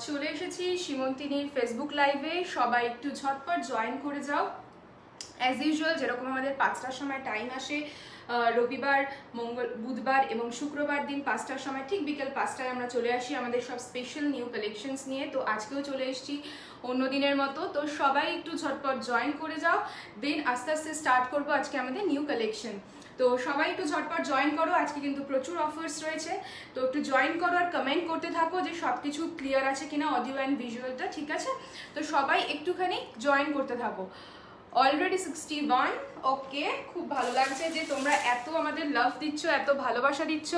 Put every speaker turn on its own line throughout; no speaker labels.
চলে এসেছি সীমন্তিনীর ফেসবুক লাইভে। সবাই একটু ঝটপট জয়েন করে যাও। অ্যাজ ইউজুয়াল যেরকম আমাদের 5টার সময় টাইম আসে, রবিবার, বুধবার এবং শুক্রবার দিন 5টার সময়, ঠিক বিকেল 5টায় আমরা চলে আসি আমাদের সব স্পেশাল নিউ কালেকশনস নিয়ে। তো আজকেও চলে এসেছি অন্য দিনের মতো। তো সবাই একটু ঝটপট জয়েন করে যাও, দেন আস্তে আস্তে স্টার্ট করবো আজকে আমাদের নিউ কালেকশন। তো সবাই একটু ঝটপট জয়েন করো, আজকে কিন্তু প্রচুর অফার্স রয়েছে। তো একটু জয়েন করো আর কমেন্ট করতে থাকো যে সব কিছু ক্লিয়ার আছে কিনা, অডিও অ্যান্ড ভিজুয়ালটা ঠিক আছে। তো সবাই একটুখানি জয়েন করতে থাকো। অলরেডি 61। ওকে, খুব ভালো লাগছে যে তোমরা এত আমাদের লাভ দিচ্ছ, এত ভালোবাসা দিচ্ছ।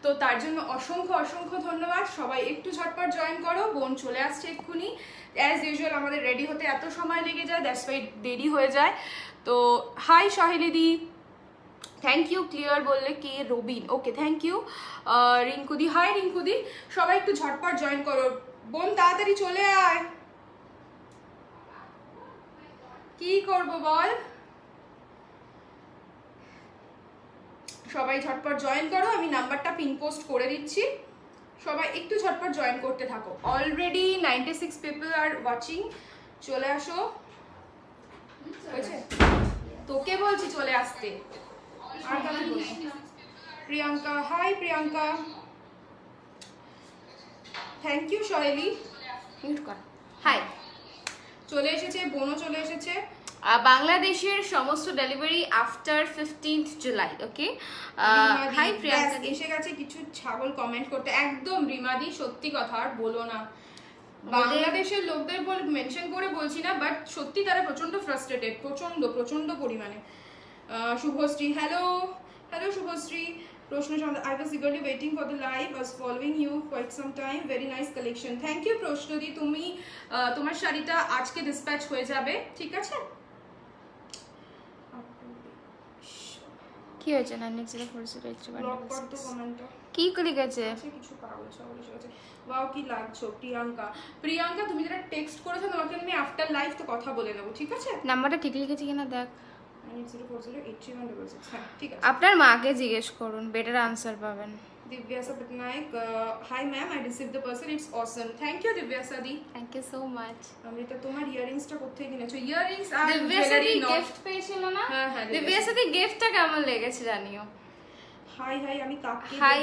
তো তার জন্য অসংখ্য অসংখ্য ধন্যবাদ। সবাই একটু ঝটপট জয়েন করো। বোন চলে আসছে এক্ষুনি। অ্যাজ ইউজুয়াল আমাদের রেডি হতে এত সময় লেগে যায়, দ্যাটস ওয়াই দেরি হয়ে যায়। তো হাই সাহেলিদি, থ্যাংক ইউ। ক্লিয়ার বললে কে? Robin, okay thank you. রিঙ্কুদি, হাই রিঙ্কুদি। সবাই একটু ঝটপট জয়েন করো। বোন তাড়াতাড়ি চলে আয়। কি করব বল? সবাই ঝটপট জয়েন করো, আমি নাম্বারটা পিন পোস্ট করে দিচ্ছি। সবাই একটু ঝটপট জয়েন করতে থাকো। Already 96 people are watching. চলে আসো। হয়েছে? তোকে বলছি চলে আসতে। আর কাকে বলছি? Priyanka, hi Priyanka. Thank you Soheli. Mute কর। হাই। চলে এসেছে, বোনও চলে এসেছে।
বাংলাদেশের সমস্ত delivery after 15th July. Okay, hi Priyanka.
এসে গেছে কিছু ছাগল কমেন্ট করতে। একদম রিমাদি, সত্যি কথা আর বলো না। বাংলাদেশের লোকদের মেনশন করে বলছি না, বাট সত্যি তারা প্রচন্ড ফ্রাস্ট্রেটেড, প্রচন্ড প্রচন্ড পরিমাণে। Subhashree, hello hello Subhashree. প্রশ্ন, I was eagerly waiting for the live, was following you quite some time, very nice collection. Thank you প্রশ্নদি। তুমি তোমার শাড়িটা আজকে ডিসপ্যাচ হয়ে যাবে, ঠিক আছে?
কি হয়েছে? 9040
ব্লক কর তো কমেন্টটা।
কি করে গেছে?
কিছু পাগল ছাগল এসে গেছে। ওয়াও কি লাগছো প্রিয়াঙ্কা। প্রিয়াঙ্কা তুমি যেটা টেক্সট করেছো তোমাকে আমি আফটার লাইভ তো কথা বলে নেব, ঠিক আছে?
নাম্বারটা ঠিক লিখেছি কিনা দেখ।
90408316। হ্যাঁ ঠিক আছে।
আপনার মাকে জিজ্ঞেস করুন, বেটার আনসার পাবেন।
Dibyasa Patnaik, hi ma'am, I receive the parcel, it's awesome. Thank you Dibyasa di.
Thank you so much.
Amrita, তোমার ইয়াররিংসটা কোথায় কিনেছো? ইয়াররিংস আর
দিব্যাসা দি গিফট পেয়েছিল না?
হ্যাঁ হ্যাঁ।
দিব্যাসা দি গিফটটা কেমন লেগেছে জানিও।
হাই হাই, আমি কাকে
হাই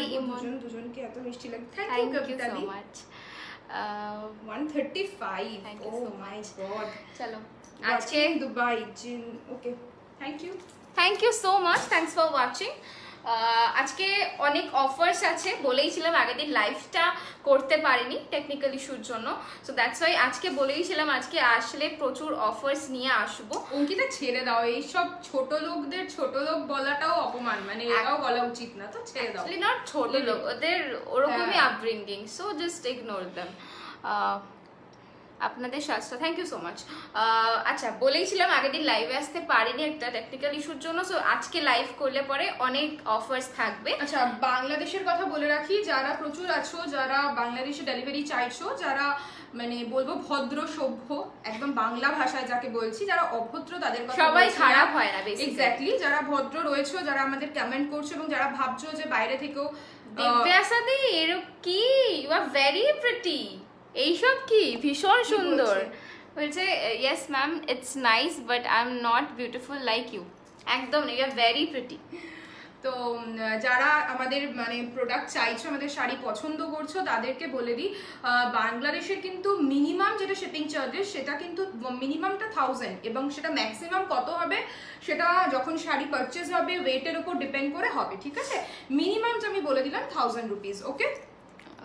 দুজনকে এত মিষ্টি লাগে।
Thank you Kabita so much.
135। Oh my god.
চলো
আজকে দুবাই জিন। Okay, thank you.
Thank you so much, thanks for watching. আজকে অনেক অফার্স আছে, বলেইছিলাম আগের দিন লাইভটা করতে পারিনি টেকনিক্যাল ইস্যুর জন্য। সো দ্যাটস ওয়াই আজকে বলেইছিলাম আজকে আসলে প্রচুর অফার্স নিয়ে আসবো।
অঙ্কিতা ছেড়ে দাও, এইসব ছোট লোকদের ছোট লোক বলাটাও অপমান, মানে এটাও বলা উচিত না, তো ছেড়ে দাও।
নট ছোট লোক, ওদের ওরকমই upbringing, so just ignore them. আপনাদের শাস্ত্র, থ্যাংক ইউ সো মাচ। আচ্ছা, বলেইছিলাম আগের দিন লাইভে আসতে পারিনি একটা টেকনিক্যাল ইস্যুর জন্য। সো আজকে লাইভ করলে পরে অনেক অফার্স থাকবে।
আচ্ছা, বাংলাদেশের কথা বলে রাখি, যারা প্রচুর আছো, যারা বাংলাদেশে ডেলিভারি চাইছো, যারা মানে বলবো ভদ্র সভ্য, একদম বাংলা ভাষায় যাকে বলছি, যারা অভদ্র তাদের কথা
সবাই খারাপ হয় না,
এক্স্যাক্টলি। যারা ভদ্র রয়েছো, যারা আমাদের কমেন্ট করছো এবং যারা ভাবছো যে বাইরে থেকেও
দিব্যাসা দি এরকম কি, ইউ আর ভেরি প্রিটি, এইসব কি ভীষণ সুন্দর বলছে। Yes ma'am, it's nice but I am not beautiful like you. একদম, ইউ আর ভেরি প্রিটি।
তো যারা আমাদের মানে প্রোডাক্ট চাইছো, আমাদের শাড়ি পছন্দ করছো, তাদেরকে বলে দিই বাংলাদেশের কিন্তু মিনিমাম যেটা শিপিং চার্জেস সেটা কিন্তু মিনিমামটা 1000 এবং সেটা ম্যাক্সিমাম কত হবে সেটা যখন শাড়ি পারচেজ হবে ওয়েটের উপর ডিপেন্ড করে হবে, ঠিক আছে? মিনিমামটা আমি বলে দিলাম 1000 rupees. Okay,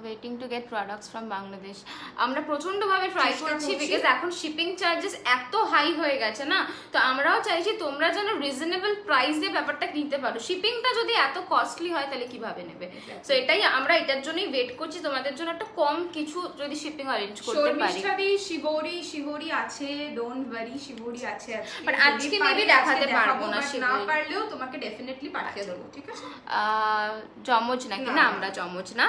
waiting to get products from Bangladesh. আমরা প্রচন্ডভাবে ট্রাই করছি, বিকজ এখন শিপিং চার্জেস এত হাই হয়ে গেছে না। তো আমরাও চাইছি তোমরা যেন রিজনেবল প্রাইসে ব্যাপারটা নিতে পারো। শিপিংটা যদি এত কস্টলি হয় তাহলে কিভাবে নেবে? সো এটাই আমরা এটার জন্যই ওয়েট করছি, তোমাদের জন্য একটা কম কিছু যদি শিপিং অ্যারেঞ্জ করতে পারি।
শিবরি আছে, ডোন্ট ওয়ারি, শিবরি আছে।
বাট আজকে মেবি দেখাতে পারবো না,
না পারলেও তোমাকে ডেফিনেটলি পাঠিয়ে দেবো, ঠিক আছে?
জমজ নাকি? না, আমরা জমজ না।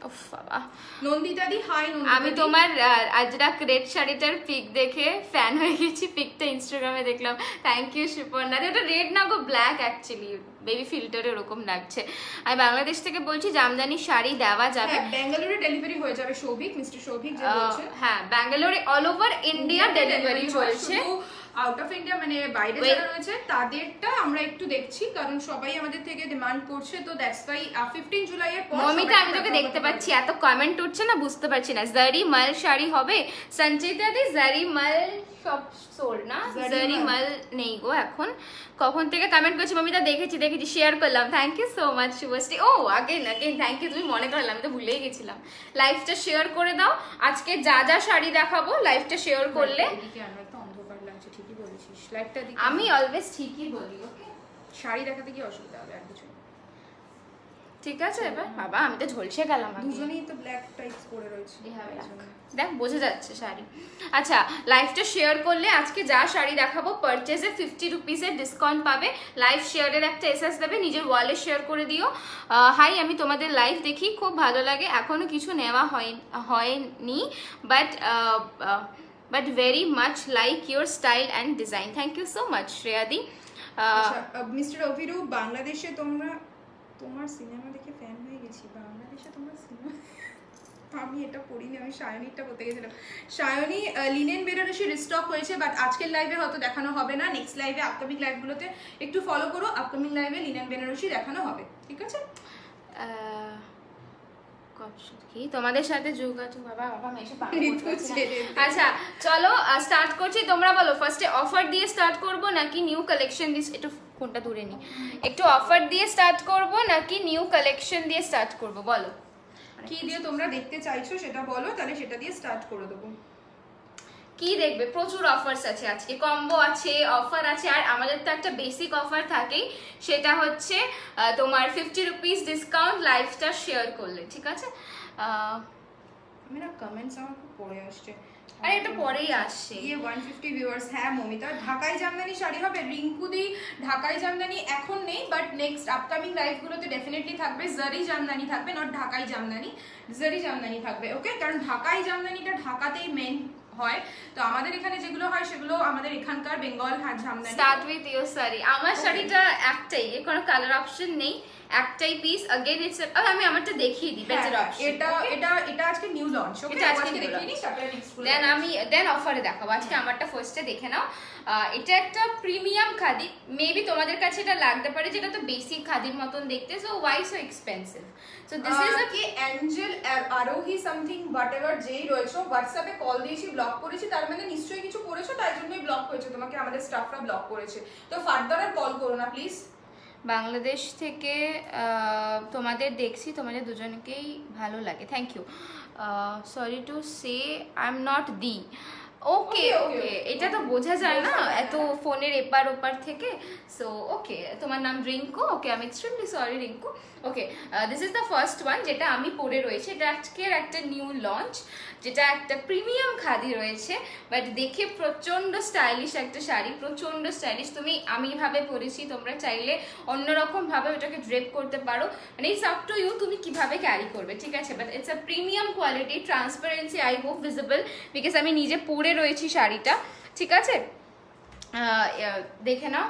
উফ বাবা,
নন্দিতা দি হাই।
আমি তোমার আজরাক রেড শাড়িটার পিক দেখে ফ্যান হয়ে গেছি, পিকটা ইনস্টাগ্রামে দেখলাম। Thank you Suparna. ওটা রেড না গো, ব্ল্যাক অ্যাকচুয়ালি, বেবি ফিল্টারে ওরকম লাগছে। আমি বাংলাদেশ থেকে বলছি, জামদানি শাড়ি দেওয়া যাবে?
ব্যাঙ্গালোরে ডেলিভারি হয়ে যাবে সৌভিক, মিস্টার সৌভিক যে বলছেন।
হ্যাঁ, ব্যাঙ্গালোরে অল ওভার ইন্ডিয়া ডেলিভারি চলছে।
আউট অফ ইন্ডিয়া মানে বাইরে যারা রয়েছে তাদেরটা আমরা একটু দেখছি, কারণ সবাই আমাদের থেকে ডিমান্ড করছে, তো দ্যাটস ওয়াই 15 জুলাইয়ের পর।
মমিতা, আমি তোকে দেখতে পাচ্ছি, এত কমেন্ট উঠছে না, বুঝতে পারছি না। জারি মাল শাড়ি হবে? সঞ্চিতা দি, জারি মাল সব সোল্ড না, জারি মাল নেই গো এখন। কখন থেকে কমেন্ট করছি মমিতা? দেখেছি শেয়ার করলাম। Thank you so much Shubhashree. ও আগেন থ্যাংক ইউ, তুমি মনে করলাম, আমি তো ভুলেই গেছিলাম। লাইভটা শেয়ার করে দাও, আজকে যা যা শাড়ি দেখাবো লাইভটা শেয়ার করলে। আমি অলওয়েজ ঠিকই বলি, ওকে?
শাড়ি দেখাতে কি অসুবিধা হবে? আর কিছু
ঠিক আছে। এবার বাবা, আমি তো ঝলসে গেলাম।
দুজনেই তো ব্ল্যাক টাইপস পরে রয়েছে,
দেখ বোঝা যাচ্ছে শাড়ি। আচ্ছা, লাইভটা শেয়ার করলে আজকে যা শাড়ি দেখাবো পারচেজে 50 রুপিসের ডিসকাউন্ট পাবে। লাইভ শেয়ারের একটা এসএস দেবে, নিজের ওয়ালে শেয়ার করে দিও। হাই, আমি তোমাদের লাইভ দেখি, খুব ভালো লাগে। এখনো কিছু নেওয়া হয়নি, but very much like your style and design. Thank you so much, Shreyadi.
Mister Abhiru, বাংলাদেশে তোমার সিনেমা দেখে ফ্যান হয়ে গেছি। বাংলাদেশে তোমার সিনেমা, আমি এটা পড়িনি, আমি সায়নীরটা বলতে গেছিলাম। সায়নী, লিনেন বেনারসি রিস্টক হয়েছে, বাট আজকের লাইভে হয়তো দেখানো হবে না, নেক্সট লাইভে, আপকামিং লাইভগুলোতে একটু ফলো করো। আপকামিং লাইভে লিনেন বেনারসি দেখানো হবে, ঠিক আছে?
তোমাদের সাথে যোগাযোগ, বাবা আচ্ছা চলো স্টার্ট করছি। তোমরা বলো ফার্স্টে অফার দিয়ে স্টার্ট করব নাকি নিউ কালেকশন দিয়ে? একটু কোনটা দূরে নি, একটু অফার দিয়ে স্টার্ট করব নাকি নিউ কালেকশন দিয়ে স্টার্ট করব? বলো
কি দিয়ে তোমরা দেখতে চাইছো সেটা বলো, তাহলে সেটা দিয়ে স্টার্ট করে দেবো।
কি দেখবে? প্রচুর অফার্স আছে আজকে, কম্বো আছে, অফার আছে। আর আমাদের তো একটা বেসিক অফার থাকেই, সেটা হচ্ছে তোমার 50 রুপিস ডিসকাউন্ট লাইভটা শেয়ার করলে, ঠিক আছে?
আমি না কমেন্টস আমার খুব পড়ে আসছে,
আরে এটা পরেই আসছে।
150 ভিউয়ার্স। হ্যাঁ মমিতা, ঢাকাই জামদানি শাড়ি হবে। রিঙ্কুদি, ঢাকাই জামদানি এখন নেই, বাট নেক্সট আপকামিং লাইভগুলোতে ডেফিনেটলি থাকবে। জারি জামদানি থাকবে, নট ঢাকাই জামদানি, জারি জামদানি থাকবে, ওকে? কারণ ঢাকাই জামদানিটা ঢাকাতেই মেন হয়, তো আমাদের এখানে যেগুলো হয় সেগুলো আমাদের এখানকার Bengal Jamdani.
Start with your sari. আমার শাড়িটা একটাই, এর কোনো কালার অপশন নেই, একটাই পিস। अगेन इट्स, আমি আমারটা দেখিয়ে দিই বেটার অপশন।
এটা আজকে নিউ লঞ্চ, ওকে?
এটা আজকে
দেখিয়ে নিই, তারপরে নেক্সট
দেন অফারে দেখাবো। আজকে আমারটা ফার্স্টে দেখে নাও। এটা একটা প্রিমিয়াম খাদি, মেবি তোমাদের কাছে এটা লাগতে পারে, যেটা তো বেসিক খাদির মতন দেখতে, so why so expensive? So this is
কি অ্যাঞ্জেল আরোহী সামথিং হোয়াটএভার যেই রয়েছে, হোয়াটসঅ্যাপে কল দিয়েছি, ব্লক করেছি, তার মানে নিশ্চয়ই কিছু করেছো, তাই জন্যই ব্লক হয়েছে, তোমাকে আমাদের স্টাফরা ব্লক করেছে। তো ফার্দার আর কল করো না প্লিজ।
বাংলাদেশ থেকে তোমাদের দেখছি, তোমাদের দুজনকেই ভালো লাগে, thank you. Sorry to say I am not দি। ওকে ওকে, এটা তো বোঝা যায় না এত ফোনের এপার ওপার থেকে। সো ওকে, তোমার নাম রিঙ্কু, ওকে, আমি extremely sorry Rinku. Okay, this is the first one যেটা আমি পরে রয়েছে। এটা আজকের একটা নিউ লঞ্চ, যেটা একটা প্রিমিয়াম খাদি রয়েছে, বাট দেখে প্রচণ্ড স্টাইলিশ একটা শাড়ি, প্রচণ্ড স্টাইলিশ। আমি ভাবে পরেছি, তোমরা চাইলে অন্যরকমভাবে ওটাকে ড্রেপ করতে পারো, মানে ইটস আপ টু ইউ তুমি কিভাবে ক্যারি করবে, ঠিক আছে? But it's a premium quality, transparency I hope visible, because আমি নিজে পরে রয়েছি শাড়িটা, ঠিক আছে? দেখে নাও।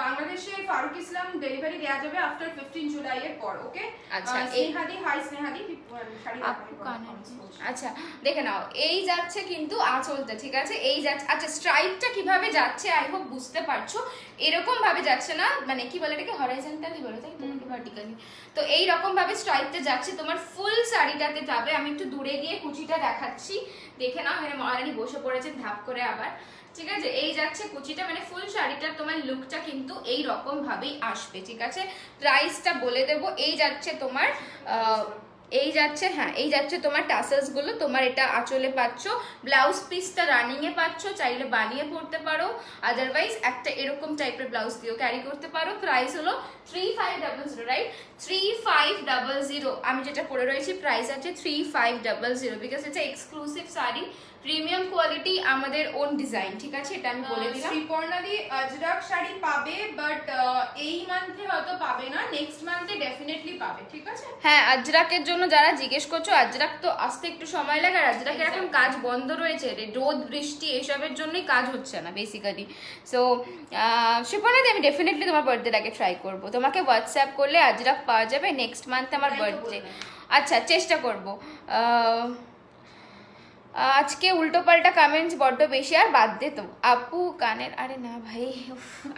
বাংলাদেশে ফারুক ইসলাম ডেলিভারি দেওয়া যাবে আফটার 15 জুলাই এর পর, ওকে?
আচ্ছা,
স্নেহাদি, হাই স্নেহাদি,
আচ্ছা দেখে নাও, এই যাচ্ছে কিন্তু আঁচলটা, ঠিক আছে? এই যাচ্ছে, আচ্ছা স্ট্রাইপটা কিভাবে যাচ্ছে আই হোপ বুঝতে পারছো। এরকম ভাবে যাচ্ছে না, মানে কি বলে এটাকে হরাইজন্টালি বলে, তাই তোমাকে ভার্টিক্যালি। তো এই রকম ভাবে স্ট্রাইপটা যাচ্ছে, তোমার ফুল শাড়িটাতে যাবে। আমি একটু দূরে গিয়ে কুচিটা দেখাচ্ছি, দেখে নাও। এখানে মহারানী বসে পড়েছেন ধাপ করে আবার, ঠিক আছে? এই যাচ্ছে কুচিটা, মানে ফুল শাড়িটার তোমার লুকটা কিন্তু এই রকম ভাবেই আসবে, ঠিক আছে? প্রাইসটা বলে দেবো। এই যাচ্ছে তোমার এই যাচ্ছে, হ্যাঁ এই যাচ্ছে তোমার টাসেলস গুলো, তোমার এটা আঁচলে পাচ্ছ, ব্লাউজ পিসটা রানিং এ পাচ্ছ, চাইলে বানিয়ে পড়তে পারো, আদারওয়াইজ একটা এরকম টাইপের ব্লাউজ দিয়েও ক্যারি করতে পারো। প্রাইস হলো 3500, রাইট? 3500। আমি যেটা পরে রয়েছি প্রাইস আছে 3500, বিকজ এটা এক্সক্লুসিভ শাড়ি, প্রিমিয়াম কোয়ালিটি, আমাদের ওন ডিজাইন, ঠিক আছে, এটা আমি বলে দিলাম।
শ্রীপর্ণাদি আজরাক শাড়ি পাবে, বাট এই মান্থে হয়তো পাবে না, নেক্সট মান্থে ডেফিনেটলি পাবে, ঠিক আছে।
হ্যাঁ, আজরাকের জন্য যারা জিজ্ঞেস করছো, আজরাক তো আসতে একটু সময় লাগে, আর আজরাকের এখন কাজ বন্ধ রয়েছে, রোদ বৃষ্টি এসবের জন্যই কাজ হচ্ছে না বেসিক্যালি। সো শ্রীপর্ণাদি আমি ডেফিনেটলি তোমার বার্থডের আগে ট্রাই করবো, তোমাকে হোয়াটসঅ্যাপ করলে আজরাক পাওয়া যাবে, নেক্সট মান্থে আমার বার্থডে। আচ্ছা, চেষ্টা করবো। আজকে উল্টো পাল্টা কমেন্টস বড্ড বেশি, আর বাদ দে তো আপু কানের, আরে না ভাই।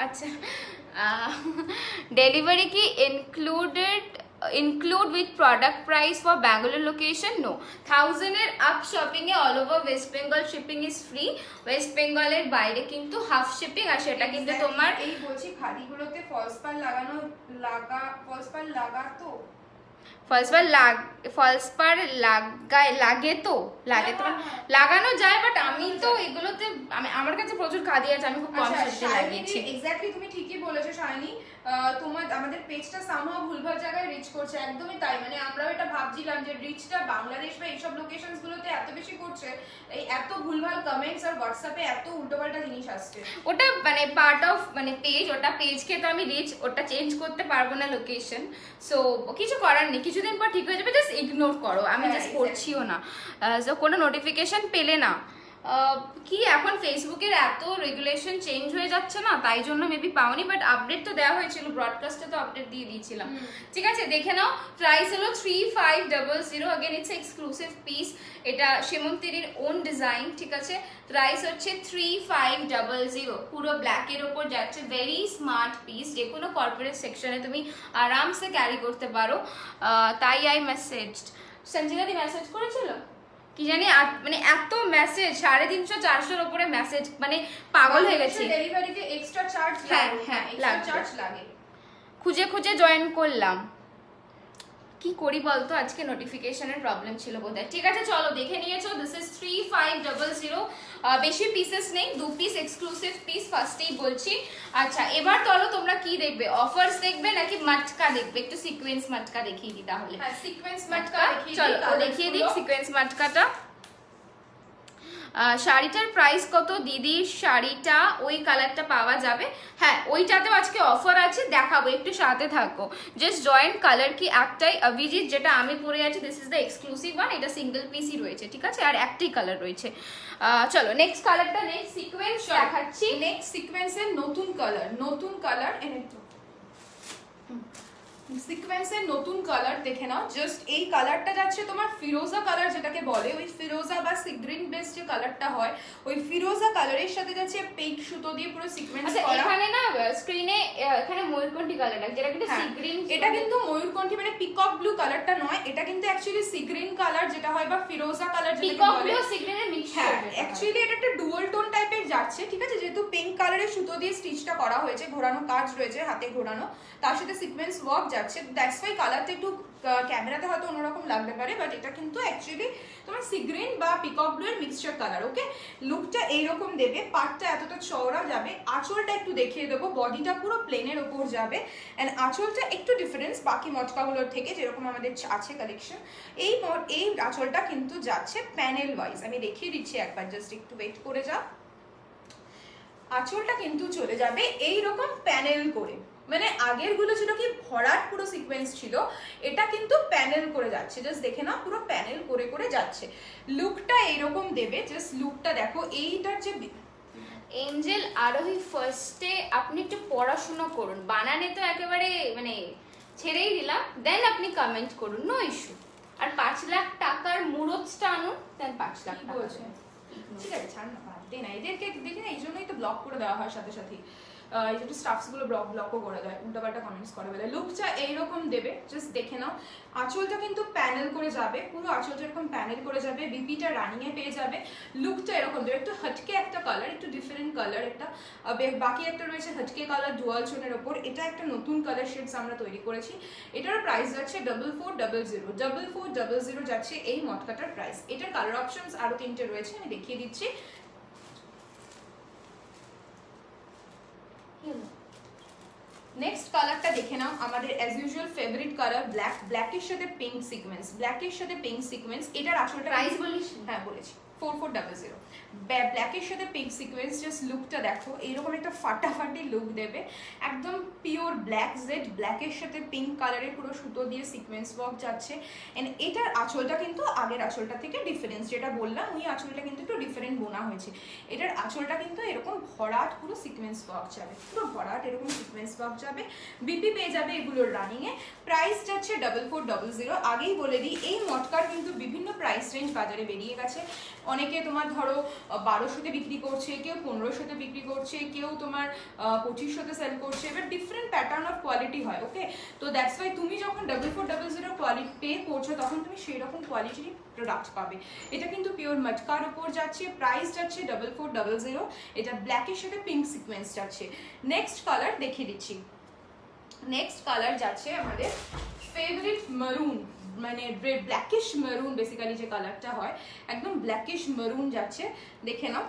আচ্ছা, ডেলিভারি কি include with product price for Bangalore location? No. 1000 এর up shopping A all over West Bengal shipping is free. West বেঙ্গলের বাইরে কিন্তু হাফ শিপিং, আর সেটা কিন্তু তোমার
এই বলছি খাদিগুলোতে ফলস পার লাগাতো
ফলস পার লাগে তো লাগানো যায়, বাট আমি তো এগুলোতে আমার কাছে প্রচুর খাদি আছে, আমি খুব কম সত্যি লাগিয়েছি।
এক্স্যাক্টলি তুমি ঠিকই বলেছো শাইনি, আমাদের পেজটা সামহাও ভুলভাল জায়গায় রিচ করছে, একদমই তাই। মানে আমরাও এটা ভাবছিলাম যে রিচটা বাংলাদেশ বা এইসব লোকেশনস গুলোতে এত বেশি করছে, এই এত ভুলভাল কমেন্টস আর হোয়াটসঅ্যাপে এত উল্টোপাল্টা জিনিস আসছে।
ওটা মানে পার্ট অফ মানে পেজ, ওটা পেজকে তো আমি রিচ ওটা চেঞ্জ করতে পারবো না লোকেশন, সো কিছু করার নেই, কিছুদিন পর ঠিক হয়ে যাবে, জাস্ট ইগনোর করো, আমি জাস্ট করছিও না। সো কোনো নোটিফিকেশন পেলে না, কি এখন ফেসবুকের এত রেগুলেশন চেঞ্জ হয়ে যাচ্ছে না, তাই জন্য মেবি পাওনি, বাট আপডেট তো দেওয়া হয়েছিল, ব্রডকাস্টে তো আপডেট দিয়ে দিয়েছিলাম, ঠিক আছে। দেখে নাও, প্রাইস হলো 3500, अगेन इट्स এক্সক্লুসিভ পিস, এটা সেমন্তিরির ওন ডিজাইন, ঠিক আছে। প্রাইস হচ্ছে 3500, পুরো ব্ল্যাকের ওপর যাচ্ছে, ভেরি স্মার্ট পিস, যে কোনো কর্পোরেট সেকশনে তুমি আরামসে ক্যারি করতে পারো। তাই আই মেসেজড, সঞ্জিতা দি মেসেজ করেছিল কি জানি, মানে এত মেসেজ 350-400 উপরে মেসেজ, মানে পাগল হয়ে গেছে।
ডেলিভারিতে এক্সট্রা চার্জ লাগে, হ্যাঁ এক্সট্রা চার্জ লাগে,
খুঁজে খুঁজে জয়েন করলাম, কি করি বলতো, আজকে নোটিফিকেশনের প্রবলেম ছিল বোধহয়। ঠিক আছে, চলো দেখে নিয়েছো, দিস ইজ 3500, বেশি পিসেস নেই, 2 পিস এক্সক্লুসিভ পিস, ফার্স্টেই বলছি। আচ্ছা, এবার চলো তোমরা কি দেখবে, অফার্স দেখবে নাকি মাটকা দেখবে? একটু সিকোয়েন্স মাটকা দেখিয়ে দিই তাহলে।
হ্যাঁ, সিকোয়েন্স মাটকা
চলো দেখিয়ে দিই সিকোয়েন্স মাটকাটা। শাড়িটার প্রাইস কত দিদি? শাড়িটা ওই কালারটা পাওয়া যাবে, হ্যাঁ ওইটাতেও আজকে অফার আছে, দেখাবো, একটু সাথে থাকো। জাস্ট জয়েন্ট কালার কি একটাই, অভিজিৎ যেটা আমি পরে আছি, this is the exclusive one, এটা সিঙ্গেল পিসই রয়েছে, ঠিক আছে, আর একটাই কালার রয়েছে। চলো নেক্সট কালারটা, নেক্সট সিকোয়েন্স দেখাচ্ছি।
নেক্সট সিকোয়েন্সের নতুন কালার এনে তো সিকোয়েন্সের নতুন কালার দেখে নাও, জাস্ট এই কালারটা যাচ্ছে তোমার ফিরোজা কালার, যেটাকে বলে ওই ফিরোজা বা সিগ্রিন বেস যে কালারটা হয়, ওই ফিরোজা কালারের সাথে যাচ্ছে পিঙ্ক সুতো দিয়ে পুরো সিকোয়েন্স করা।
এখানে না স্ক্রিনে এখানে ময়ূরকণ্ঠী কালারটা, যেটা কিন্তু সিগ্রিন,
এটা কিন্তু ময়ূরকণ্ঠী মানে পিকক ব্লু কালারটা নয়, এটা কিন্তু অ্যাকচুয়ালি সিগ্রিন কালার যেটা হয়, বা ফিরোজা কালার যেটাকে বলে,
পিকক ব্লু সিগ্রিনের মিক্স।
হ্যাঁ অ্যাকচুয়ালি এটা একটা ডুয়াল টোন টাইপের যাচ্ছে, ঠিক আছে, যেহেতু পিঙ্ক কালারের সুতো দিয়ে স্টিচটা করা হয়েছে, ঘোরানো কাজ রয়েছে, হাতে ঘোরানো, তার সাথে সিকোয়েন্স ওয়ার্ক যাচ্ছে, দ্যাটস ওয়াই কালারটা একটু ক্যামেরাতে হয়তো অন্যরকম লাগতে পারে, বাট এটা কিন্তু অ্যাকচুয়ালি তোমার সিগ্রিন বা পিকক ব্লু এর মিক্সচার কালার। ওকে, লুকটা এইরকম দেবে, পাটটা এতটা চওড়া যাবে, আঁচলটা একটু দেখিয়ে দেবো, বডিটা পুরো প্লেনের ওপর যাবে, অ্যান্ড আঁচলটা একটু ডিফারেন্স বাকি মটকাগুলোর থেকে, যেরকম আমাদের আছে কালেকশন। এই আঁচলটা কিন্তু যাচ্ছে প্যানেল ওয়াইজ, আমি দেখিয়ে দিচ্ছি একবার, জাস্ট একটু ওয়েট করে যাও। আঁচলটা কিন্তু চলে যাবে এইরকম প্যানেল করে, মানে আগের গুলো ছিল কি ভরাট পুরো সিকোয়েন্স ছিল, এটা কিন্তু প্যানেল করে যাচ্ছে, জাস্ট দেখে না পুরো প্যানেল করে করে যাচ্ছে। লুকটা এইরকম দেবে, জাস্ট লুকটা দেখো, এইটার যে
এঞ্জেল আরোহী, ফার্স্টে আপনি একটু পড়াশোনা করুন, বানানে তো একেবারে মানে ছেড়েই দিলাম, দেন আপনি কমেন্ট করুন, নো ইস্যু। আর 5 লাখ টাকার মুরতটা আনুন, দেন 5 লাখ টাকা বলছে,
ঠিক আছে ছাড় না, বাদ দে না, এদেরকে দেখে না, এই জন্যই তো ব্লক করে দেওয়া হয় সাথে সাথে, এই যে স্টাফস গুলো ব্লকও করে দেয়, উল্টাপাল্টা কমেন্টস করে বলে। লুকটা এইরকম দেবে, জাস্ট দেখে নাও, আঁচলটা কিন্তু প্যানেল করে যাবে, পুরো আঁচলটা এরকম প্যানেল করে যাবে, বিপিটা রানিং এ পেয়ে যাবে, লুকটা এরকম দেবে, একটু হটকে একটা কালার, একটু ডিফারেন্ট কালার, একটা বাকি একটা রয়েছে হটকে কালার ডুয়াল টোনের ওপর, এটা একটা নতুন কালার শেডস আমরা তৈরি করেছি, এটার প্রাইস যাচ্ছে 4400 যাচ্ছে এই মটকাটার প্রাইস। এটার কালার অপশনস আরো 3টে রয়েছে, আমি দেখিয়ে দিচ্ছি। নেক্সট কালারটা দেখে নাও, আমাদের as usual favourite colour black, ব্ল্যাকের সাথে পিঙ্ক সিকোয়েন্স, ব্ল্যাকের সাথে পিঙ্ক সিকোয়েন্স। এটার আসলটা
প্রাইস বলিস?
হ্যাঁ বলেছি 4400। ব্ল্যাকের সাথে পিঙ্ক সিকোয়েন্স, জাস্ট লুকটা দেখো, এইরকম একটা ফাটাফাটি লুক দেবে, একদম পিওর ব্ল্যাক জেড, ব্ল্যাকের সাথে পিঙ্ক কালারের পুরো সুতো দিয়ে সিকোয়েন্স ওয়ার্ক যাচ্ছে। এন্ড এটার আঁচলটা কিন্তু আগের আঁচলটা থেকে ডিফারেন্স, যেটা বললাম ওই আঁচলটা কিন্তু একটু ডিফারেন্ট বোনা হয়েছে। এটার আঁচলটা কিন্তু এরকম ভরাট পুরো সিকোয়েন্স ওয়ার্ক যাবে, পুরো ভরাট এরকম সিকোয়েন্স ওয়ার্ক যাবে। বিপি পেয়ে যাবে এগুলোর রানিংয়ে। প্রাইস যাচ্ছে 4400। আগেই বলে দিই এই মটকার কিন্তু বিভিন্ন প্রাইস রেঞ্জ বাজারে বেরিয়ে গেছে। অনেকে তোমার ধরো 1200-তে বিক্রি করছে, কেউ 1500-তে বিক্রি করছে, কেউ তোমার 2500-তে সেল করছে, এবার ডিফারেন্ট প্যাটার্ন অফ কোয়ালিটি হয়। ওকে, তো দ্যাটস ওয়াই তুমি যখন 4400 কোয়ালিটি পে করছো তখন তুমি সেই রকম কোয়ালিটির প্রোডাক্ট পাবে। এটা কিন্তু পিওর মটকার উপর যাচ্ছে, প্রাইস যাচ্ছে 4400। এটা ব্ল্যাকের সাথে পিঙ্ক সিকোয়েন্স যাচ্ছে। নেক্সট কালার দেখিয়ে দিচ্ছি। নেক্সট কালার যাচ্ছে আমাদের ফেভারিট মারুন, মানে ব্ল্যাকিশ মারুন বেসিক্যালি যে কালারটা হয়, একদম ব্ল্যাকিশ মারুন যাচ্ছে। দেখে নাও,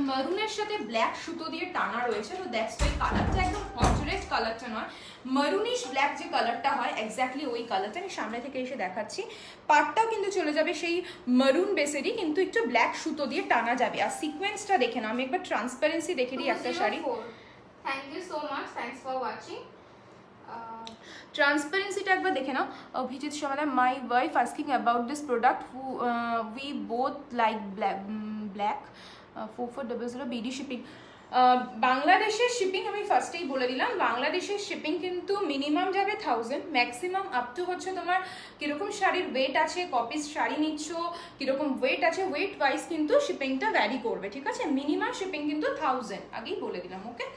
মারুনের সাথে ব্ল্যাক সুতো দিয়ে টানা রয়েছে, তো দ্যাটস ওয়াই কালারটা একদম হট রেড কালারটা নয়, মারুনিশ ব্ল্যাক যে কালারটা হয় এক্স্যাক্টলি ওই কালারটা। আমি সামনে থেকে এসে দেখাচ্ছি, পাটটাও কিন্তু চলে যাবে সেই মারুন বেসেরই, কিন্তু একটু ব্ল্যাক সুতো দিয়ে টানা যাবে। আর সিকোয়েন্সটা দেখে নাও, আমি একবার ট্রান্সপারেন্সি দেখে দিই একটা sari.
Thank you so much, thanks for watching.
ট্রান্সপারেন্সিটা একবার দেখে নাও। Abhijit Samaddar, my wife asking about this product, we both like black 4400 BD shipping. বাংলাদেশের শিপিং আমি ফার্স্টেই বলে দিলাম, বাংলাদেশের শিপিং কিন্তু মিনিমাম যাবে 1000, ম্যাক্সিমাম আপ টু হচ্ছে তোমার কীরকম শাড়ির ওয়েট আছে, কপিস শাড়ি নিচ্ছ, কীরকম ওয়েট আছে, ওয়েট ওয়াইজ কিন্তু শিপিংটা ভ্যারি করবে, ঠিক আছে। মিনিমাম শিপিং কিন্তু 1000, আগেই বলে দিলাম। ওকে,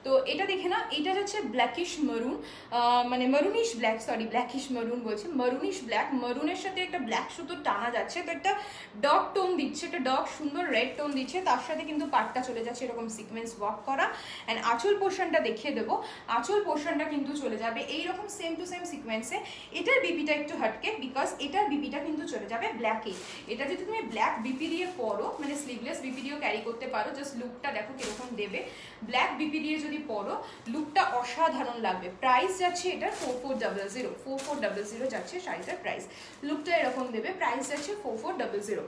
তো এটা দেখে না, এটা যাচ্ছে ব্ল্যাকিশ মারুন, মানে মারুনিশ ব্ল্যাক, সরি ব্ল্যাকিশ মারুন বলছি, মারুনিশ ব্ল্যাক, মারুনের সাথে একটা ব্ল্যাক সুতো টানা যাচ্ছে, তো একটা ডগ টোন দিচ্ছে, একটা ডগ সুন্দর রেড টোন দিচ্ছে, তার সাথে কিন্তু পাটটা চলে যাচ্ছে এরকম সিকোয়েন্স ওয়ার্ক করা। অ্যান্ড আঁচল পোর্শনটা দেখিয়ে দেবো, আঁচল পোর্শনটা কিন্তু চলে যাবে এইরকম সেম টু সেম সিকোয়েন্সে। এটার বিপিটা একটু হাটকে, বিকজ এটার বিপিটা কিন্তু চলে যাবে ব্ল্যাকে। এটা যদি তুমি ব্ল্যাক বিপি দিয়ে পরো, মানে স্লিভলেস বিপি দিয়েও ক্যারি করতে পারো, জাস্ট লুকটা দেখো কিরকম দেবে। ব্ল্যাক বিপি দিয়ে যদি পরো লুকটা অসাধারণ লাগবে। প্রাইস যাচ্ছে এটা 4400 যাচ্ছে শাড়িটার প্রাইস, লুকটা এরকম দেবে। প্রাইস যাচ্ছে 4400।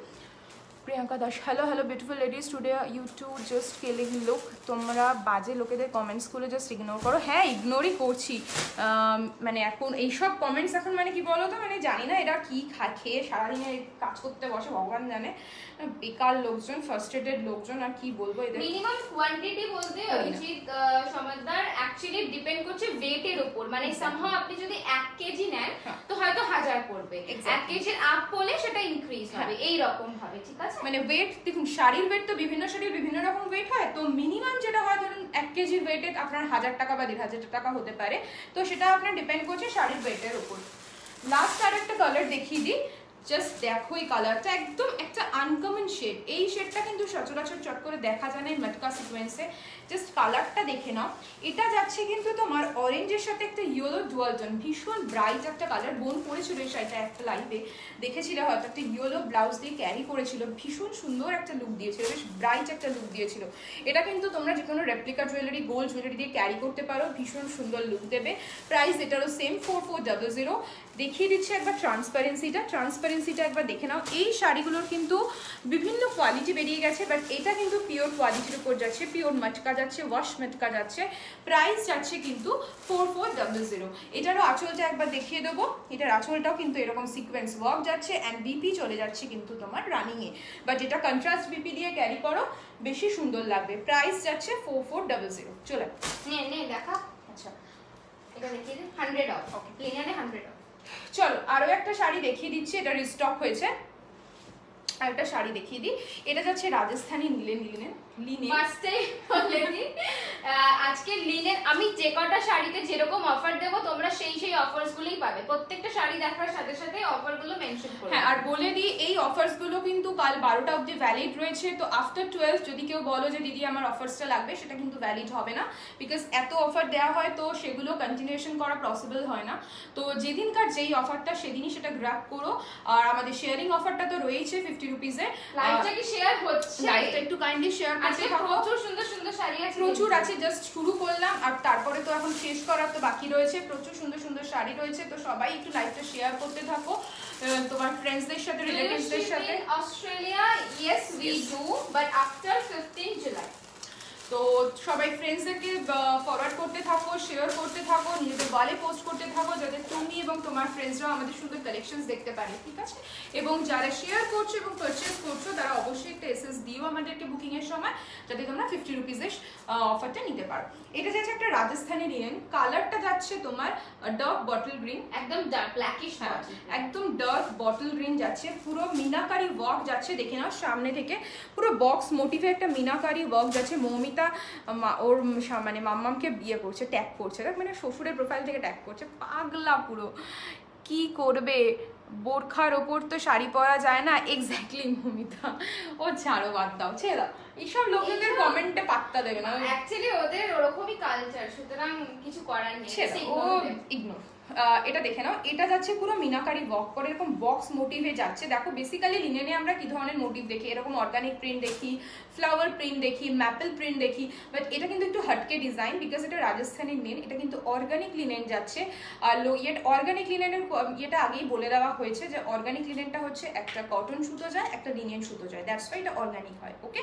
Priyanka Das, hello hello beautiful ladies, today you too just killing look. তোমরা বাজে লোকেদের কমেন্টসগুলো জাস্ট ইগনোর করো। হ্যাঁ, ইগনোরই করছি, মানে এখন এইসব কমেন্টস এখন মানে কি বলো তো, মানে জানি না এরা কি খেয়ে সারাদিনে কাজ করতে বসে, ভগবান জানে, বেকার লোকজন, ফার্স্ট্রেটেড লোকজন, আর কি বলবো এদের।
মিনিমাম কোয়ান্টিটি বলতে অভিজিৎ সমাদদার অ্যাকচুয়ালি ডিপেন্ড করছে ওয়েটের উপর, মানে সামহাও আপনি যদি 1 কেজি নেন তো হয়তো 1000 পড়বে, 1 কেজির আপ হলে সেটা ইনক্রিজ হবে, এই রকম ভাবে, ঠিক আছে।
মানে ওয়েট দেখুন, শাড়ির ওয়েট তো বিভিন্ন শাড়ির বিভিন্ন রকম ওয়েট হয়, তো মিনিমাম যেটা হয় ধরুন 1 কেজির ওয়েটে আপনার 1000 টাকা বা 1500 টাকা হতে পারে, তো সেটা আপনার ডিপেন্ড করছে শাড়ির ওয়েটের উপর। লাস্ট আর একটা কালার দেখিয়ে দিই, জাস্ট দেখো এই কালারটা একদম একটা আনকমন শেড। এই শেডটা কিন্তু সচরাচর চট করে দেখা যায় না এই মটকা সিকোয়েন্সে। জাস্ট কালারটা দেখে নাও, এটা যাচ্ছে কিন্তু তোমার অরেঞ্জের সাথে একটা ইয়েলো ডুয়াল টোন, ভীষণ ব্রাইট একটা কালার। বোন পরেছিল এই শাড়িটা একটা লাইভে, দেখেছিলে হয়তো, একটা ইয়েলো ব্লাউজ দিয়ে ক্যারি করেছিল, ভীষণ সুন্দর একটা লুক দিয়েছিল, বেশ ব্রাইট একটা লুক দিয়েছিল। এটা কিন্তু তোমরা যে কোনো রেপ্লিকা জুয়েলারি, গোল্ড জুয়েলারি দিয়ে ক্যারি করতে পারো, ভীষণ সুন্দর লুক দেবে। প্রাইস এটারও সেম 4400। দেখিয়ে দিচ্ছি একবার ট্রান্সপারেন্সিটা একবার দেখে নাও। এই শাড়িগুলোর কিন্তু বিভিন্ন কোয়ালিটি বেরিয়ে গেছে, বাট এটা কিন্তু পিওর কোয়ালিটির উপর যাচ্ছে, পিওর মটকা যাচ্ছে, ওয়াশ মটকা যাচ্ছে। প্রাইস যাচ্ছে কিন্তু 4400। এটারও আঁচলটা একবার দেখিয়ে দেবো, এটার আঁচলটাও কিন্তু এরকম সিকোয়েন্স ওয়ার্ক যাচ্ছে, অ্যান্ড বিপি চলে যাচ্ছে কিন্তু তোমার রানিংয়ে, বাট এটা কন্ট্রাস্ট বিপি দিয়ে ক্যারি করো, বেশি সুন্দর লাগবে। প্রাইস যাচ্ছে 4400। চলে
নে দেখা,
আচ্ছা
এটা দেখিয়ে দিই 100 অফ। Okay, লিনিয়ারে 100 of.
চলো আরো একটা শাড়ি দেখিয়ে দিচ্ছি, এটা রিস্টক হয়েছে, আর একটা শাড়ি দেখিয়ে দিই। এটা যাচ্ছে রাজস্থানি লিনেন।
আজকে লিনেন আমি যে কটা শাড়িতে যেরকম অফার দেবো তোমরা সেই অফার্স গুলোই পাবে, প্রত্যেকটা শাড়ি দেখার সাথে সাথে অফারগুলো মেনশন করে।
হ্যাঁ, আর বলে দিই এই অফার্স গুলো কিন্তু কাল 12টা অবধি ভ্যালিড রয়েছে। তো আফটার 12 যদি কেউ বলো যে দিদি আমার অফার্সটা লাগবে, সেটা কিন্তু ভ্যালিড হবে না, বিকজ এত অফার দেওয়া হয় তো সেগুলো কন্টিনিউশন করা পসিবল হয় না। তো যেদিনকার যেই অফারটা সেদিনই সেটা গ্র্যাব করো। আর আমাদের শেয়ারিং অফারটা তো রয়েছে 50 রুপিসে।
লাইভটা কি শেয়ার হচ্ছে?
লাইভটা একটু কাইন্ডলি শেয়ার করতে থাকো।
প্রচুর সুন্দর সুন্দর শাড়ি আছে,
প্রচুর আছে, জাস্ট শুরু করলাম আর তারপরে তো এখন শেষ করার তো বাকি রয়েছে। প্রচুর সুন্দর সুন্দর শাড়ি রয়েছে, তো সবাই একটু লাইভটা শেয়ার করতে থাকো তোমার ফ্রেন্ডসদের সাথে, রিলেটিভসদের সাথে।
Australia, yes we do, but after 15 July.
তো সবাই ফ্রেন্ডসদেরকে ফরওয়ার্ড করতে থাকো, শেয়ার করতে থাকো, নিজেদের ওয়ালে পোস্ট করতে থাকো, যাতে তুমি এবং তোমার ফ্রেন্ডসরাও আমাদের সুন্দর কালেকশনস দেখতে পারে, ঠিক আছে? এবং যারা শেয়ার করছো এবং পারচেস করছো তারা অবশ্যই একটা এসএস দিও আমাদেরকে বুকিং এর সময়, যাতে তোমরা 50 রুপিসের অফারটা নিতে পারো। এটা যাচ্ছে একটা রাজস্থানি লিনেন, কালারটা যাচ্ছে তোমার ডার্ক বটল গ্রিন,
একদম ব্ল্যাকিশ,
একদম ডার্ক বটল গ্রিন যাচ্ছে, পুরো মিনাকারি ওয়ার্ক যাচ্ছে। দেখে নাও সামনে থেকে পুরো বক্স মোটিভে একটা মিনাকারি ওয়ার্ক যাচ্ছে। মৌমিতা ওর মানে মাম্মামকে বিয়ে করছে, ট্যাগ করছে, মানে শ্বশুরের প্রোফাইল থেকে ট্যাগ করছে, পাগলা পুরো। কি করবে, বোরখার ওপর তো শাড়ি পরা যায় না। এক্স্যাক্টলি মৌমিতা, ও ছাড়ো, বাদ দাও, ছেড়ে দাও, এইসব লোকেদের কমেন্টে পাত্তা দেবে না।
অ্যাকচুয়ালি ওদের ওরকমই কালচার, সুতরাং কিছু করার নেই,
ও ইগনোর। এটা দেখে নাও, এটা যাচ্ছে পুরো মিনাকারি ওয়ার্ক করে, এরকম বক্স মোটিভে যাচ্ছে। দেখো বেসিক্যালি লিনেনে আমরা কি ধরনের মোটিভ দেখি, এরকম অর্গানিক প্রিন্ট দেখি, ফ্লাওয়ার প্রিন্ট দেখি, ম্যাপেল প্রিন্ট দেখি, বাট এটা কিন্তু একটু হটকে ডিজাইন, বিকজ এটা রাজস্থানী লিনেন, এটা কিন্তু অর্গানিক লিনেন যাচ্ছে। আর অর্গানিক লিনেনের এটা আগেই বলে দেওয়া হয়েছে যে অর্গানিক লিনেনটা হচ্ছে একটা কটন সুতো যায়, একটা লিনেন সুতো যায়, দ্যাটস ওয়াই এটা অর্গানিক হয়, ওকে?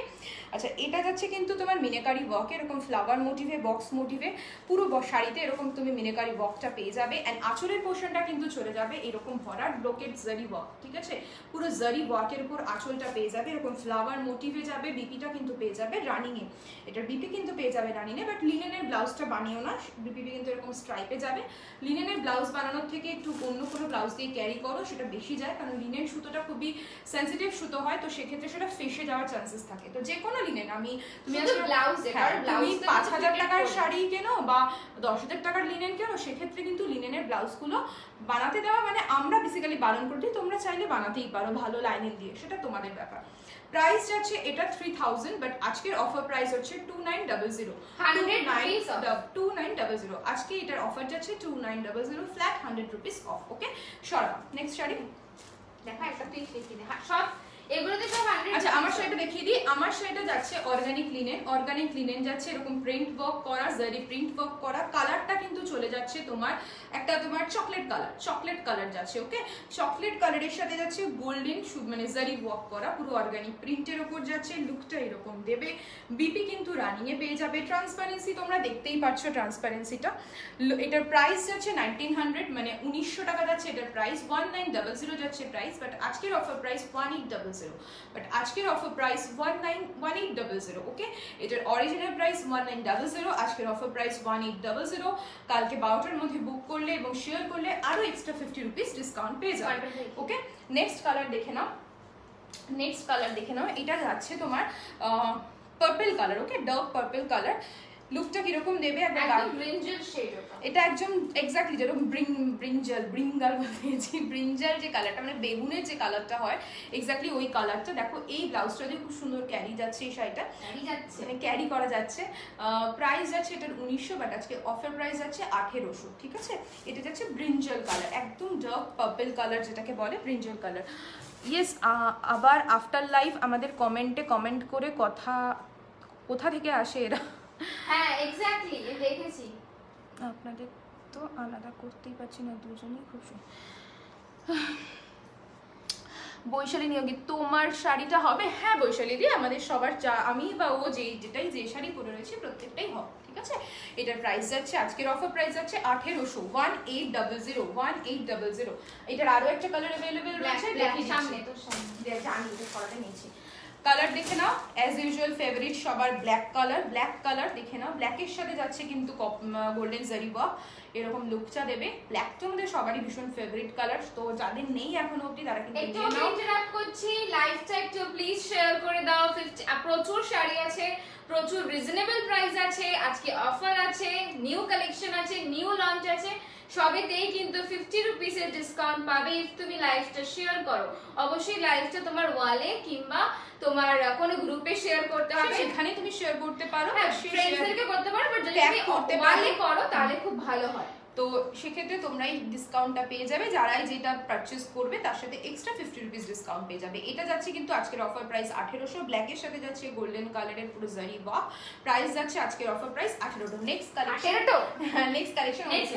আচ্ছা, এটা যাচ্ছে কিন্তু তোমার মিনাকারি ওয়ার্ক, এরকম ফ্লাওয়ার মোটিভে, বক্স মোটিভে, পুরো শাড়িতে এরকম তুমি মিনাকারি ওয়ার্কটা পেয়ে যাবে। অ্যান্ড আঁচলের পোর্শনটা কিন্তু চলে যাবে এরকম ভরাট ব্রোকেড জারি ওয়ার্ক, ঠিক আছে? পুরো জারি ওয়ার্কের উপর আঁচলটা পেয়ে যাবে, এরকম ফ্লাওয়ার মোটিভে যাবে। বিপিটা কিন্তু পেয়ে যাবে রানিংয়ে, এটার বিপি কিন্তু পেয়ে যাবে রানিংয়ে, বাট লিনেনের ব্লাউজটা বানিও না, বিপি কিন্তু এরকম স্ট্রাইপে যাবে। লিনেনের ব্লাউজ বানানোর থেকে একটু অন্য কোনো ব্লাউজ দিয়ে ক্যারি করো, সেটা বেশি যায়, কারণ লিনেন সুতোটা খুবই সেন্সিটিভ সুতো হয়, তো সেক্ষেত্রে সেটা ফেসে যাওয়ার চান্সেস থাকে। তো যে কোনো লিনেন, তুমি
ব্লাউজ,
তুমি 5,000 টাকার শাড়ি কেনো বা 10,000 টাকার লিনেন কেনো, সেক্ষেত্রে কিন্তু লিনেনের ব্লাউজগুলো বানাতে দেওয়া মানে আমরা বেসিক্যালি বারণ করতে, তোমরা চাইলে বানাতেই পারো ভালো লাইনিং দিয়ে, সেটা তোমাদের ব্যাপার। প্রাইস যাচ্ছে এটা 3000, বাট আজকের অফার প্রাইস হচ্ছে 2900, 2900। আজকে এটার অফার যাচ্ছে 2900, ফ্ল্যাট 100 রুপিস অফ, ওকে? সরা নেক্সট শাড়ি
দেখা, একটা প্লিজ দেখিয়ে দে। সব এগুলোতে সব 100।
আচ্ছা, আমার শাড়িটা দেখিয়ে দিই। আমার শাড়িটা যাচ্ছে অর্গানিক লিনেন, অর্গানিক লিনেন যাচ্ছে এরকম প্রিন্ট ওয়ার্ক করা, জারি প্রিন্ট ওয়ার্ক করা। কালারটা কিন্তু চলে যাচ্ছে তোমার একটা তোমার চকলেট কালার যাচ্ছে, ওকে? চকলেট কালারের সাথে যাচ্ছে গোল্ডেন মানে জারি ওয়ার্ক করা, পুরো অর্গানিক প্রিন্টের উপর যাচ্ছে। লুকটা এরকম দেবে, বিপি কিন্তু রানিং এ পেয়ে যাবে। ট্রান্সপারেন্সি তোমরা দেখতেই পাচ্ছ, ট্রান্সপারেন্সিটা। এটার প্রাইস যাচ্ছে 1900, মানে 1900 টাকা যাচ্ছে এটার প্রাইস। 1900 যাচ্ছে প্রাইস, বাট আজকের অফার প্রাইস 1800, বাট আজকের অফার প্রাইস 1800, ওকে? এটার অরিজিনাল প্রাইস 1900, আজকের অফার প্রাইস 1800। কালকে 12টার মধ্যে বুক করলে এবং শেয়ার করলে আরো এক্সট্রা 50 রুপিস ডিসকাউন্ট পেয়ে যাবে, ওকে? নেক্সট কালার দেখে নাও, এটা যাচ্ছে তোমার purple colour, okay? Dark purple colour. লুকটা কিরকম দেবে,
একদম ব্রিঞ্জাল শেড।
এটা একদম এক্স্যাক্টলি যেরকম ব্রিঞ্জাল যে কালারটা, মানে বেগুনের যে কালারটা হয়, এক্স্যাক্টলি ওই কালারটা। দেখো এই ব্লাউজটা দিয়ে খুব সুন্দর ক্যারি যাচ্ছে, এই শাড়িটা মানে ক্যারি করা যাচ্ছে। প্রাইস যাচ্ছে এটার 1900, বাট আজকে অফার প্রাইস যাচ্ছে 1800, ঠিক আছে? এটা যাচ্ছে ব্রিঞ্জাল কালার, একদম ডার্ক পার্পল কালার যেটাকে বলে ব্রিঞ্জাল কালার। ইয়েস, আবার আফটার লাইফ আমাদের কমেন্টে কমেন্ট করে কোথা থেকে আসে এরা?
হ্যাঁ এক্স্যাক্টলি, দেখেছি।
আপনাদের তো আলাদা করতেই পারছি না, দুজনেই খুব বৈশালী নিয়োগী, তোমার শাড়িটা হবে? হ্যাঁ বৈশালী দি, আমাদের সবার আমি বা ও যে শাড়ি পরে রয়েছে প্রত্যেকটাই হবে, ঠিক আছে? এটার প্রাইস যাচ্ছে, আজকের অফার প্রাইস যাচ্ছে 1800, 1800। এটার আরো একটা কালার अवेलेबल রয়েছে,
সামনে তো সামনে
জানি এটা করাতে নিয়েছি। কালার দেখে নাও, অ্যাজ ইউজুয়াল ফেভারিট সবার ব্ল্যাক কালার দেখে নাও। ব্ল্যাকের সাথে যাচ্ছে কিন্তু গোল্ডেন জারি ওয়ার্ক, এরকম লুকটা দেবে। ব্ল্যাক তো আমাদের সবারই ভীষণ ফেভারিট কালার, তো যাদের নেই এখনো অবধি তারা কিন্তু
একটু ইন্টারাক্ট করছি, লাইভটা একটু প্লিজ শেয়ার করে দাও। প্রচুর শাড়ি আছে, প্রচুর রিজনেবল প্রাইস আছে, আজকে অফার আছে, নিউ কালেকশন আছে, নিউ লঞ্চ আছে, সবেতেই কিন্তু 50 রুপিসের ডিসকাউন্ট পাবে ইফ তুমি লাইভটা শেয়ার করো। অবশ্যই লাইভটা তোমার ওয়ালে কিংবা তোমার কোনো গ্রুপে শেয়ার করতে হবে,
সেখানে তুমি শেয়ার করতে পারো,
হ্যাঁ ফ্রেন্ডসদেরকে করতে পারো, বাট যদি তুমি ওয়ালে করো তাহলে খুব ভালো হয়।
তো সেক্ষেত্রে তোমরা এই ডিসকাউন্টটা পেয়ে যাবে, যারাই যেটা পারচেস করবে তার সাথে এক্সট্রা 50 রুপিস ডিসকাউন্ট পেয়ে যাবে। এটা যাচ্ছে কিন্তু আজকের অফার প্রাইস 1800, ব্ল্যাকের সাথে যাচ্ছে গোল্ডেন কালারের পুরো জারি ওয়ার্ক, প্রাইস যাচ্ছে আজকের অফার প্রাইস 1800। নেক্সট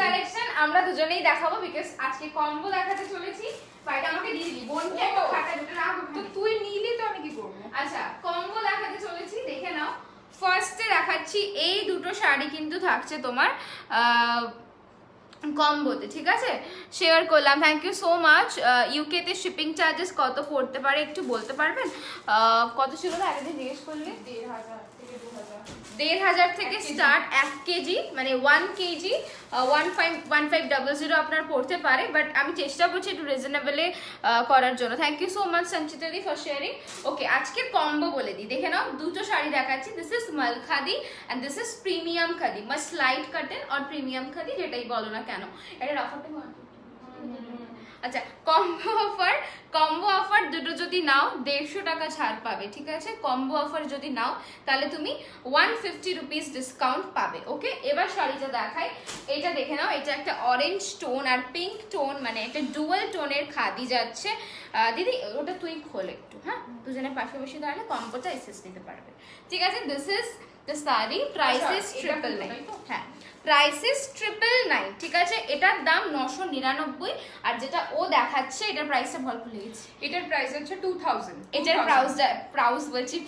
কালেকশন
আমরা দুজনেই দেখাবো, বিকজ আজকে কম্বো দেখাতে চলেছি। বাইরে আমাকে দিয়ে দিবি, বোনকে একটা খাতা দুটো রাখবো,
তো তুই নিলে তো আমি কি করব?
আচ্ছা কম্বো দেখাতে চলেছি, দেখে নাও। ফার্স্টে দেখাচ্ছি এই দুটো শাড়ি কিন্তু থাকছে তোমার কম্বোতে, ঠিক আছে? শেয়ার করলাম, থ্যাংক ইউ সো মাচ। ইউকেতে শিপিং চার্জেস কত পড়তে পারে একটু বলতে পারবেন? কত ছিল না একদিন জিজ্ঞেস করলে? 1500 থেকে স্টার্ট 1 কেজি, মানে 1 কেজি 1500 আপনার পড়তে পারে, বাট আমি চেষ্টা করছি একটু রিজনেবলে করার জন্য। Thank you so much Sanchita di for sharing. Okay, আজকের কম্বো বলে দিই, দেখে নাও। দুটো শাড়ি দেখাচ্ছি, দিস ইজ মাল khadi and this is premium khadi, mast light কাটেন আর প্রিমিয়াম খাদি, যেটাই বলো না কেন। এটার অফারটা আচ্ছা কম্বো অফার দুটো যদি নাও 150 টাকা ছাড় পাবে, ঠিক আছে? কম্বো অফার যদি নাও তাহলে তুমি 150 রুপিস ডিসকাউন্ট পাবে। ওকে, এবার শাড়িটা দেখাই, এটা দেখে নাও। এটা একটা অরেঞ্জ টোন আর পিঙ্ক টোন, মানে একটা ডুয়াল টোনের খাদি যাচ্ছে। দিদি ওটা তুই খোল একটু, হ্যাঁ, দুজনের পাশাপাশি দাঁড়ালে কম্বোটা এসেস নিতে পারবে, ঠিক আছে? This is the sari, price is 999। হ্যাঁ, প্রাইস ইজ 999, ঠিক আছে? এটার দাম 999, আর যেটা ও দেখাচ্ছে এটার প্রাইসটা ভুল লেগেছে,
এটার প্রাইস হচ্ছে 2000।
এটার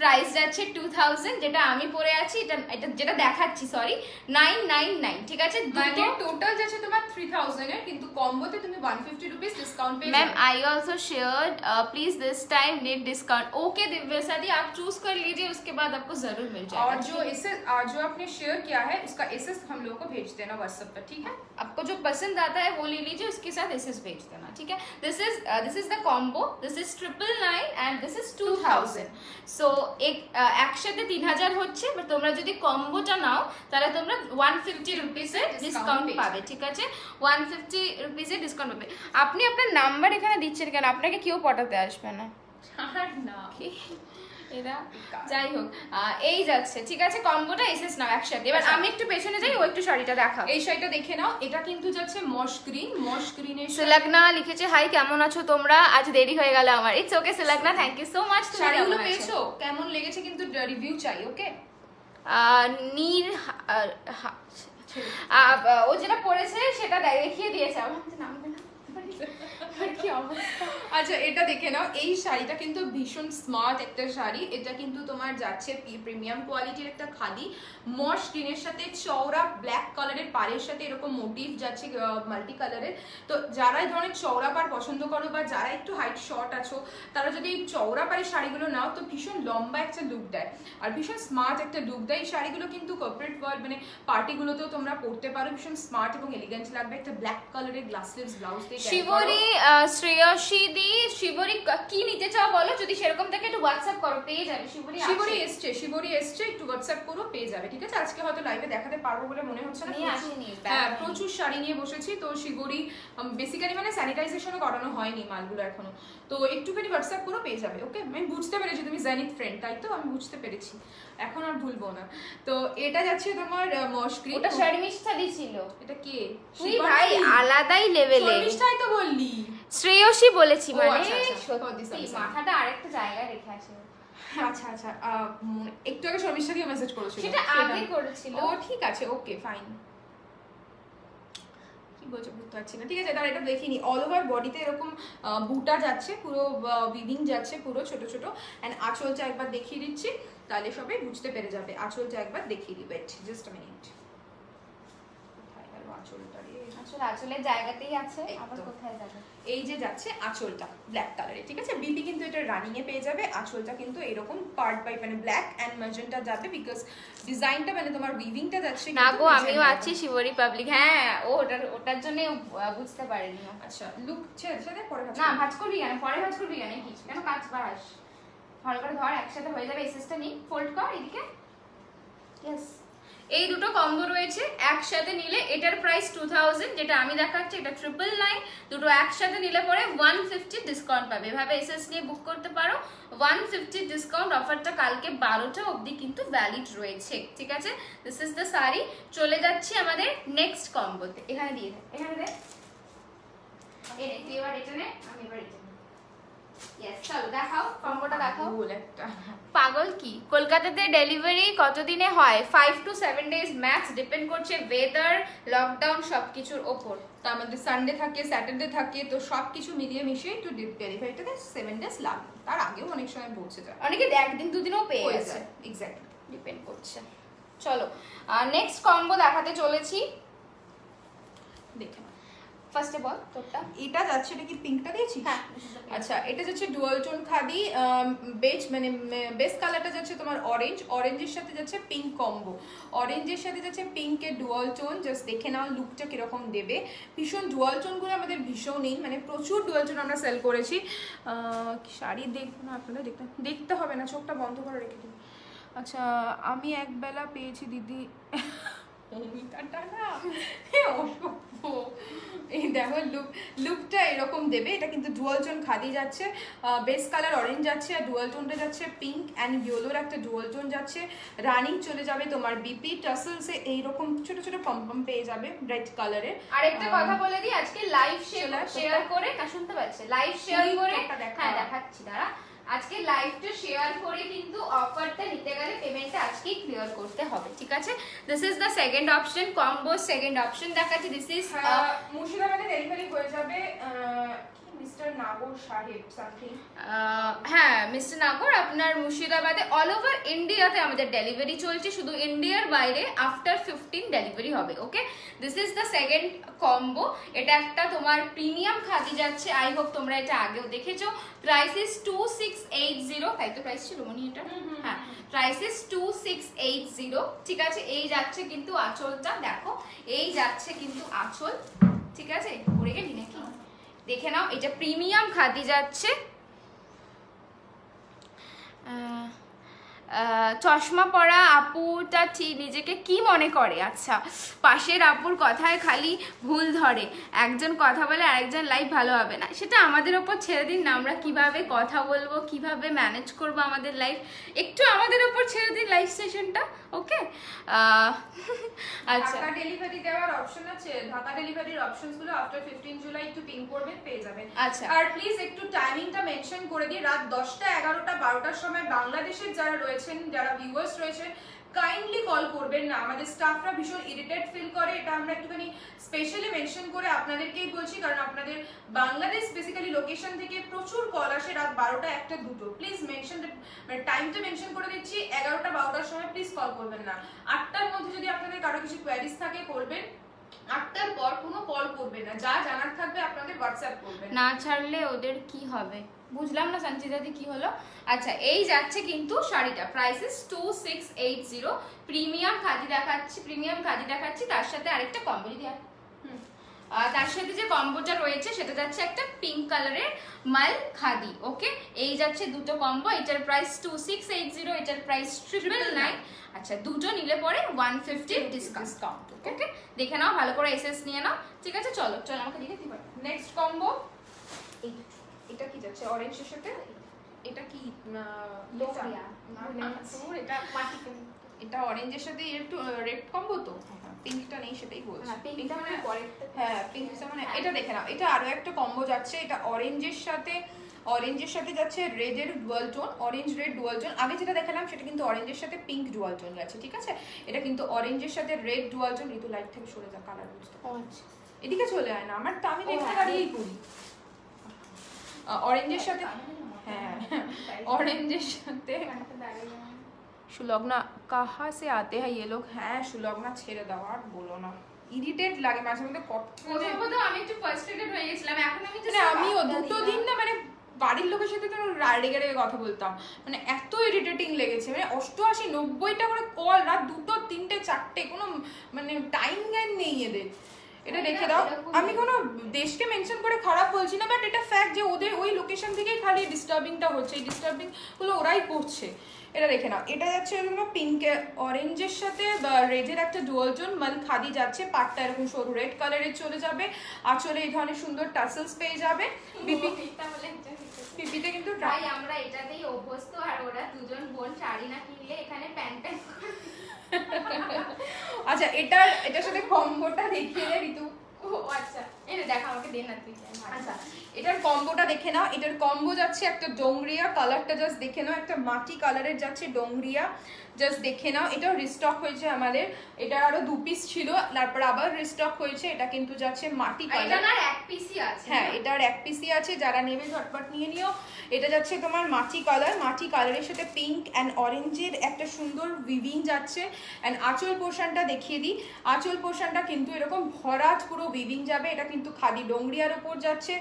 প্রাইস যাচ্ছে 2000, যেটা আমি পরে আছি এটা যেটা দেখাচ্ছি সরি 999, ঠিক আছে?
মানে টোটাল যাচ্ছে তোমার 3000 এর, কিন্তু কম্বোতে তুমি 150 রুপিস ডিসকাউন্ট পেয়ে
ma'am I also shared please this time need discount. Okay Divya di, आप चूज कर लीजिए, उसके बाद आपको जरूर मिल जाएगा।
और जो आपने शेयर किया है उसका एसएस हम लोगों को भेज देना व्हाट्सएप पर, ठीक है?
आपको जो पसंद आता है वो ले लीजिए, उसके साथ एसएस भेज देना, ठीक है? This is the combo, this is 999 and this is 2000। सो একসাথে 3000 হচ্ছে, বাট তোমরা যদি কম্বোটা নাও তাহলে তোমরা 150 রুপিসের ডিসকাউন্ট পাবে, ঠিক আছে? 150 রুপিসের ডিসকাউন্ট পাবে। আপনি আপনার নাম্বার এখানে দিচ্ছেন কেন? আপনাকে কেউ পটাতে আসবে না,
আর না
এরা যাই হোক এই যাচ্ছে, ঠিক আছে? কম্বোটা এসএস নাও একসাথে। এবার আমি একটু পেছনে যাই, ও একটু শাড়িটা দেখাও।
এই শাড়িটা দেখে নাও, এটা কিন্তু যাচ্ছে মশ গ্রিনের।
সুলগ্না লিখেছে, হাই কেমন আছো তোমরা? আজ দেরি হয়ে গেল আমার। It's okay Sulagna, thank you so much.
শাড়িগুলো পেয়েছো, কেমন লেগেছে কিন্তু রিভিউ চাই, ওকে?
নীর ও যেটা পড়েছে সেটা দেখিয়ে দিয়েছে, আমার নাম কি অবস্থা।
আচ্ছা, এটা দেখে নাও, এই শাড়িটা কিন্তু ভীষণ স্মার্ট একটা শাড়ি। এটা কিন্তু তোমার যাচ্ছে প্রিমিয়াম কোয়ালিটির একটা খাদি, মশ গ্রিনের সাথে চওড়া ব্ল্যাক কালারের পাড়ের সাথে এরকম মোটিভ যাচ্ছে মাল্টি কালারের। তো যারা এই ধরনের চওড়া পাড় পছন্দ করো বা যারা একটু হাইট শর্ট আছো, তারা যদি এই চওড়া পাড়ের শাড়িগুলো নাও তো ভীষণ লম্বা একটা লুক দেয় আর ভীষণ স্মার্ট একটা লুক দেয়। এই শাড়িগুলো কিন্তু কর্পোরেট ওয়ার্ল্ড মানে পার্টিগুলোতেও তোমরা পরতে পারো, ভীষণ স্মার্ট এবং এলিগেন্ট লাগবে। একটা ব্ল্যাক কালারের গ্লাস স্লিভস ব্লাউজ দিয়ে।
শিবরি শ্রেয়সী দি, শিবরি কি নিতে চাও বলো, যদি সেরকম থাকে একটু হোয়াটসঅ্যাপ করো, পেয়ে যাবে। শিবরি এসছে,
একটু হোয়াটসঅ্যাপ করো, পেয়ে যাবে, ঠিক আছে? আজকে হয়তো লাইভে দেখাতে পারবো বলে মনে হচ্ছে না, হ্যাঁ প্রচুর শাড়ি নিয়ে বসেছি। তো শিবরি বেসিক্যালি মানে স্যানিটাইজেশনও করানো হয়নি মালগুলো এখনো, তো একটুখানি হোয়াটসঅ্যাপ করো, পেয়ে যাবে, ওকে? আমি বুঝতে পেরেছি তুমি জেনিথ ফ্রেন্ড, তাই তো? আমি বুঝতে পেরেছি, এখন আর ভুলবো না। তো এটা যাচ্ছে তোমার মশগ্রি,
ওটা শর্মিষ্ঠা দি ছিল।
এটা কে?
তুই ভাই আলাদাই লেভেলে।
শর্মিষ্ঠাই তো বললি,
শ্রেয়সী বলেছি, মানে
সত্যি
মাথাটা আরেকটা জায়গায় রেখে আসে।
আচ্ছা আচ্ছা, একটু আগে শর্মিষ্ঠাকে মেসেজ করেছিল,
সেটা আগে করেছিল।
ও ঠিক আছে, ওকে ফাইন। কি বলছো বুঝতে পারছি না, ঠিক আছে? তাহলে এটা দেখিনি। অল ওভার বডিতে এরকম বুটা যাচ্ছে, পুরো উইভিং যাচ্ছে পুরো ছোট ছোট। এন্ড আঁচলটা একবার দেখিয়ে দিচ্ছি, তাহলে সবাই বুঝতে পেরে যাবে। আঁচলটা একবার দেখিয়ে দিই, ওয়েট জাস্ট আ মিনিট। কোথায় গেল আঁচলটা রে?
আঁচলের জায়গাতেই আছে, আবার কোথায় যাবে?
এই যে যাচ্ছে আঁচলটা ব্ল্যাক কালারে, ঠিক আছে? বিপি কিন্তু এটা রানিং এ পেয়ে যাবে। আঁচলটা কিন্তু এরকম পার্ট বাই মানে ব্ল্যাক এন্ড ম্যাজেন্টা যাবে, বিকজ ডিজাইনটা মানে তোমার উইভিংটা যাচ্ছে।
না গো, আমিও আছি শিবরি পাবলিক। হ্যাঁ, ও ওটার জন্য বুঝতে পারিনি।
আচ্ছা, লুক ছেড়ে পরে ভাঁজ
না, ভাঁজ করবি কেন? পরে ভাঁজ করবি কেন? কি কেন কাজ বাড়াস? ভালো করে ধর, একসাথে হয়ে যাবে। এসএসটা নি ফোল্ড কর এদিকে। ইয়েস, এই দুটো কম্বো রয়েছে একসাথে নিলে। এটার প্রাইস 2000, যেটা আমি দেখাচ্ছি এটা 999। দুটো একসাথে নিলে পরে 150 ডিসকাউন্ট পাবে। এভাবে এসএস নিয়ে বুক করতে পারো। 150 ডিসকাউন্ট অফারটা কালকে 12টা অবধি কিন্তু ভ্যালিড রয়েছে, ঠিক আছে। This is the sari. চলে যাচ্ছি আমাদের নেক্সট কম্বোতে। এখানে দিয়ে দে, এখানে দে, এই নে, তুই এবার এটা নে, আমি এবার এটা নেব। ইয়েস, চলো দেখাও কম্বোটা দেখাও। পাগল কি, কলকাতাতে ডেলিভারি কতদিনে হয়? 5 to 7 days ম্যাক্স, ডিপেন্ড করছে ওয়েদার, লকডাউন সবকিছুর ওপর।
তার মধ্যে সানডে থাকে, স্যাটারডে থাকে, তো সবকিছু মিলিয়ে মিশিয়ে একটু ডেলিভারিটাতে 7 days লাগে, তার আগেও অনেক সময় পৌঁছে যায়,
অনেকে একদিন দুদিনও পেয়ে গেছে,
এক্স্যাক্টলি
ডিপেন্ড করছে। চলো নেক্সট কম্বো দেখাতে চলেছি,
দেখে নাও।
ফার্স্টে বল তোরটা।
এটা যাচ্ছে, এটা কি পিঙ্কটা দিয়েছি?
হ্যাঁ,
আচ্ছা, এটা যাচ্ছে ডুয়াল টোন খাদি, বেজ মানে বেস কালারটা যাচ্ছে তোমার অরেঞ্জ, অরেঞ্জের সাথে যাচ্ছে পিঙ্ক কম্বো, অরেঞ্জের সাথে যাচ্ছে পিঙ্কের ডুয়াল টোন। জাস্ট দেখে নাও লুকটা কিরকম দেবে। ভীষণ ডুয়াল টোনগুলো আমাদের ভীষণই, মানে প্রচুর ডুয়াল টোন আমরা সেল করেছি। শাড়ি দেখবো না আপনারা, দেখতে হবে না, চোখটা বন্ধ করে রেখে দিন। আচ্ছা, আমি একবেলা পেয়েছি দিদি, এই দেখো লুকটা এরকম দেবে। এটা কিন্তু ডুয়াল টোন খাদি যাচ্ছে, বেস কালার অরেঞ্জ যাচ্ছে, আর ডুয়াল টোনটা যাচ্ছে পিঙ্ক অ্যান্ড ইয়েলোর একটা ডুয়াল টোন যাচ্ছে। রানিং চলে যাবে তোমার বিপি টাসেলসে, এইরকম ছোট ছোট পম্পম পেয়ে যাবে রেড কালারের।
আরেকটা কথা বলে দিই, আজকে লাইভ শেয়ার করে, শুনতে পাচ্ছে, লাইভ শেয়ার করে, হ্যাঁ দেখাচ্ছি, দাঁড়া। আজকে লাইভটা শেয়ার করে কিন্তু অফারটা নিতে গেলে পেমেন্টটা আজকেই ক্লিয়ার করতে হবে, ঠিক আছে। This is the second option, combo second option দেখাচ্ছি। দিস ইজ
মুর্শিদাবাদে ডেলিভারি হয়ে যাবে, মিস্টার নাগর সাহেব সামথিং।
হ্যাঁ, মিস্টার নাগর, আপনার মুর্শিদাবাদে অল ওভার ইন্ডিয়াতে আমাদের ডেলিভারি চলছে, শুধু ইন্ডিয়ার বাইরে আফটার 15 ডেলিভারি হবে, okay. This is the second combo. এটা একটা তোমার প্রিমিয়াম খাদি যাচ্ছে, আই হোপ তোমরা এটা আগেও দেখেছো। প্রাইস ইজ 2680, তাই তো প্রাইস ছিল মনি এটা? হ্যাঁ, প্রাইস ইজ 2680, ঠিক আছে। এই যাচ্ছে কিন্তু আঁচলটা, দেখো এই যাচ্ছে কিন্তু আঁচল, ঠিক আছে। পরে গেলি নাকি দেখে নাও, এটা প্রিমিয়াম খাদি যাচ্ছে। চশমা পরা আপুটা নিজেকে কি মনে করে? আচ্ছা, পাশের আপুর কথায় খালি ভুল ধরে, একজন কথা বলে আরেকজন লাইফ ভালো হবে না, সেটা আমাদের ওপর ছেড়ে দিন না। আমরা কিভাবে কথা বলবো, কিভাবে ম্যানেজ করবো আমাদের লাইফ, একটু আমাদের ওপর ছেড়ে দিন লাইফ সেশনটা, ওকে। আচ্ছা,
ঢাকা ডেলিভারি দেওয়ার অপশন আছে, ঢাকা ডেলিভারির অপশনসগুলো আফটার 15 জুলাই একটু পিন করবেন, পেয়ে যাবেন।
আচ্ছা,
আর প্লিজ একটু টাইমিংটা মেনশন করে দিই, রাত 10টা 11টা 12টার সময় বাংলাদেশের যারা রয়েছেন, যারা ভিউয়ার্স রয়েছেন, কাইন্ডলি কল করবেন না। আমাদের স্টাফরা ভীষণ ইরিটেট ফিল করে, এটা আমরা একটুখানি স্পেশালি মেনশন করে আপনাদেরকেই বলছি, কারণ আপনাদের বাংলাদেশ বেসিক্যালি লোকেশন থেকে প্রচুর কল আসে রাত 12টা 1টা 2টো। প্লিজ মেনশন, মানে টাইমটা মেনশন করে দিচ্ছি, 11টা 12টার সময় প্লিজ কল করবেন না। 8টার মধ্যে যদি আপনাদের কারো কিছু কোয়ারিজ থাকে করবেন, 8টার পর কোনো কল করবেন না, যা জানার থাকবে আপনাদের হোয়াটসঅ্যাপ করবেন।
না ছাড়লে ওদের কি হবে বুঝলাম না সঞ্চিতাদি, কি হলো? আচ্ছা, এই যাচ্ছে কিন্তু শাড়িটা, প্রাইস ইজ 2680, প্রিমিয়াম খাদি দেখাচ্ছি, প্রিমিয়াম খাদি দেখাচ্ছি, তার সাথে আরেকটা কম্বো দিয়া, তার সাথে যে কম্বোটা রয়েছে সেটা যাচ্ছে একটা পিঙ্ক কালারের মাল খাদি, ওকে। এই যাচ্ছে দুটো কম্বো, এটার প্রাইস 2680, এটার প্রাইস 999। আচ্ছা, দুটো নিলে পরে 150 ডিসকাউন্ট, ওকে। দেখে নাও, ভালো করে এসএস নিয়ে নাও, ঠিক আছে। চলো চলো, আমাকে দিকে কি পারো।
নেক্সট কম্বো, এটা কি যাচ্ছে অরেঞ্জের সাথে, এটা কি এটা অরেঞ্জের সাথে একটু রেড কম্বো, তো পিঙ্কটা নেই সেটাই বলছি।
পিঙ্কটা মানে পরে,
হ্যাঁ পিঙ্কটা মানে এটা দেখে নাও, এটা আরো একটা কম্বো যাচ্ছে, এটা অরেঞ্জের সাথে যাচ্ছে রেডের dual tone, orange red dual tone. আগে যেটা দেখালাম সেটা কিন্তু অরেঞ্জের সাথে পিঙ্ক ডুয়াল টোন যাচ্ছে, ঠিক আছে। এটা কিন্তু অরেঞ্জের সাথে রেড ডুয়াল টোন। ঋতু লাইট থেকে সরে যা, কালার বুঝতে, এদিকে চলে আয় না, আমার তো আমি দেখতে দাঁড়িয়েই করি। অরেঞ্জের সাথে, হ্যাঁ অরেঞ্জের সাথে সুলগ্না, কাহা সে আতে হ্যাঁ ये लोग, হ্যাঁ সুলগ্না ছেড়ে দাও, আর বলো না, ইরিটেট লাগে মাঝে মধ্যে।
প্রথমত আমি একটু ফার্স্ট্রেটেড হয়ে গেছিলাম, এখন আমি
আমিও দুটো দিন না, মানে বাড়ির লোকের সাথে তো রেগে রেগে কথা বলতাম, মানে এত ইরিটেটিং লেগেছে, মানে 88 90টা করে কল, রাত 2টো 3টে 4টে, কোনো মানে টাইম জ্ঞান নেই এদের। এটা দেখে দাও। আমি কোনো দেশকে মেনশন করে খারাপ বলছি না, বাট এটা ফ্যাক্ট যে ওদের ওই লোকেশন থেকেই খালি ডিস্টার্বিংটা হচ্ছে, এই ডিস্টার্বিং গুলো ওরাই করছে। এটা দেখে নাও, এটা যাচ্ছে পিঙ্ক অরেঞ্জের সাথে রেডের একটা ডুয়াল টোন মাল খাদি যাচ্ছে, পাটটা এরকম সরু রেড কালারের চলে যাবে, আঁচলে এই ধরনের সুন্দর টাসেলস পেয়ে যাবে। পিপিতে কিন্তু
তাই আমরা এটাতেই অভ্যস্ত, আর ওরা দুজন বোন শাড়ি না কিনলে এখানে প্যান্ট প্যান্ট করে।
আচ্ছা এটার সাথে কম্বোটা দেখিয়ে দে ঋতু।
ও আচ্ছা, এটা দেখা আমাকে দে না তুই।
আচ্ছা এটার কম্বোটা দেখে নাও, এটার কম্বো যাচ্ছে একটা ডোংরিয়া, কালারটা জাস্ট দেখে নাও, একটা মাটি কালারের যাচ্ছে ডোংরিয়া, জাস্ট দেখে নাও। এটাও রিস্টক হয়েছে আমাদের, এটার আরো 2 পিস ছিল, তারপর আবার রিস্টক হয়েছে। এটা কিন্তু যাচ্ছে মাটি কালার,
এটার এক পিসই আছে।
হ্যাঁ এটার 1 পিসই আছে, যারা নেবে ঝটপট নিয়ে নিও। এটা যাচ্ছে তোমার মাটি কালার, মাটি কালারের সাথে পিঙ্ক অ্যান্ড অরেঞ্জের একটা সুন্দর উইভিং যাচ্ছে। অ্যান্ড আঁচল পোর্শনটা দেখিয়ে দিই, আঁচল পোর্শনটা কিন্তু এরকম ভরাট পুরো উইভিং যাবে, এটা কিন্তু খাদি ডোংরিয়ার ওপর যাচ্ছে।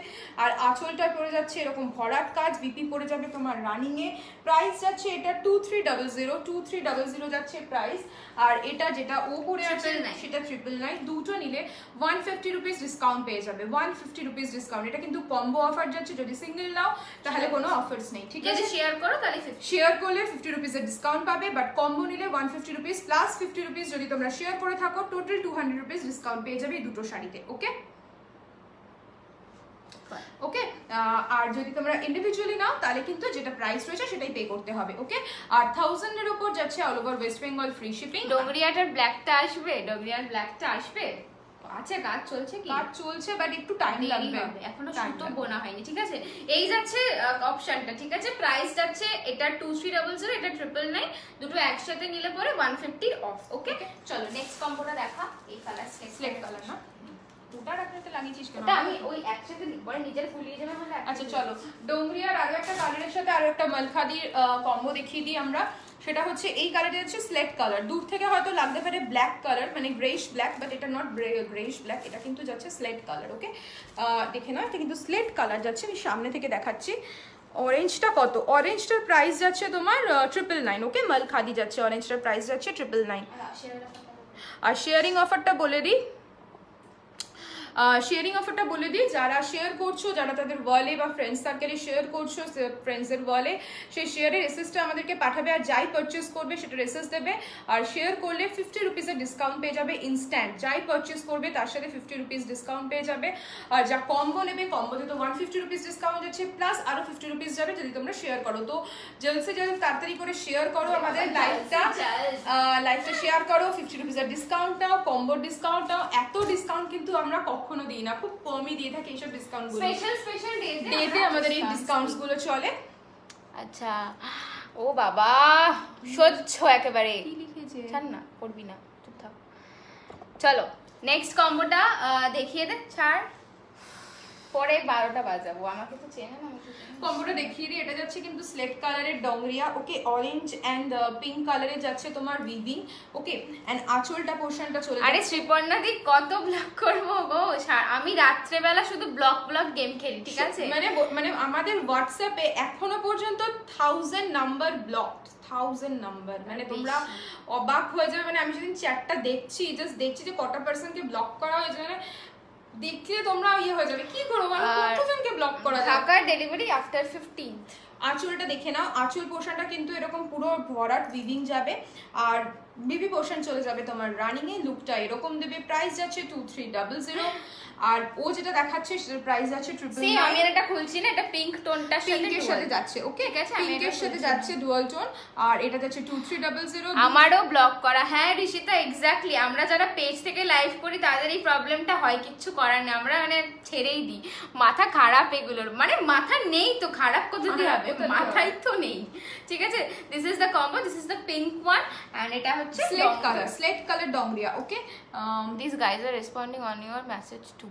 আর আঁচলটা পড়ে যাচ্ছে এরকম ভরাট কাজ, বিপি পড়ে যাবে তোমার রানিংয়ে। প্রাইস যাচ্ছে এটা 2300 যাচ্ছে প্রাইস। আর এটা যেটা ও পরে আছে সেটা 999, দুটো নিলে 150 রুপিস ডিসকাউন্ট পেয়ে যাবে, 150 রুপিস ডিসকাউন্ট। এটা কিন্তু কম্বো অফার যাচ্ছে, যদি সিঙ্গেল নাও তাহলে কোনো অফার্স নেই, ঠিক আছে?
শেয়ার করো তাহলে
শেয়ার করলে 50 রুপিসের ডিসকাউন্ট পাবে, বাট কম্বো নিলে 150 রুপিস প্লাস 50 রুপিস যদি তোমরা শেয়ার করে থাকো, টোটাল 200 রুপিস ডিসকাউন্ট পেয়ে যাবে এই দুটো শাড়িতে। ওকে ওকে, আর যদি তোমরা ইন্ডিভিজুয়ালি নাও তাহলে কিন্তু যেটা প্রাইস রয়েছে সেটাই পে করতে হবে। ওকে, আর 1000 এর উপর যাচ্ছে all over West Bengal free shipping.
ডোংরিয়াটার ব্ল্যাকটা আসবে, ডোংরিয়ার ব্ল্যাকটা আসবে, আছে কাজ চলছে, কি
কাজ চলছে, বাট একটু টাইম লাগবে,
এখনো সুতো বোনা হয়নি, ঠিক আছে? এই যাচ্ছে অপশনটা, ঠিক আছে? প্রাইস যাচ্ছে এটা 2300, এটা 999, দুটো একসাথে নিলে পরে 150 অফ। ওকে চলো নেক্সট কম্বোটা দেখা। এই কালার
স্লেট কালার না, ওটা রাখতে লাগিয়েছিস কেন?
এটা আমি ওই একসাথে পরে নিজের ফুলিয়ে যাবে বলে।
আচ্ছা চলো, ডোংরিয়ার আরো একটা কালারের সাথে আরো একটা মালখাদির কম্বো দেখিয়ে দিই আমরা। সেটা হচ্ছে এই কালারটা হচ্ছে স্লেট কালার, দূর থেকে হয়তো লাগতে পারে ব্ল্যাক কালার, মানে গ্রেইশ ব্ল্যাক, বাট এটা নট গ্রেইশ ব্ল্যাক, এটা কিন্তু যাচ্ছে স্লেট কালার। ওকে দেখে নাও, এটা কিন্তু স্লেট কালার যাচ্ছে, আমি সামনে থেকে দেখাচ্ছি। অরেঞ্জটা কত? অরেঞ্জটার প্রাইস যাচ্ছে তোমার 999। ওকে, মালখাদি যাচ্ছে, অরেঞ্জটার প্রাইস যাচ্ছে 999। আর শেয়ারিং অফারটা বলে দিই, শেয়ারিং অফারটা বলে দিই, যারা শেয়ার করছো, যারা তাদের ওয়ালে বা ফ্রেন্ডস সার্কেলে শেয়ার করছো, ফ্রেন্ডসের ওয়ালে, সেই শেয়ারের এসএসটা আমাদেরকে পাঠাবে, আর যাই পারচেস করবে সেটার এসএস দেবে। আর শেয়ার করলে 50 রুপিসের ডিসকাউন্ট পেয়ে যাবে ইনস্ট্যান্ট, যাই পারচেস করবে তার সাথে 50 রুপিস ডিসকাউন্ট পেয়ে যাবে। আর যা কম্বো নেবে, কম্বোতে তো 150 রুপিস ডিসকাউন্ট যাচ্ছে, প্লাস আরো 50 রুপিস যাবে যদি তোমরা শেয়ার করো। তো জলদি জলদি তাড়াতাড়ি করে শেয়ার করো আমাদের লাইভটা শেয়ার করো, 50 রুপিসের ডিসকাউন্ট নাও, কম্বোর ডিসকাউন্ট নাও। এত ডিসকাউন্ট কিন্তু আমরা কখনো দিই না, খুব কমই দিয়ে থাকি এইসব ডিসকাউন্ট গুলো, স্পেশাল ডেতে আমাদের এই ডিসকাউন্টস গুলো চলে।
আচ্ছা ও বাবা সহ্য একেবারে,
কি লিখেছে?
ছাড় না, পড়বি না, চুপ থাক। চলো নেক্সট কম্বোটা দেখিয়ে দে, ছাড়, পরে 12টা বাজাবো, আমাকে তো চেনে না।
কম্বোটা দেখিয়ে দিই, এটা যাচ্ছে কিন্তু স্লেট কালারের ডংরিয়া। ওকে, অরেঞ্জ এন্ড পিঙ্ক কালারে যাচ্ছে তোমার উইভিং। ওকে, এন্ড আঁচলটা পোর্শনটা চলে।
আরে শ্রীপর্ণা দি কত ব্লক করবো গো, আমি রাত্রেবেলা শুধু ব্লক গেম খেলি, ঠিক আছে?
মানে আমাদের হোয়াটসঅ্যাপে এখনো পর্যন্ত 1000 নাম্বার ব্লকড, 1000 নাম্বার, মানে তোমরা অবাক হয়ে যাবে। মানে আমি যেদিন চ্যাটটা দেখছি, জাস্ট দেখছি যে কটা পার্সনকে ব্লক করা হয়েছে, মানে দেখলে তোমরা ইয়ে হয়ে যাবে, কি করবো মানে কতজনকে ব্লক করা যায়।
ঢাকার ডেলিভারি আফটার 15th।
আঁচলটা দেখে নাও, আঁচল পোর্শনটা কিন্তু এরকম পুরো ভরাট উইভিং যাবে, আর বিবি পোর্শন চলে যাবে তোমার রানিং এ। লুকটা এরকম দেবে, প্রাইস যাচ্ছে 2300। আর ও যেটা দেখাচ্ছে সেটার প্রাইস যাচ্ছে 999।
আমি এটা খুলছি না, এটা পিঙ্ক টোনটার
পিঙ্কের সাথে যাচ্ছে। ওকে, ঠিক আছে, পিঙ্কের সাথে যাচ্ছে ডুয়াল টোন, আর এটা যাচ্ছে 2300।
আমারও ব্লক করা, হ্যাঁ ঋষিতা এক্স্যাক্টলি। আমরা যারা পেজ থেকে লাইভ করি তাদের এই প্রবলেমটা হয়, কিচ্ছু করার নেই, আমরা মানে ছেড়েই দিই। মাথা খারাপ এগুলোর, মানে মাথা নেই তো, খারাপ কোথায় হবে, মাথাই তো নেই, ঠিক আছে? This is the combo, this is the pink one, and এটা হচ্ছে
slate colour Dongria. Okay,
this guys are responding on your message too.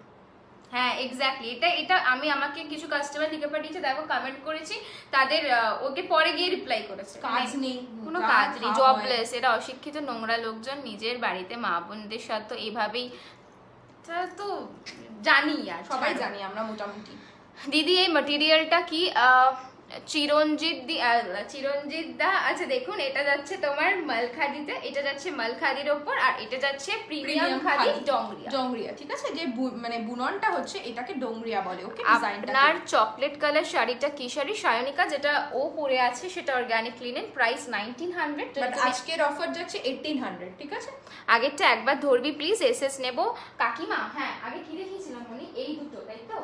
হ্যাঁ এক্স্যাক্টলি, এটা আমাকে কিছু কাস্টমার লিখে পাঠিয়েছে, দেখো কমেন্ট করেছি, তাদের ওকে পরে গিয়ে রিপ্লাই করেছে,
কাজ নেই,
কোনো কাজ নেই, জবলেস। এরা অশিক্ষিত নোংরা লোকজন, নিজের বাড়িতে মা বোনদের সাথে এইভাবেই, তো জানি, আর
সবাই জানি আমরা মোটামুটি।
দিদি এই ম্যাটেরিয়ালটা কি? চিরঞ্জিত দা, আচ্ছা দেখুন এটা যাচ্ছে তোমার মালখাদিতে, এটা যাচ্ছে মালখাদির ওপর, আর এটা যাচ্ছে প্রিমিয়াম খাদি
ডোংরিয়া, ঠিক আছে? যে মানে বুননটা হচ্ছে এটাকে ডোংরিয়া বলে, ওকে?
আপনার চকলেট কালার শাড়িটা কি শাড়ি? সায়নিকা, যেটা ও পরে আছে সেটা অর্গানিক লিনেন, প্রাইস 1900,
বাট আজকের অফার যাচ্ছে 1800, ঠিক আছে?
আগেরটা একবার ধরবি প্লিজ, এসএস নেব। কাকিমা, হ্যাঁ আগে কি দেখিয়েছিলাম মনি? এই দুটো, তাই তো?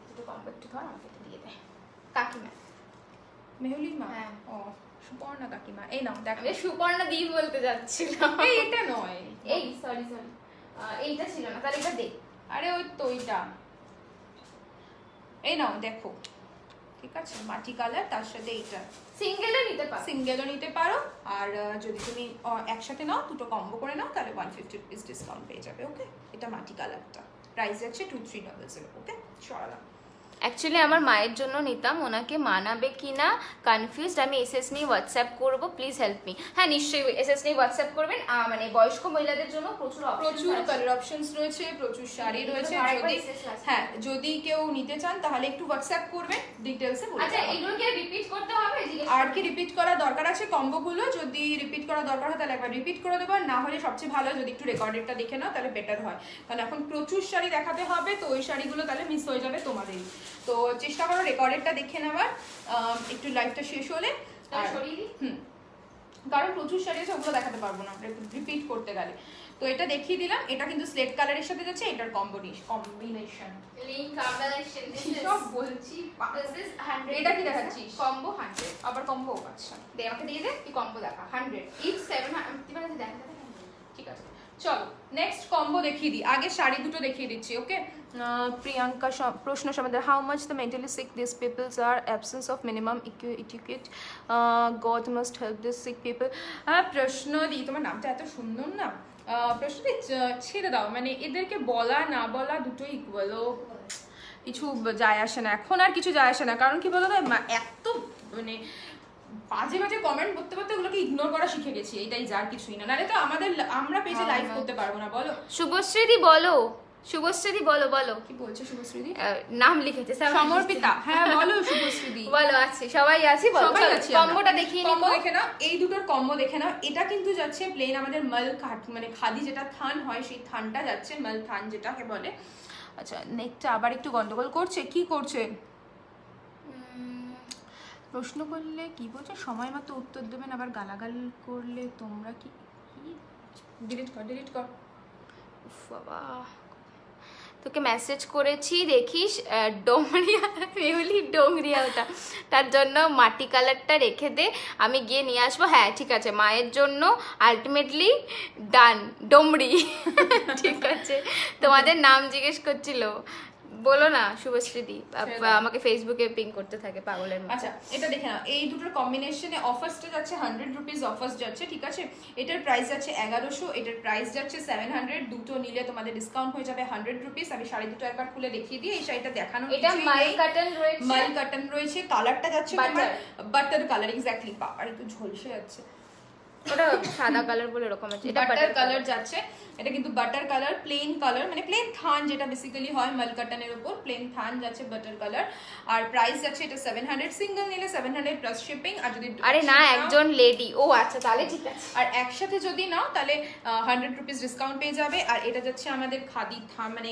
দুটো কম্বো একটু ধর, আমাকে দিয়ে দে। কাকিমা,
মেহুলি মা?
হ্যাঁ।
ও, সুপর্ণা কাকিমা। এই নাও দেখো।
আমি সুপর্ণা দি বলতে যাচ্ছিলাম।
এই এটা নয়,
এই সরি এইটা ছিল না, তাহলে এটা দে।
আরে ওই তো এইটা। এই নাও দেখো, ঠিক আছে? মাটি কালার, তার সাথে এইটা
সিঙ্গেলও নিতে পারো,
সিঙ্গেলও নিতে পারো। আর যদি তুমি একসাথে নাও, দুটো কম্বো করে নাও, তাহলে 150 রুপিস ডিসকাউন্ট পেয়ে যাবে, ওকে? এটা মাটি কালারটা, প্রাইস যাচ্ছে 2300, ওকে? সরালাম।
অ্যাকচুয়ালি আমার মায়ের জন্য নিতাম, ওনাকে মানাবে কিনা কনফিউজড। আমি এসএস নিয়ে হোয়াটসঅ্যাপ করব, প্লিজ হেল্প মি। হ্যাঁ নিশ্চয়ই এসএস নিয়ে হোয়াটসঅ্যাপ করবেন। মানে বয়স্ক মহিলাদের জন্য প্রচুর
কালার অপশনস রয়েছে, প্রচুর শাড়ি রয়েছে। যদি হ্যাঁ যদি কেউ নিতে চান তাহলে একটু হোয়াটসঅ্যাপ করবেন, ডিটেইলসে বলতে।
আচ্ছা এগুলো কি রিপিট করতে হবে?
আর কি রিপিট করা দরকার আছে কম্বোগুলো? যদি রিপিট করা দরকার হয় তাহলে একবার রিপিট করে দেবো, না হলে সবচেয়ে ভালো যদি একটু রেকর্ডেডটা দেখে নাও, তাহলে বেটার হয়। কারণ এখন প্রচুর শাড়ি দেখাতে হবে, তো ওই শাড়িগুলো তাহলে মিস হয়ে যাবে তোমাদেরই। তো চেষ্টা করো রেকর্ডেডটা দেখে নেওয়ার একটু লাইভটা শেষ হলে। কারণ প্রচুর শাড়ি আছে, ওগুলো দেখাতে পারবো না রিপিট করতে গেলে। তো এটা দেখিয়ে দিলাম, এটা কিন্তু স্লেট কালারের সাথে যাচ্ছে, এটার কম্বিনেশন সব বলছি। এটা কি দেখাচ্ছিস?
কম্বো 100,
আবার কম্বো? আচ্ছা
দে আমাকে দিয়ে দে, কি কম্বো দেখা 100 ইচ 700 দেখা।
ঠিক আছে চলো নেক্সট কম্বো দেখিয়ে দিই। আগে শাড়ি দুটো দেখিয়ে দিচ্ছি, ওকে? প্রিয়াঙ্কা প্রশ্ন সমাধান, how much the mentally sick this peoples are absence of minimum etiquette, god must help this sick people. হ্যাঁ প্রশ্ন দি, তোমার নামটা এত সুন্দর না। প্রশ্ন দি ছেড়ে দাও, মানে এদেরকে বলা না বলা দুটোই ইকুয়াল, কিছু যায় আসে না এখন, আর কিছু যায় আসে না। কারণ কি বলো না, এত মানে বাজে বাজে কমেন্ট করতে করতে ওগুলোকে ইগনোর করা শিখে গেছি, এইটাই, যার কিছুই না। নাহলে তো আমরা পেজে লাইভ করতে পারবো না, বলো?
শুভশ্রীদি বলো, শুভশ্রীদি বলো। বলো
কি বলছে শুভশ্রীদি?
নাম লিখেছে
সমর্পিতা। হ্যাঁ বলো শুভশ্রীদি।
বলো আছে, সবাই আছি, বলো।
সবাই আছি।
কম্বোটা দেখিয়ে নিই,
কম্বো দেখে নাও, এই দুটোর কম্বো দেখে নাও। এটা কিন্তু যাচ্ছে প্লেন আমাদের মাল মানে খাদি যেটা থান হয়, সেই থানটা যাচ্ছে মাল থান যেটাকে বলে। আচ্ছা নেকটা আবার একটু গন্ডগোল করছে, কি করছে? প্রশ্ন করলে কি বলছে, সময় মতো উত্তর দেবেন, আবার গালাগাল করলে তোমরা কি? ডিলিট কর।
বাবা তোকে মেসেজ করেছি দেখিস, ডোংরিয়া মেহুলি ডোংরিয়া ওটা, তার জন্য মাটি কালারটা রেখে দে, আমি গিয়ে নিয়ে আসবো। হ্যাঁ ঠিক আছে, মায়ের জন্য আলটিমেটলি ডান ডোমরি। ঠিক আছে, তোমাদের নাম জিজ্ঞেস করছিল, বলো না শুভশ্রীদি, আমাকে ফেসবুকে পিং করতে থাকে পাগলের মতো।
আচ্ছা এটা দেখে নাও, এই দুটোর কম্বিনেশনে অফার্সটা যাচ্ছে 100 রুপিস অফার্স যাচ্ছে, ঠিক আছে? এটার প্রাইস যাচ্ছে 1100, এটার প্রাইস যাচ্ছে 700। দুটো নিলে তোমাদের ডিসকাউন্ট হয়ে যাবে 100 রুপিস। আমি শাড়ি দুটো একবার খুলে দেখিয়ে দিই। এই শাড়িটা দেখানো,
এটা মাল কাটন রয়েছে,
মাল কাটন রয়েছে, কালারটা যাচ্ছে বাটার কালার, এক্স্যাক্টলি। বাবার একটু ঝলসে যাচ্ছে,
ওটা সাদা কালার বলে এরকম আছে, এটা
বাটার কালার যাচ্ছে। এটা কিন্তু বাটার কালার, প্লেন কালার, মানে প্লেন থান যেটা বেসিক্যালি হয় মাল কাটনের উপর, প্লেন থান যাচ্ছে বাটার কালার। আর প্রাইস যাচ্ছে এটা 700, সিঙ্গেল নিলে 700 প্লাস শিপিং। আর যদি
আরে না একজন লেডি, ও আচ্ছা তাহলে ঠিক আছে।
আর একসাথে যদি নাও তাহলে 100 রুপিস ডিসকাউন্ট পেয়ে যাবে। আর এটা যাচ্ছে আমাদের খাদি মানে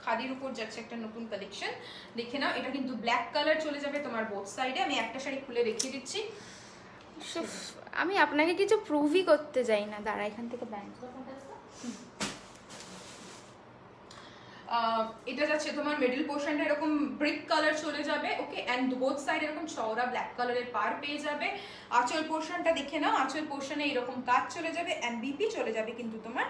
খাদির উপর যাচ্ছে একটা নতুন কালেকশন, দেখে নাও। এটা কিন্তু ব্ল্যাক কালার চলে যাবে তোমার বোথ সাইডে। আমি একটা শাড়ি খুলে দেখিয়ে দিচ্ছি।
আমি আপনাকে কিছু প্রুভই করতে যাই না, দাঁড়া এখান থেকে ব্যাংক।
এটা যাচ্ছে তোমার মিডল পোর্শনটা এরকম ব্রিক কালার চলে যাবে, ওকে? এন্ড বোথ সাইড এরকম চওড়া ব্ল্যাক কালারের পার পেয়ে যাবে। আঁচল পোর্শনটা দেখে নাও, আঁচল পোর্শনে এরকম কাজ চলে যাবে এন্ড বিপি চলে যাবে কিন্তু তোমার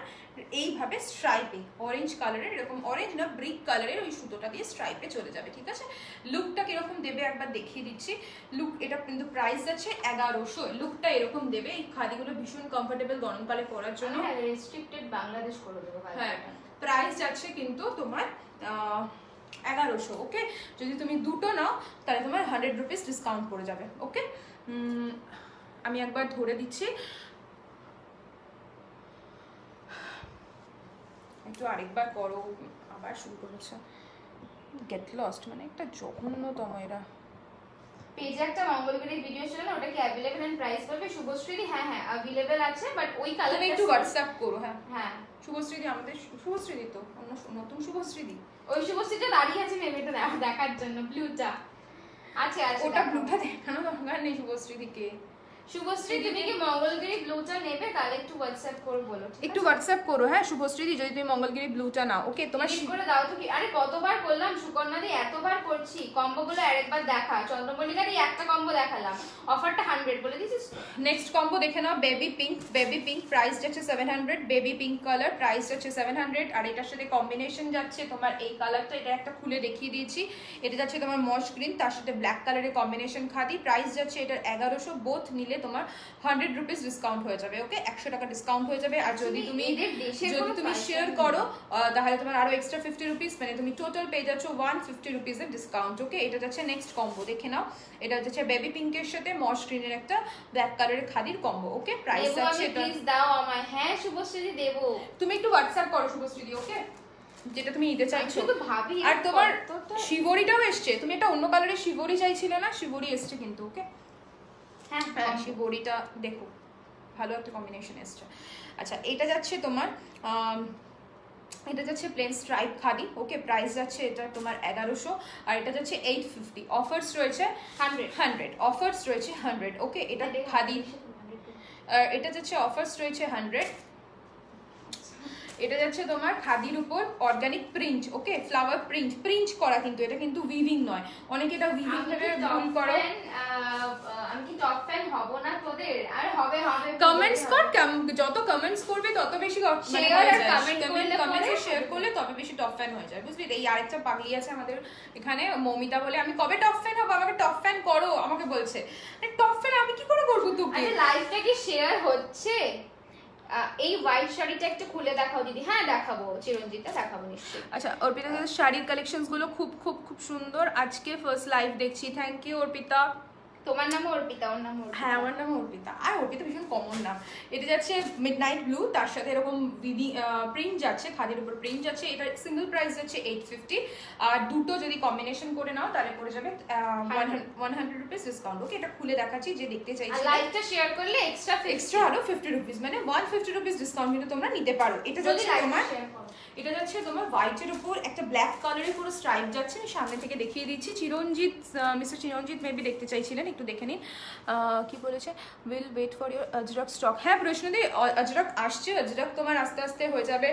এইভাবে স্ট্রাইপে, অরেঞ্জ কালারের, এরকম অরেঞ্জ না ব্রিক কালারের ওই সুতোটা দিয়ে স্ট্রাইপে চলে যাবে, ঠিক আছে? লুকটা কিরকম দেবে একবার দেখিয়ে দিচ্ছি। লুক এটা কিন্তু প্রাইস যাচ্ছে 1100। লুকটা এরকম দেবে। এই খাদিগুলো ভীষণ কমফোর্টেবল গরমকালে পরার জন্য।
রেস্ট্রিক্টেড বাংলাদেশ করে দেবো।
হ্যাঁ প্রাইস যাচ্ছে কিন্তু তোমার 1100, ওকে? যদি তুমি দুটো নাও তাহলে তোমার 100 রুপিস ডিসকাউন্ট পড়ে যাবে, ওকে? আমি একবার ধরে দিচ্ছি, একটু আরেকবার করো। আবার শুরু করেছে গেট লস্ট, মানে একটা জঘন্যতম এরা।
পেজে একটা মঙ্গলগিরির ভিডিও ছিল না, ওটা কি অ্যাভেলেবল এন্ড প্রাইস বলবে? শুভশ্রীদি হ্যাঁ হ্যাঁ অ্যাভেলেবল আছে, বাট ওই কালার
তুমি একটু হোয়াটসঅ্যাপ করো। হ্যাঁ
হ্যাঁ
শুভশ্রীদি, আমাদের শুভশ্রীদি তো অন্য নতুন শুভশ্রীদি,
ওই শুভশ্রীটা দাঁড়িয়ে আছে মেয়েটা দেখার জন্য, ব্লুটা আছে আছে।
ওটা ব্লুটা দেখানো দরকার নেই শুভশ্রীদিকে।
শুভশ্রী তুমি কি মঙ্গলগিরি ব্লুটা নেবে? তাহলে একটু হোয়াটসঅ্যাপ করে বলো,
একটু হোয়াটসঅ্যাপ করো। হ্যাঁ শুভশ্রীদি, যদি তুমি মঙ্গলগিরি ব্লুটা নাও, ওকে তোমার
করে দাও তো কি। আরে কতবার করলাম সুকন্যাদি, এতবার করছি। কম্বোগুলো আরেকবার দেখা। চন্দ্রমল্লিকার এই একটা কম্বো দেখালাম, অফারটা 100 বলে দিয়েছিস।
নেক্সট কম্বো দেখে নাও, baby pink. Baby pink price যাচ্ছে 700, বেবি পিঙ্ক কালার প্রাইস যাচ্ছে 700। আর এটার সাথে কম্বিনেশন যাচ্ছে তোমার এই কালারটা, এটা একটা খুলে দেখিয়ে দিয়েছি, এটা যাচ্ছে তোমার মশ গ্রিন, তার সাথে ব্ল্যাক কালারের কম্বিনেশন খাদি। প্রাইস যাচ্ছে এটার 1100, বোথ নিলে তোমার 100 রুপিস ডিসকাউন্ট হয়ে যাবে। ওকে 100 টাকা ডিসকাউন্ট হয়ে যাবে। আর যদি তুমি শেয়ার করো তাহলে তোমার আরো এক্সট্রা 50 রুপিস, মানে তুমি টোটাল পেয়ে যাচ্ছ 150 রুপিসের ডিসকাউন্ট। ওকে এটা যাচ্ছে নেক্সট কম্বো, দেখে নাও। এটা যাচ্ছে বেবি পিঙ্কের সাথে মশ গ্রিনের একটা ব্ল্যাক কালারের খাদির কম্বো। ওকে প্রাইস যাচ্ছে এটা,
প্লিজ দাও আমায়। হ্যাঁ শুভশ্রী দেব,
তুমি একটু হোয়াটসঅ্যাপ করো শুভশ্রী, ওকে যেটা তুমি নিতে চাইছো।
শুধু ভাবি।
আর তোমার শিবরিটাও এসছে, তুমি একটা অন্য কালারের শিবরি চাইছিলে না, শিবরি এসছে কিন্তু। ওকে
হ্যাঁ
হ্যাঁ শিবরিটা দেখো, ভালো একটা কম্বিনেশন এসছে। আচ্ছা এটা যাচ্ছে তোমার এটা যাচ্ছে plain stripe khadi. Okay price যাচ্ছে এটা তোমার 1100, আর এটা যাচ্ছে 850। অফার্স রয়েছে 100 অফার্স রয়েছে 100। ওকে এটা খাদি, আর এটা যাচ্ছে অফার্স রয়েছে 100। এটা যাচ্ছে তোমার খাদির উপর অর্গানিক প্রিন্ট। ওকে ফ্লাওয়ার প্রিন্ট করা, কিন্তু এটা কিন্তু উইভিং নয়। অনেকে এটা উইভিং ভেবে ভুল করে।
আমি কি টপ ফ্যান হব না তোদের? আর হবে হবে,
কমেন্টস কর, যত কমেন্টস করবে তত বেশি শেয়ার করলে তবে বেশি টপ ফ্যান হয়ে যায়, বুঝলি? এই আরেকটা পাগলি আছে আমাদের এখানে মমিতা বলে, আমি কবে টপ ফ্যান হবো, আমাকে টপ ফ্যান করো, আমাকে বলছে। টপ ফ্যান আমি কি করে করবো তোকে?
আরে লাইভটা কি শেয়ার হচ্ছে? এই হোয়াইট শাড়িটা একটু খুলে দেখাও দিদি। হ্যাঁ দেখাবো, চিরঞ্জিতটা দেখাবো নিশ্চয়ই।
আচ্ছা অর্পিতার শাড়ির কালেকশনস গুলো খুব খুব খুব সুন্দর। আজকে ফার্স্ট লাইভ দেখছি, থ্যাংক ইউ অর্পিতা।
তোমার নাম অর্পিতা? ওর নাম অর্পিতা।
হ্যাঁ আমার নাম অর্পিতা। আর অর্পিতা ভীষণ কমন নাম। এটা যাচ্ছে মিডনাইট ব্লু, তার সাথে এরকম প্রিন্ট যাচ্ছে, খাদির উপর প্রিন্ট যাচ্ছে। এটা সিঙ্গেল প্রাইস যাচ্ছে 850, আর দুটো যদি কম্বিনেশন করে নাও তাহলে পড়ে যাবে 100 রুপিস ডিসকাউন্ট। ওকে এটা খুলে দেখাচ্ছি যে দেখতে চাইছি।
লাইভটা শেয়ার করলে এক্সট্রা
আরো 50 রুপিস, মানে 150 রুপিস ডিসকাউন্ট কিন্তু তোমরা নিতে পারো। এটা যাচ্ছে তোমার, এটা যাচ্ছে তোমার হোয়াইটের উপর একটা ব্ল্যাক কালারের পুরো স্ট্রাইপ যাচ্ছে। আমি সামনে থেকে দেখিয়ে দিচ্ছি। চিরঞ্জিত, মিস্টার চিরঞ্জিত মেবি দেখতে চাইছিলেন, একটু দেখে নিন কি বলেছে। Will wait for your Ajrakh stock. হ্যাঁ বৈষ্ণবী আজরক আসছে, আজরক তোমার আস্তে আস্তে হয়ে যাবে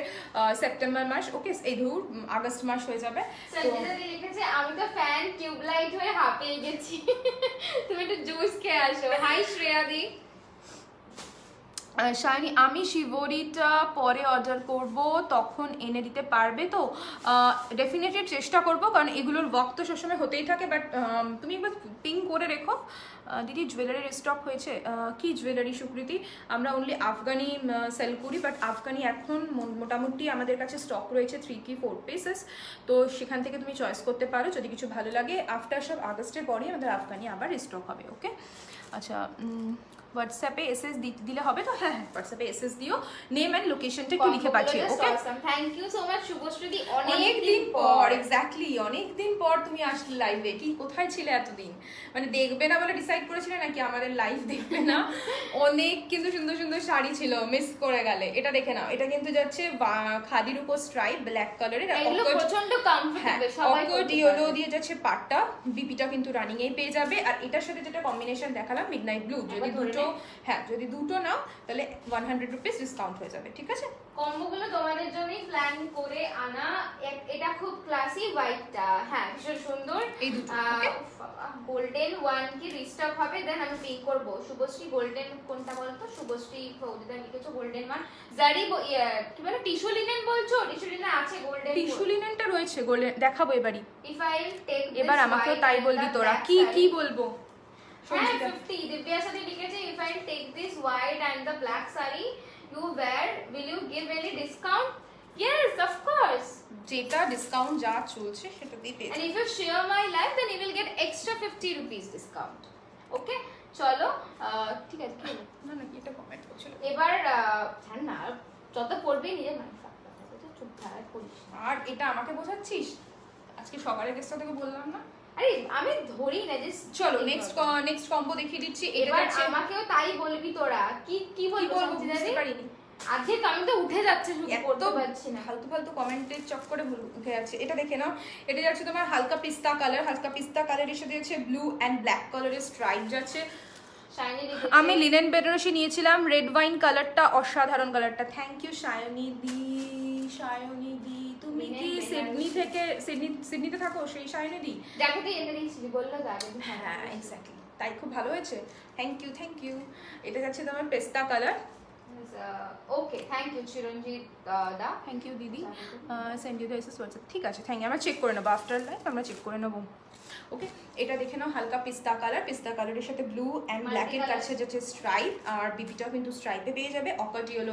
সেপ্টেম্বর মাস। ওকে এই ধর আগস্ট মাস হয়ে যাবে।
লিখেছে আমি তো ফ্যান টিউবলাইট হয়ে হাঁপিয়ে গেছি, তুমি একটু জুস খেয়ে আসো। হাই শ্রেয়াদি।
শাইনি আমি শিবরিটা পরে অর্ডার করব, তখন এনে দিতে পারবে তো? ডেফিনেটলি চেষ্টা করব, কারণ এগুলোর ওয়ার্ক তো সবসময় হতেই থাকে। বাট তুমি একবার পিং করে রেখো। দিদি জুয়েলারির স্টক হয়েছে? কি জুয়েলারি সুকৃতি? আমরা অনলি আফগানি সেল করি, বাট আফগানি এখন মোটামুটি আমাদের কাছে স্টক রয়েছে 3 কি 4 পিসেস। তো সেখান থেকে তুমি চয়েস করতে পারো যদি কিছু ভালো লাগে। আফটার সব আগস্টের পরেই আমাদের আফগানি আবার স্টক হবে। ওকে আচ্ছা হোয়াটসঅ্যাপে এসএস দিলে হবে তো? হ্যাঁ হোয়াটসঅ্যাপে এসএস দিও, নেম এন্ড লোকেশনটা একটু লিখে পাঠিও। Okay
thank you so much Shubhashree.
অনেক দিন পর, এক্স্যাক্টলি অনেক দিন পর তুমি আসলে লাইভে। কি কোথায় ছিলে এতদিন? মানে দেখবে না বলে ডিসাইড করেছিলে নাকি আমাদের লাইভ দেখবে না? অনেক কিন্তু সুন্দর সুন্দর শাড়ি ছিল, মিস করে গেলে। এটা দেখে নাও, এটা কিন্তু যাচ্ছে খাদির উপর স্ট্রাইপ ব্ল্যাক কালারের,
এগুলো প্রচন্ড কমফোর্টেবল, সবাই
ইয়েলো দিয়ে যাচ্ছে পাটটা, বিপিটা কিন্তু রানিং এ পেয়ে যাবে। আর এটার সাথে যেটা কম্বিনেশন দেখালাম মিডনাইট ব্লু, যদি দুটো যদি দুটো নাও তাহলে 100 রুপিস ডিসকাউন্ট হয়ে যাবে। ঠিক আছে
কম্বোগুলো তোমাদের জন্যই প্ল্যান করে আনা। এটা খুব ক্লাসি হোয়াইটটা, হ্যাঁ ভীষণ সুন্দর।
এই দুটো
গোল্ডেন ওয়ান কি রিস্টক হবে, দেন আমি পিক করব। শুভশ্রী গোল্ডেন কোনটা বলতো? শুভশ্রী ফৌজিদা লিখেছো গোল্ডেন ওয়ান। জারি কি বলে টিস্যু লিনেন বলছো? টিস্যু লিনেন আছে, গোল্ডেন
টিস্যু লিনেনটা রয়েছে, গোল্ডেন দেখাবো এবারই।
ইফ আই টেক
এবার আমাকেও তাই বলবি তোরা। কি কি বলবো?
হ্যাঁ 50 দিব্যা সাথে লিখেছে if I take this white and the black sari you wear, will you give any discount? Yes, of course.
যেটা ডিসকাউন্ট যা চলছে সেটা দিয়ে পেয়ে
And if you share my live, then you will get extra 50 rupees discount. Okay? চলো ঠিক আছে। কি
না না এটা কমেন্ট করছিল।
এবার জান না যত পড়বে নিজে মাইন্ড রাখতে হবে, চুপ থাক করিস।
আর এটা আমাকে বোঝাচ্ছিস? আজকে সকালে গেস্টটা তোকে বললাম না
আরে আমি ধরি না যে
চলো নেক্সট কম্বো দেখিয়ে দিচ্ছি।
এবার আমাকেও তাই বলবি তোরা, কি বলবো
বুঝতে পারিনি
আজকে আমি তো উঠে যাচ্ছে, শুধু পড়তে পারছি না,
ফালতু কমেন্টের চক্করে উঠে যাচ্ছে। এটা দেখে নাও, এটা যাচ্ছে তোমার হালকা পিস্তা কালার, হালকা পিস্তা কালারের সাথে যাচ্ছে ব্লু অ্যান্ড ব্ল্যাক কালারের স্ট্রাইপ যাচ্ছে। আমি লিনেন বেনারসি নিয়েছিলাম, রেড ওয়াইন কালারটা অসাধারণ কালারটা। থ্যাংক ইউ সায়নী দি। তুমি কি সিডনিতে থাকো? সেই সায়নী দি
যাকে তুই এনে দিয়েছিলি বললো তো আগে।
হ্যাঁ এক্স্যাক্টলি, তাই খুব ভালো হয়েছে। Thank you. এটা যাচ্ছে তোমার পেস্তা colour.
Okay, thank you Chiranjit da.
Thank you দিদি। Send you this WhatsApp. ঠিক আছে, থ্যাংক ইউ। আমরা চেক করে নেবো আফটার লাইভ, আমরা চেক করে নেবো। ওকে, এটা দেখে নাও হালকা পিস্তা কালারের সাথে ব্লু অ্যান্ড ব্ল্যাকের কাছে যাচ্ছে স্ট্রাইপ, আর বিপিটাও কিন্তু স্ট্রাইপে পেয়ে যাবে। অকাটি হলো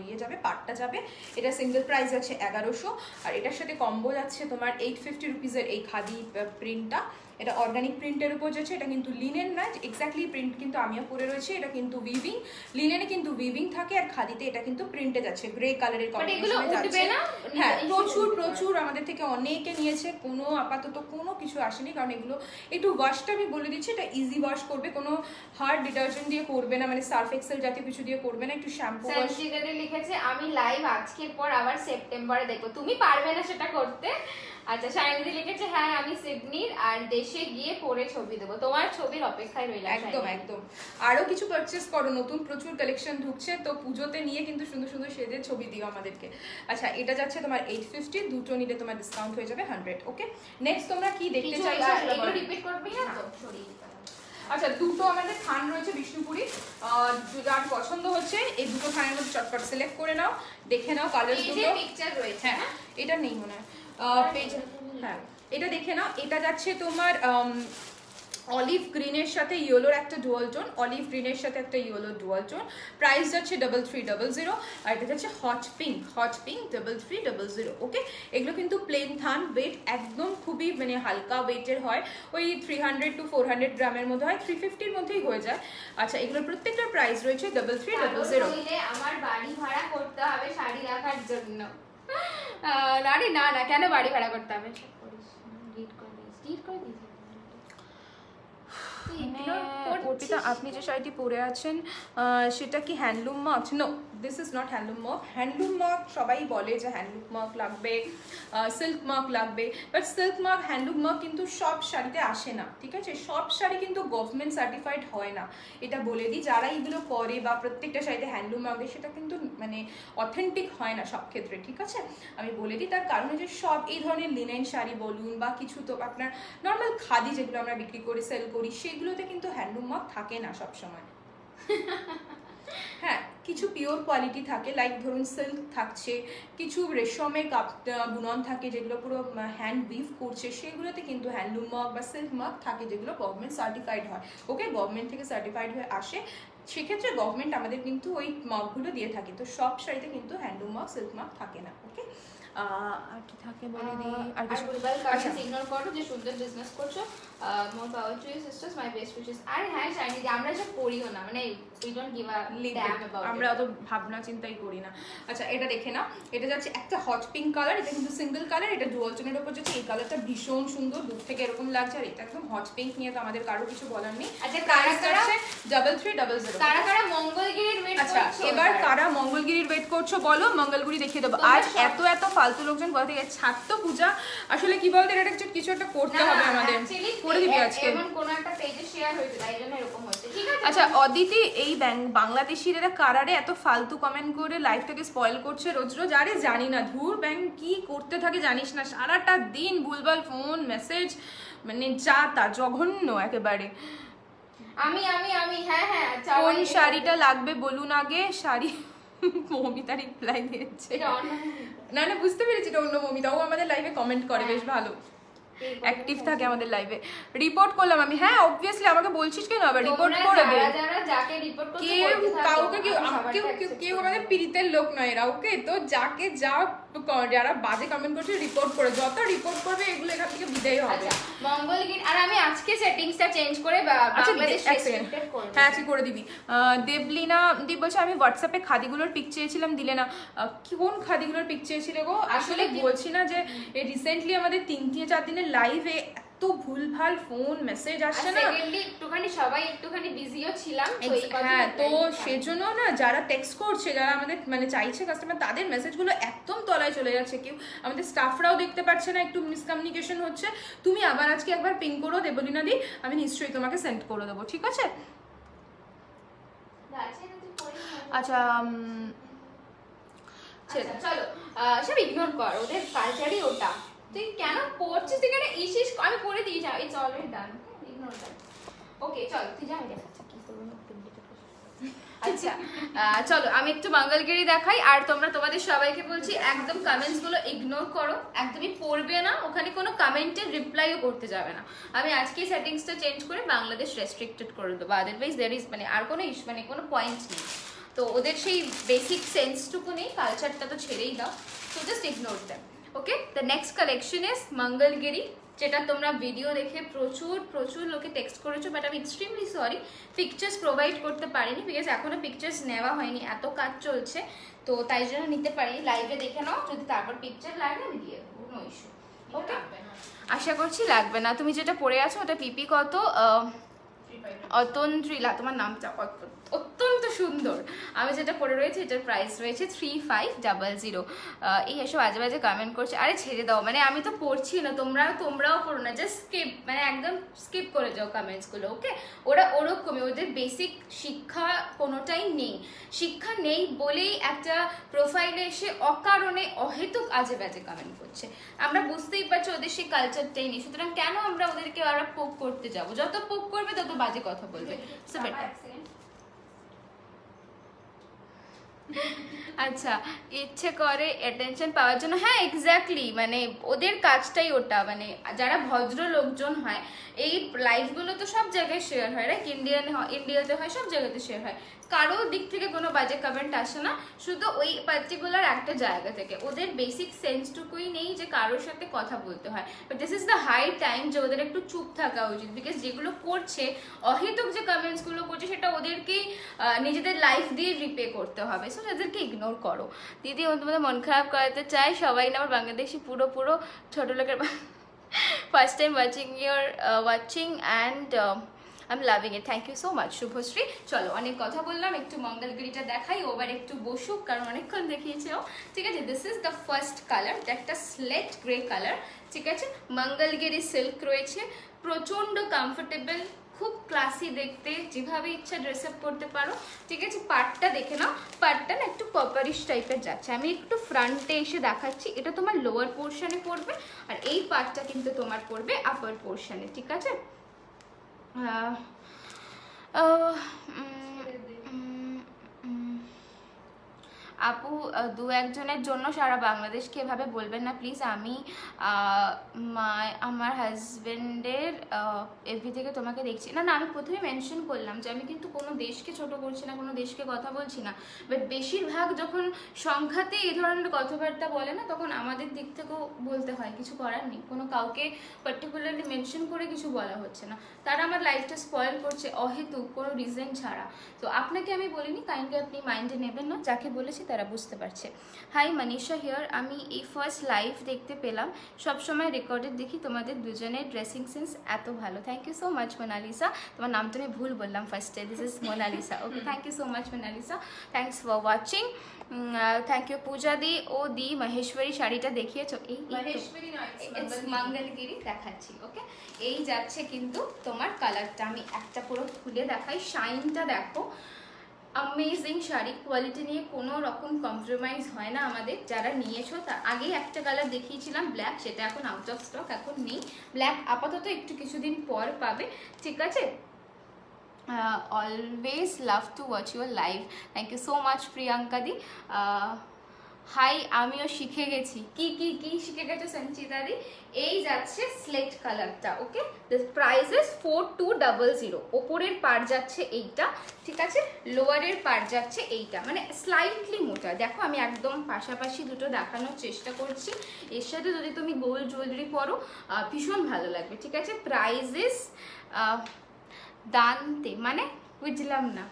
ইয়ে যাবে, পাটটা যাবে। এটা সিঙ্গেল প্রাইস আছে 1100, আর এটার সাথে কম্বো যাচ্ছে তোমার 850 রুপিসের এই খাদি প্রিন্টটা। এটা অর্গানিক প্রিন্টের উপর যাচ্ছে। এটা কিন্তু লিনেন না এক্স্যাক্টলি, প্রিন্ট কিন্তু আমিও পরে রয়েছে। এটা কিন্তু উইভিং, লিনেনে কিন্তু উইভিং থাকে, আর খাদিতে এটা কিন্তু প্রিন্টে যাচ্ছে, গ্রে কালারের কম্বিনেশনে যাচ্ছে। হ্যাঁ, প্রচুর আমাদের থেকে অনেকে নিয়েছে, কোনো আপাতত কোনো কিছু আসেনি, কারণ এগুলো একটু ওয়াশটা আমি বলে দিচ্ছি, এটা ইজি ওয়াশ করবে, কোনো হার্ড ডিটারজেন্ট দিয়ে করবে না, মানে সার্ফ এক্সেল জাতীয় কিছু দিয়ে করবে না, একটু শ্যাম্পু ওয়াশ।
লিখেছে আমি লাইভ আজকের পর আবার সেপ্টেম্বরে দেখবো, তুমি পারবে না সেটা করতে। আচ্ছা, শাইনিদি লিখেছে হ্যাঁ আমি সিডনির আর দেশে গিয়ে পরে ছবি দেবো, তোমার ছবির অপেক্ষায় রইলাম।
একদম আরো কিছু পারচেজ করো, নতুন প্রচুর কালেকশন ঢুকছে, তো পুজোতে নিয়ে কিন্তু সুন্দর সেজে ছবি দিও আমাদেরকে। আচ্ছা, এটা যাচ্ছে তোমার 850, দুটো নিলে তোমার ডিসকাউন্ট হয়ে যাবে 100। ওকে, নেক্সট তোমরা কি দেখতে চাইছো
এগুলো রিপিট করবি না তো?
আচ্ছা, দুটো আমাদের থান রয়েছে বিষ্ণুপুরি, যার পছন্দ হচ্ছে এই দুটো থানের মধ্যে চটপট সিলেক্ট করে নাও, দেখে নাও কালার দুটো।
পিকচার রয়েছে,
হ্যাঁ এটা নেই মনে হয় পেজ। হ্যাঁ, এটা দেখে নাও। এটা যাচ্ছে তোমার অলিভ গ্রিনের সাথে ইয়েলোর একটা ডুয়াল টোন, অলিভ গ্রিনের সাথে একটা ইয়েলো ডুয়াল টোন। প্রাইস যাচ্ছে 3300, আর এটা যাচ্ছে হট পিঙ্ক 3300। ওকে, এগুলো কিন্তু প্লেন থান, ওয়েট একদম খুবই মানে হালকা ওয়েটের হয়, ওই 300 to 400 গ্রামের মধ্যে হয়, 350-র মধ্যেই হয়ে যায়। আচ্ছা, এগুলোর প্রত্যেকটার প্রাইস রয়েছে 3300।
আমার বাড়ি ভাড়া করতে হবে শাড়ি রাখার জন্য। না কেন বাড়ি ভাড়া করতে হবে?
অর্পিতা, আপনি যে শাড়িটি পরে আছেন সেটা কি handloom mark? No, this is not handloom mark. Handloom mark সবাই বলে যে হ্যান্ডলুম মার্ক লাগবে, সিল্ক মার্ক লাগবে, but silk mark handloom mark কিন্তু সব শাড়িতে আসে না, ঠিক আছে? সব শাড়ি কিন্তু গভর্নমেন্ট সার্টিফাইড হয় না, এটা বলে দিই। যারা এইগুলো করে বা প্রত্যেকটা শাড়িতে হ্যান্ডলুম মার্ক দেয়, সেটা কিন্তু মানে অথেন্টিক হয় না সব ক্ষেত্রে, ঠিক আছে? আমি বলে দিই, তার কারণ হচ্ছে সব এই ধরনের লিনেন শাড়ি বলুন বা কিছু তো আপনার নর্মাল খাদি যেগুলো আমরা বিক্রি করি, সেল করি, সেগুলোতে কিন্তু হ্যান্ডলুম মার্ক থাকে না সব সময়। হ্যাঁ, কিছু পিওর কোয়ালিটি থাকে, লাইক ধরুন সিল্ক থাকছে, কিছু রেশমের বুনন থাকে যেগুলো পুরো হ্যান্ড উইভ করছে, সেগুলোতে কিন্তু হ্যান্ডলুম মার্ক বা সিল্ক মার্ক থাকে, যেগুলো গভর্নমেন্ট সার্টিফাইড হয়। ওকে, গভর্নমেন্ট থেকে সার্টিফাইড হয়ে আসে, সেক্ষেত্রে গভর্নমেন্ট আমাদের কিন্তু ওই মার্কগুলো দিয়ে থাকে। তো সব শাড়িতে কিন্তু হ্যান্ডলুম মার্ক, সিল্ক মার্ক থাকে না। ওকে, আর কি থাকে বলে দিই। আর কিছু
ইগনোর করো যে সুন্দর বিজনেস করছো। More power to you sisters, my best wishes. আরে হ্যাঁ শাইনি, আমরা যে পড়িও না, মানে we don't give a damn about,
আমরা অত ভাবনা চিন্তাই করি না। আচ্ছা, এটা দেখে না, এটা যাচ্ছে একটা হট পিঙ্ক কালার, এটা কিন্তু সিঙ্গেল কালার, এটা ডুয়াল টোনের উপর যাচ্ছে। এই কালারটা ভীষণ সুন্দর, দূর থেকে এরকম লাগছে, আর এটা একদম হট পিঙ্ক নিয়ে তো আমাদের কারো কিছু বলার নেই।
আচ্ছা, প্রাইস যাচ্ছে
3300।
কারা মঙ্গলগিরির ওয়েট করছো?
আচ্ছা, এবার কারা মঙ্গলগিরির ওয়েট করছো বলো, মঙ্গলগুরি দেখিয়ে দেবো। আজ এত ফালতু লোকজন কোথা থেকে? ছাত্র পূজা আসলে কি বলতে, এটা কিছু একটা করতে হবে আমাদের, করে দিবি আজকে।
এমন কোন একটা পেজে শেয়ার হয়েছে, তাই জন্য এরকম হচ্ছে, ঠিক আছে?
আচ্ছা, অদিতি, এই বাংলাদেশিরা কারারে এত ফালতু কমেন্ট করে লাইফটাকে স্পয়েল করছে রোজ। আরে জানি না, ধুর ব্যাংক কি করতে থাকে জানিস না, সারাটা দিন ভুলভাল ফোন মেসেজ, মানে যা তা জঘন্য একেবারে।
আমি হ্যাঁ
কোন শাড়িটা লাগবে বলুন আগে। শাড়ি মমিতা রিপ্লাই দিয়েছে, না বুঝতে পেরেছি, এটা অন্য মমিতা, ও আমাদের লাইভে কমেন্ট করে, বেশ ভালো অ্যাক্টিভ থাকে আমাদের লাইভে। রিপোর্ট করলাম আমি। হ্যাঁ, অবভিয়াসলি আমাকে বলছিস কেন, আবার রিপোর্ট করে দে। কেউ আমাদের পীড়িতের লোক নয় এরা, ওকে? তো যাকে যারা বাজে কমেন্ট করছে রিপোর্ট করে, যত রিপোর্ট করবে এগুলো এখান থেকে বিদায় হবে।
মঙ্গলগির, আর আমি আজকে সেটিংসটা চেঞ্জ করে বাংলাদেশ রেস্ট্রিক্টেড করব।
হ্যাঁ, আজকে করে দিবি। দেবলিনা দি বলছে আমি হোয়াটসঅ্যাপে খাদিগুলোর পিক চেয়েছিলাম, দিলে না। কোন খাদিগুলোর পিক চেয়েছিলে গো? আসলে বলছি না যে রিসেন্টলি আমাদের 3-4 দিনের লাইভে এত এত ভুলভাল ফোন মেসেজ আসছে না,
একটুখানি সবাই একটুখানি বিজিও ছিলাম।
হ্যাঁ, তো সেজন্য না যারা টেক্সট করছে, যারা আমাদের মানে চাইছে কাস্টমার, তাদের মেসেজগুলো একদম তলায় চলে যাচ্ছে। কেউ আমাদের স্টাফরাও দেখতে পাচ্ছে না, একটু মিসকমিউনিকেশন হচ্ছে। তুমি আবার আজকে একবার পিং করো দেবলীনা দি, আমি নিশ্চয়ই তোমাকে সেন্ড করে দেবো, ঠিক আছে? আচ্ছা
চলো সব ইগনোর কর, ওদের কালচারই ওটা। তুই কেন পড়ছিস? তুই কেন ইসিস? আমি করে দিই, যা, it's already done, ignore that. Okay চল, তুই যা, আমি দেখাচ্ছি কি করব। আচ্ছা চলো আমি একটু মঙ্গলগিরি দেখাই। আর তোমরা তোমাদের সবাইকে বলছি একদম কমেন্টস গুলো ইগনোর করো, একদমই পড়বে না, ওখানে কোনো কমেন্টের রিপ্লাইও করতে যাবে না। আমি আজকে সেটিংসটা চেঞ্জ করে বাংলাদেশ রেস্ট্রিক্টেড করে দেবো, আদারওয়াইজ দেয়ার ইজ মানে আর কোনো মানে কোনো পয়েন্ট নেই। তো ওদের সেই বেসিক সেন্সটুকু নেই, কালচারটা তো ছেড়েই দাও, তো just ignore them. Okay, the next collection is Mangalagiri, যেটা তোমরা ভিডিও দেখে প্রচুর লোকে টেক্সট করেছো, বাট আমি এক্সট্রিমলি সরি পিকচার্স প্রোভাইড করতে পারিনি, বিকজ এখনো পিকচার্স নেওয়া হয়নি, এত কাজ চলছে, তো তাই জন্য নিতে পারিনি। লাইভে দেখে নাও, যদি তারপর পিকচার লাগে আমি দিয়ে দেবো, নো ইস্যু। ওকে, আশা করছি লাগবে না। তুমি যেটা পরে আছো ওটা পিপি কত? অতন্ত্রিলা, তোমার নামটা অত্যন্ত সুন্দর। আমি যেটা পরে রয়েছে এটার প্রাইস রয়েছে 3500। এই এসব বাজে বাজে কমেন্ট করছে, আরে ছেড়ে দাও, মানে আমি তো পড়ছি না, তোমরাও পড়ো না, জাস্ট স্কিপ, মানে একদম স্কিপ করে যাও কমেন্টসগুলো। ওকে, ওরা ওরকমই, ওদের বেসিক শিক্ষা কোনোটাই নেই, শিক্ষা নেই বলেই একটা প্রোফাইলে এসে অকারণে অহেতুক আজে বাজে কমেন্ট করছে। আমরা বুঝতেই পারছি ওদের সেই কালচারটাই নেই, সুতরাং কেন আমরা ওদেরকে আরো পোক করতে যাবো? যত পোক করবে তত বাজে কথা বলবে। So better. আচ্ছা, ইচ্ছে করে অ্যাটেনশন পাওয়ার জন্য, হ্যাঁ এক্স্যাক্টলি, মানে ওদের কাজটাই ওটা, মানে যারা ভদ্র লোকজন হয়, এই লাইভগুলো তো সব জায়গায় শেয়ার হয়, রাইট? ইন্ডিয়াতে হয়, সব জায়গাতে শেয়ার হয়, কারো দিক থেকে কোনো বাজে কমেন্ট আসে না, শুধু ওই পার্টিকুলার একটা জায়গা থেকে। ওদের বেসিক সেন্সটুকুই নেই যে কারোর সাথে কথা বলতে হয়। But this is the high time যে ওদের একটু চুপ থাকা উচিত, বিকজ যেগুলো করছে, অহেতুক যে কমেন্টসগুলো করছে, সেটা ওদেরকেই নিজেদের লাইফ দিয়ে রিপে করতে হবে। সো তাদেরকে ইগনোর করো। দিদি তোমাদের মন খারাপ করাতে চাই, সবাই না আমার বাংলাদেশি পুরো ছোট লোকের first time watching and I'm loving it. Thank you so much, Subhashree. চলো অনেক কথা বললাম, একটু মঙ্গলগিরিটা দেখাই, ওবার একটু বসুক, কারণ অনেকক্ষণ দেখিয়েছে ও। ঠিক আছে, this is the first colour, একটা স্লেট গ্রে কালার। ঠিক আছে, মঙ্গলগিরি সিল্ক রয়েছে, প্রচন্ড কমফোর্টেবল, খুব ক্লাসি দেখতে, যেভাবে ইচ্ছা ড্রেস আপ করতে পারো। ঠিক আছে, পার্টটা দেখে নাও, পার্টটা না একটু কপারিশ টাইপের যাচ্ছে। আমি একটু ফ্রন্টে এসে দেখাচ্ছি, এটা তোমার লোয়ার পোর্শনে পড়বে, আর এই পার্টটা কিন্তু তোমার পড়বে আপার পোর্শনে। ঠিক আছে, আপু দু একজনের জন্য সারা বাংলাদেশকে এভাবে বলবেন না প্লিজ। আমি আমার হাজবেন্ডের এফবি থেকে তোমাকে দেখছি। না আমি প্রথমে মেনশন করলাম যে আমি কিন্তু কোনো দেশকে ছোট করছি না, কোনো দেশকে কথা বলছি না, বাট বেশিরভাগ যখন সংঘাতে এই ধরনের কথাবার্তা বলে না, তখন আমাদের দিক থেকেও বলতে হয়, কিছু করার নেই। কোনো কাউকে পার্টিকুলারলি মেনশন করে কিছু বলা হচ্ছে না, তারা আমার লাইফটা স্পয়েল করছে অহেতুক, কোনো রিজন ছাড়া। তো আপনাকে আমি বলিনি, কাইন্ডলি আপনি মাইন্ডে নেবেন না, যাকে বলেছি তারা বুঝতে পারছে। হাই মনীষা হিয়ার, আমি এই ফার্স্ট লাইভ দেখতে পেলাম, সবসময় রেকর্ডেড দেখি, তোমাদের দুজনের ড্রেসিং সেন্স এত ভালো। Thank you so much Monalisa, তোমার নামটা আমি ভুল বললাম ফার্স্টে, this is Monalisa. Okay, thank you so much Monalisa, thanks for watching. Thank you Puja di. ও দি মহেশ্বরী শাড়িটা দেখিয়েছো? এই মঙ্গলগিরি দেখাচ্ছি। ওকে, এই যাচ্ছে কিন্তু তোমার কালারটা, আমি একটা পুরো খুলে দেখাই, শাইনটা দেখো, অ্যামেজিং শাড়ি, কোয়ালিটি নিয়ে কোনো রকম কম্প্রোমাইজ হয় না আমাদের। যারা নিয়েছো তার আগেই একটা কালার দেখিয়েছিলাম ব্ল্যাক, সেটা এখন আউট অফ স্টক, এখন নেই ব্ল্যাক, আপাতত একটু কিছুদিন পর পাবে। ঠিক আছে, always love to watch your live, thank you so much Priyanka di. Hi, আমিও শিখে গেছি। কি কি কি শিখে গেছো সঞ্চিতা দি? এই যাচ্ছে স্লেট কালারটা। ওকে, প্রাইস ইজ 4200। ওপরের পার যাচ্ছে এইটা, ঠিক আছে, লোয়ারের পার যাচ্ছে এইটা, মানে স্লাইটলি মোটা। দেখো আমি একদম পাশাপাশি দুটো দেখানোর চেষ্টা করছি, এর সাথে যদি তুমি গোল্ড জুয়েলারি পরো ভীষণ ভালো লাগবে। ঠিক আছে, প্রাইস ইজ দান্তে, মানে বুঝলাম না।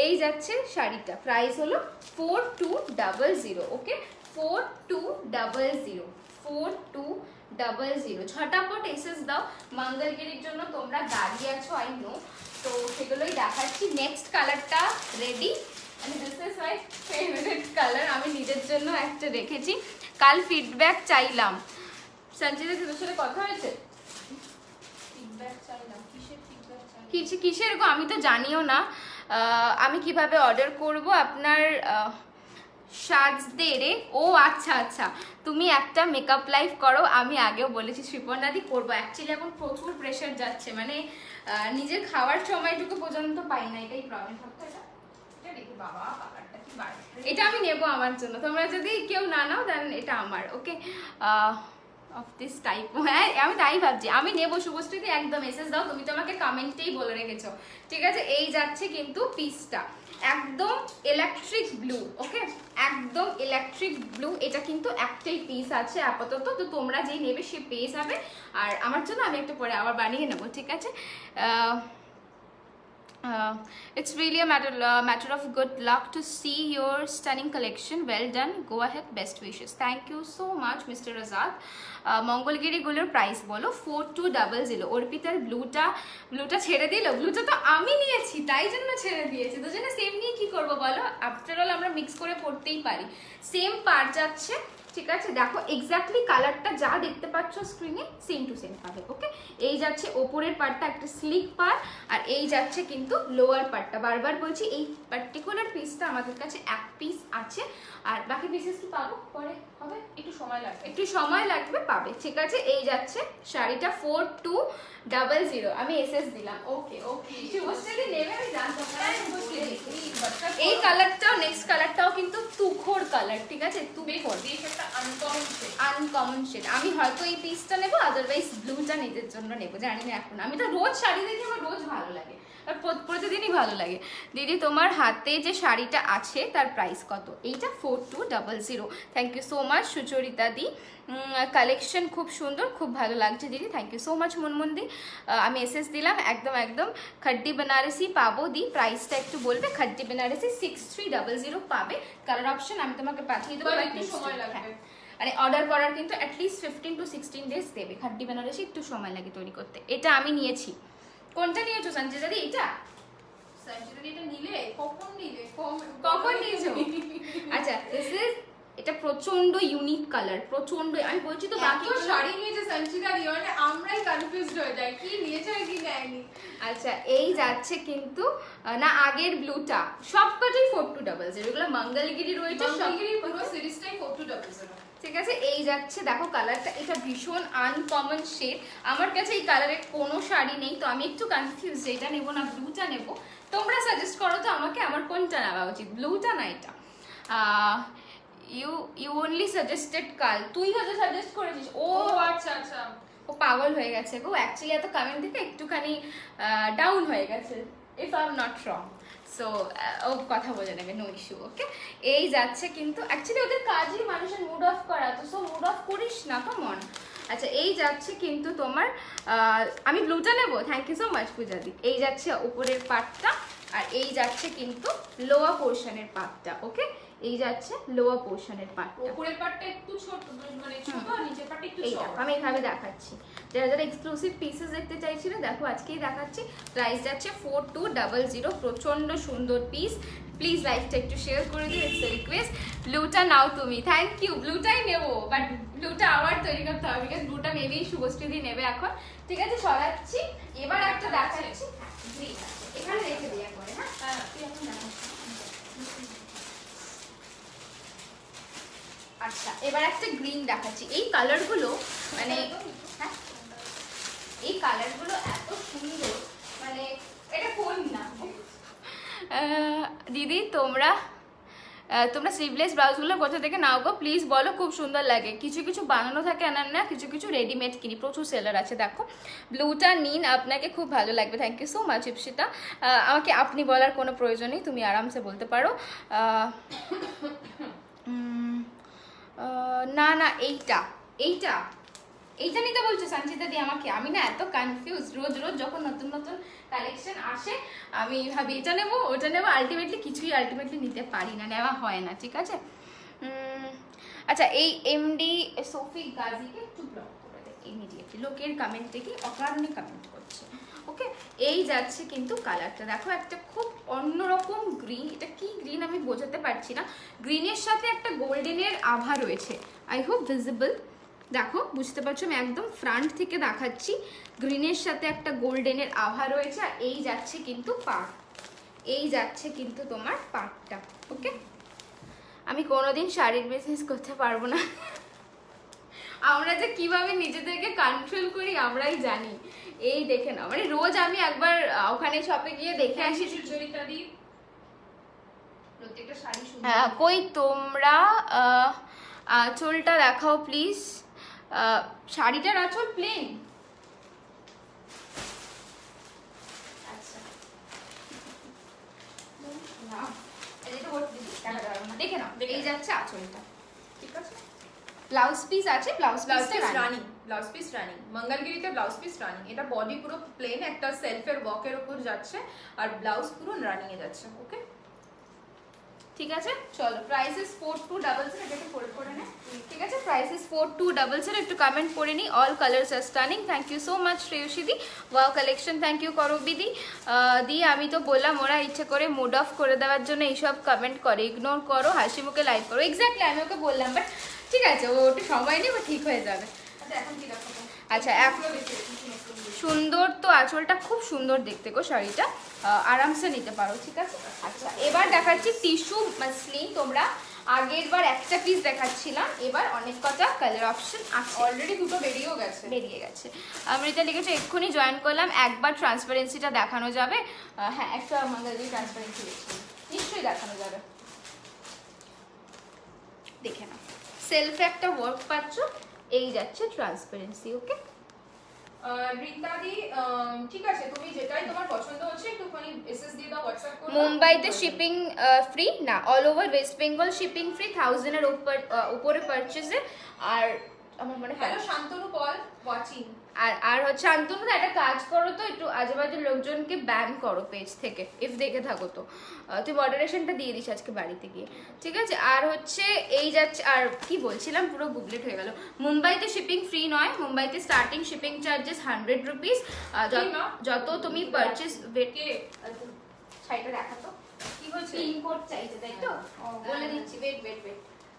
এই যাচ্ছে শাড়িটা, প্রাইস হলো 4200। ওকে, 4200, 42200। ঝটাপট এসএস দাও, মঙ্গলগিরির জন্য তোমরা দাঁড়িয়ে আছো আই নো, তো সেগুলোই দেখাচ্ছি। নেক্সট কালারটা ready, and this is my favorite color, আমি নিজের জন্য একটা রেখেছি। কাল ফিডব্যাক চাইলাম, সঞ্চিতা তোর সাথে কথা হয়েছে?
ফিডব্যাক চাইলাম, কিসের ফিডব্যাক চাইলাম?
কিসের গো, আমি তো জানিও না। আমি কিভাবে অর্ডার করব আপনার সাজদে রে? ও আচ্ছা আচ্ছা, তুমি একটা মেকআপ লাইভ করো, আমি আগেও বলেছি শ্রীপর্ণাদি করবো। অ্যাকচুয়ালি এখন প্রচুর প্রেশার যাচ্ছে, মানে নিজের খাওয়ার সময়টুকু পর্যন্ত পাই না, এটাই প্রবলেম। বাবা কালারটা কি বার, এটা আমি নেবো আমার জন্য, তোমরা যদি কেউ না নাও দেন এটা আমার। ওকে অফ দিস টাইপ, হ্যাঁ আমি তাই ভাবছি, আমি নেবো। শুভশ্রীদি একদম এসএস দাও, তুমি তো আমাকে কমেন্টেই বলে রেখেছো, ঠিক আছে? এই যাচ্ছে কিন্তু পিসটা একদম ইলেকট্রিক ব্লু, ওকে একদম ইলেকট্রিক ব্লু। এটা কিন্তু একটাই পিস আছে আপাতত, তো তোমরা যেই নেবে সে পেয়ে যাবে। আর আমার জন্য আমি একটু পরে আবার বানিয়ে নেবো, ঠিক আছে? It's really a matter of good luck to see your stunning collection. Well done, go ahead, best wishes. Thank you so much Mr. Razak. Mangalagiri গুলোর প্রাইস বলো। 4200। অর্পিতার ব্লুটা ছেড়ে দিল, ব্লুটা তো আমি নিয়েছি তাই জন্য ছেড়ে দিয়েছি। দুজনে সেম নিয়ে কি করবো বলো, আফটার অল আমরা মিক্স করে পড়তেই পারি। সেম পার যাচ্ছে, ঠিক আছে? দেখো এক্স্যাক্টলি কালারটা যা দেখতে পাচ্ছ স্ক্রিনে সেম টু সেম পাবে, ওকে? এই যাচ্ছে ওপরের পার্টটা একটা স্লিক পার, আর এই যাচ্ছে কিন্তু লোয়ার পার্টটা। বারবার বলছি এই পার্টিকুলার পিসটা আমাদের কাছে এক পিস আছে, আর বাকি পিসেস কি পাবো পরে হবে, একটু সময় লাগবে পাবে, ঠিক আছে? এই যাচ্ছে শাড়িটা 4200, আমি এসএস দিলাম। ওকে শুভশ্রী নেবে, আমি জানতাম না। এই কালারটাও নেক্সট কালারটাও কিন্তু তুখোর কালার, ঠিক আছে? তুখোর আনকমন শেড। আমি হয়তো এই পিসটা নেবো, আদারওয়াইজ ব্লুটা নিজের জন্য নেবো, জানি না এখন। আমি তো রোজ শাড়ি দেখি, আমার রোজ ভালো লাগে, আর প্রতিদিনই ভালো লাগে। দিদি তোমার হাতে যে শাড়িটা আছে তার প্রাইস কত? এইটা 4200। Thank you so much Sucharita di, collection খুব সুন্দর, খুব ভালো লাগছে দিদি, থ্যাংক ইউ সো মাচ মুনমুনদি। আমি এসএস দিলাম, একদম খাড্ডি বেনারসি পাবো দি, প্রাইসটা একটু বলবে? খাড্ডি বেনারসি 6300 পাবে। কালার অপশন আমি তোমাকে পাঠিয়ে দেবো, একটু সময় লাগবে, মানে অর্ডার করার কিন্তু অ্যাটলিস্ট 15 to 16 days দেবে। খাড্ডি বেনারসি একটু সময় লাগে তৈরি করতে। এটা আমি নিয়েছি। কোনটা নিয়েছো সঞ্চিতা দি? এটা
সঞ্চিতা দি এটা নিলে কখন
নিয়েছো? আচ্ছা এটা প্রচন্ড ইউনিক কালার, প্রচন্ড। আমি বলছি তো বাকি
শাড়ি নিয়েছে সঞ্চিতা দি, মানে আমরাই কনফিউজড হয়ে যাই কি নিয়েছে আর কি নেয়নি।
আচ্ছা এই যাচ্ছে কিন্তু না, আগের ব্লুটা সবকটাই 4200, এগুলো মঙ্গলগিরি রয়েছে,
মঙ্গলগিরি পুরো সিরিজটাই 4200,
ঠিক আছে? এই যাচ্ছে দেখো কালারটা, এটা ভীষণ আনকমন শেড। আমার কাছে এই কালারের কোনো শাড়ি নেই, তো আমি একটু কনফিউজ যে এটা নেবো না ব্লুটা নেবো। তোমরা সাজেস্ট করো তো আমাকে, আমার কোনটা নেওয়া উচিত, ব্লুটা না এটা? ইউ অনলি সাজেস্টেড কাল, তুই হয়তো সাজেস্ট করেছিস। ও
আচ্ছা
ও পাগল হয়ে গেছে গো, অ্যাকচুয়ালি এত কমেন্ট থেকে একটুখানি ডাউন হয়ে গেছে, if I am not wrong. So ও কথা বলে নেবে, নো ইস্যু, ওকে? এই যাচ্ছে কিন্তু অ্যাকচুয়ালি ওদের কাজই মানুষের মুড অফ করা, তো সো মুড অফ করিস না, কমন। আচ্ছা এই যাচ্ছে কিন্তু তোমার, আমি ব্লুটা নেবো, থ্যাংক ইউ সো মাচ পূজাদি। এই যাচ্ছে উপরের পার্টটা, আর এই যাচ্ছে কিন্তু লোয়ার পোর্শনের পার্টটা, ওকে? এই যাচ্ছে লোয়ার পোর্শনের পার্ট,
উপরের পার্টটা একটু ছোট, মানে ছোট, আর নিচের পার্টটা একটু ছোট।
আমি এইভাবে দেখাচ্ছি, যারা এক্সক্লুসিভ পিসেস দেখতে চাইছিল দেখো আজকেই দেখাচ্ছি। প্রাইস যাচ্ছে 4200, প্রচন্ড সুন্দর পিস। প্লিজ লাইভটা একটু শেয়ার করে দিও, ইটস এ রিকোয়েস্ট। ব্লুটা নাও তুমি, থ্যাংক ইউ। ব্লুটাই নেবো, বাট ব্লুটা আবার তৈরি করতে হবে, বিকজ ব্লুটা মেবি শুভশ্রী নেবে এখন, ঠিক আছে? সরাচ্ছি, এবার একটা দেখাচ্ছি গ্রিন, এখানে রেখে দিই একবারে। হ্যাঁ তুই এখন দেখাচ্ছি। আচ্ছা এবার একটা গ্রিন দেখাচ্ছি। এই কালারগুলো মানে হ্যাঁ এই কালারগুলো এত সুন্দর, মানে এটা কোন না দিদি তোমরা স্লিভলেস ব্লাউজগুলো কোথা থেকে নাও গো প্লিজ বলো, খুব সুন্দর লাগে। কিছু বানানো থাকে আনার না, কিছু রেডিমেড কিনি, প্রচুর সেলার আছে। দেখো ব্লুটা নিন, আপনাকে খুব ভালো লাগবে। Thank you so much Ipsita. আমাকে আপনি বলার কোনো প্রয়োজন নেই, তুমি আরামসে বলতে পারো। না এইটা নিতে বলছো সঞ্চিতা দি আমাকে? আমি না এত কনফিউজ, রোজ যখন নতুন কালেকশন আসে আমি ভাবি এটা নেবো ওটা নেবো, আলটিমেটলি নিতে পারি না, নেওয়া হয় না, ঠিক আছে? আচ্ছা এই এমডি সফি গাজীকে একটু ব্লক করে দে, ইমিডিয়েটলি লোকের কমেন্টে কি অকারণে কমেন্ট করছে। ওকে, এই যাচ্ছে কিন্তু কালারটা দেখো, একটা খুব অন্যরকম গ্রিন। এটা কি গ্রিন আমি বোঝাতে পারছি না, গ্রিনের সাথে একটা গোল্ডেনের আভা রয়েছে। আই হোপ ভিজিবল, দেখো বুঝতে পারছো, আমি একদম ফ্রন্ট থেকে দেখাচ্ছি। গ্রিনের সাথে একটা গোল্ডেনের আভা রয়েছে। আর এই যাচ্ছে কিন্তু পাড়, এই যাচ্ছে কিন্তু তোমার পাড়টা। ওকে, আমি কোনোদিন শাড়ির বিজনেস করতে পারবো না। আমরা যে কিভাবে নিজেদেরকে কন্ট্রোল করি আমরাই জানি। এই দেখে না, মানে রোজ আমি একবার ওখানে শপে গিয়ে দেখে আসি।
প্রত্যেকটা শাড়ি সুন্দর।
হ্যাঁ, কই তোমরা আঁচলটা দেখাও প্লিজ। শাড়িটার আঁচল প্লেন। আচ্ছা, দেখে নাও, এই যাচ্ছে আঁচলটা। ঠিক আছে, ব্লাউজ পিস আছে, blouse piece
running, blouse piece running, মঙ্গলগিরিতে ব্লাউজ পিস রানিং। এটা বডি পুরো প্লেন একটা সেলফের ওয়ার্কের উপর যাচ্ছে, আর ব্লাউজ পুরো রানিং এ যাচ্ছে। ওকে,
ঠিক আছে, চলো। প্রাইসেস 4200, এটাকে ফোল্ড করে নে। ঠিক আছে, প্রাইসেস 4200, একটু কমেন্ট করে নি। All colours are stunning. Thank you so much Shreyasi di. Wow collection, thank you করবি দি। দি আমি তো বললাম ওরা ইচ্ছে করে মুড অফ করে দেওয়ার জন্য এইসব কমেন্ট করে, ইগনোর করো, হাসি মুখে লাইভ করো। এক্স্যাক্টলি আমি ওকে বললাম, বাট ঠিক আছে, ও একটু সময় নেই, ঠিক হয়ে যাবে।
আচ্ছা এখন কি দেখাবো?
আচ্ছা, সুন্দর তো, আঁচলটা খুব সুন্দর দেখতে গো, শাড়িটা আরামসে নিতে পারো। ঠিক আছে, আচ্ছা এবার দেখাচ্ছি টিস্যু মাসলিন। তোমরা আগের বার একটা পিস দেখাচ্ছিলাম, এবার অনেক কটা কালার অপশন আছে।
অলরেডি দুটো বেরিয়ে গেছে।
অমৃতা লিখেছে এক্ষুনি জয়েন করলাম, একবার ট্রান্সপারেন্সিটা দেখানো যাবে? হ্যাঁ, একটা মঙ্গলগিরি ট্রান্সপারেন্সি দেখছি, নিশ্চয়ই দেখানো যাবে। দেখে নাও, সেলফে একটা ওয়ার্ক পাচ্ছ, এই যাচ্ছে ট্রান্সপারেন্সি। ওকে
রিতাদি, ঠিক আছে, তুমি যেটাই তোমার পছন্দ হচ্ছে একটুখানি এসএস দিয়ে দাও, হোয়াটসঅ্যাপ করো।
মুম্বাইতে শিপিং ফ্রি না, all over West Bengal shipping free, 1000 এর উপরে পারচেজে। আর আমার মনে হয়
হ্যালো শান্তনু পল ওয়াচিং।
আর হচ্ছে শান্তনু, একটা কাজ করো তো, একটু আজেবাজে লোকজনকে ব্যান করো পেজ থেকে, ইফ দেখে থাকো তো। তুই মডারেশনটা দিয়ে দিস আজকে বাড়িতে গিয়ে। ঠিক আছে, আর হচ্ছে এই যাচ্ছে, আর কি বলছিলাম পুরো গুগলেট হয়ে গেল। মুম্বাইতে শিপিং ফ্রি নয়, মুম্বাইতে স্টার্টিং শিপিং চার্জেস 100 রুপিস। যত তুমি পারচেজ শাড়িটা দেখাতো কি হচ্ছে, ইম্পোর্ট চাইছে তাই তো, বলে দিচ্ছি। ওয়েট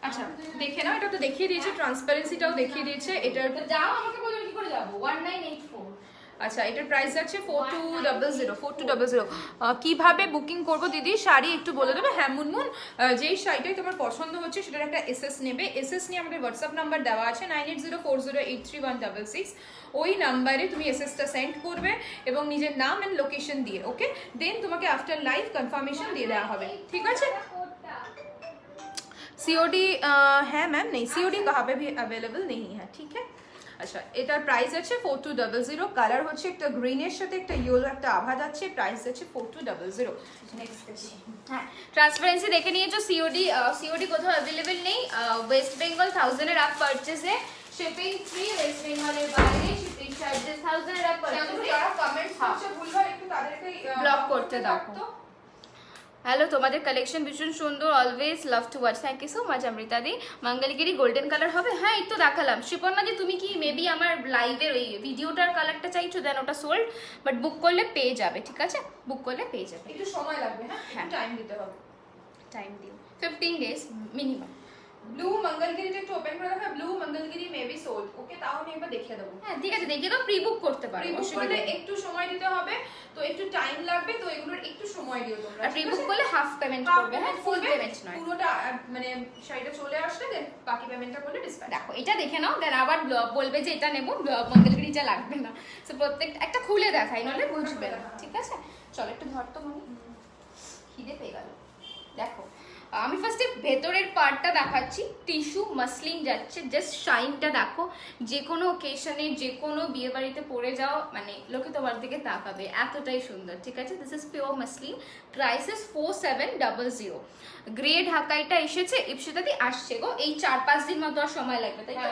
আচ্ছা দেখে নাও, এটা তো দেখিয়ে দিয়েছে, ট্রান্সপারেন্সিটাও দেখিয়ে দিয়েছে। এটার
যাও, আমাকে বলো কি করে যাবো। 1984।
আচ্ছা, এটার প্রাইস আছে 4200। কিভাবে বুকিং করবো দিদি শাড়ি একটু বলে দেবে? হ্যাঁ মুনমুন, যেই শাড়িটাই তোমার পছন্দ হচ্ছে সেটার একটা এসএস নেবে। এসএস নিয়ে আমাদের হোয়াটসঅ্যাপ নাম্বার দেওয়া আছে 9804083166। ওই নাম্বারে তুমি এসএসটা সেন্ড করবে এবং নিজের নাম এন্ড লোকেশন দিয়ে, ওকে, দেন তোমাকে আফটার লাইভ কনফার্মেশন দিয়ে দেওয়া হবে। ঠিক আছে, सीओडी है मैम, नहीं सीओडी कहाँ पे भी अवेलेबल नहीं है। ठीक है, আচ্ছা এটার প্রাইস আছে 4200। কালার হচ্ছে একটা গ্রিনের সাথে একটা ইয়েলো একটা আভা যাচ্ছে, প্রাইস আছে 4200। নেক্সট
হ্যাঁ, ট্রান্সপারেন্সি দেখে নিয়েছো। সিওডি কোথাও अवेलेबल নেই। ওয়েস্ট বেঙ্গল 1000 এর আপ পারচেজে শিপিং ফ্রি, ওয়েস্ট বেঙ্গলের বাইরে শিপিং চার্জেস 1000 এর আপ পারচেজে।
যারা কমেন্টস করছে ভুলভাল একটু তাদেরকে
ব্লক করতে দাও। হ্যালো, তোমাদের কালেকশন ভীষণ সুন্দর, always love to watch. Thank you so much Amrita di. Mangalagiri golden colour হবে? হ্যাঁ, এই তো দেখালাম। শিপর্ণা দি, তুমি কি মেবি আমার লাইভের ওই ভিডিওটার কালারটা চাইছো? দেন ওটা সোল্ড, বাট বুক করলে পেয়ে যাবে। ঠিক আছে, বুক করলে পেয়ে যাবে।
একটু সময় লাগবে, হ্যাঁ টাইম দিতে হবে।
টাইম দিও, 15 ডেজ মিনিমাম।
ব্লু মঙ্গলগিরিটা একটু ওপেন করে দেখা। Blue Mangalgiri maybe sold. Okay, তাও আমি একবার দেখিয়ে দেবো।
হ্যাঁ ঠিক আছে, দেখিয়ে দাও। প্রি বুক করতে পারো,
অসুবিধা নেই। একটু সময় দিতে হবে, তো একটু টাইম লাগবে, তো এগুলোর একটু সময় দিও তোমরা।
আর প্রি বুক করলে হাফ পেমেন্ট করবে, হ্যাঁ, ফুল পেমেন্ট নয়।
পুরোটা মানে শাড়িটা চলে আসলে দেন বাকি পেমেন্টটা করলে ডিসকাউন্ট।
দেখো এটা দেখে নাও, দেন আবার বলবে যে এটা নেব, মঙ্গলগিরিটা লাগবে না। সো প্রত্যেকটা একটা খুলে দেখাই, নাহলে বুঝবে না। ঠিক আছে, চলো একটু ধর তো মনি, খিদে পেয়ে গেল। দেখো আমি ফার্স্টে ভেতরের পার্টটা দেখাচ্ছি। টিস্যু মাসলিন যাচ্ছে, জাস্ট শাইনটা দেখো। যে কোনো ওকেশনে, যে কোনো বিয়ে বাড়িতে পরে যাও, মানে লোকে তোমার দিকে তাকাবে, এতটাই সুন্দর। ঠিক আছে, this is pure muslin. Prices 4700। Grey ঢাকাইটা এসেছে, ইপসিতাদি আসছে গো। এই 4-5 দিন মতো আর সময় লাগবে, তাই তো?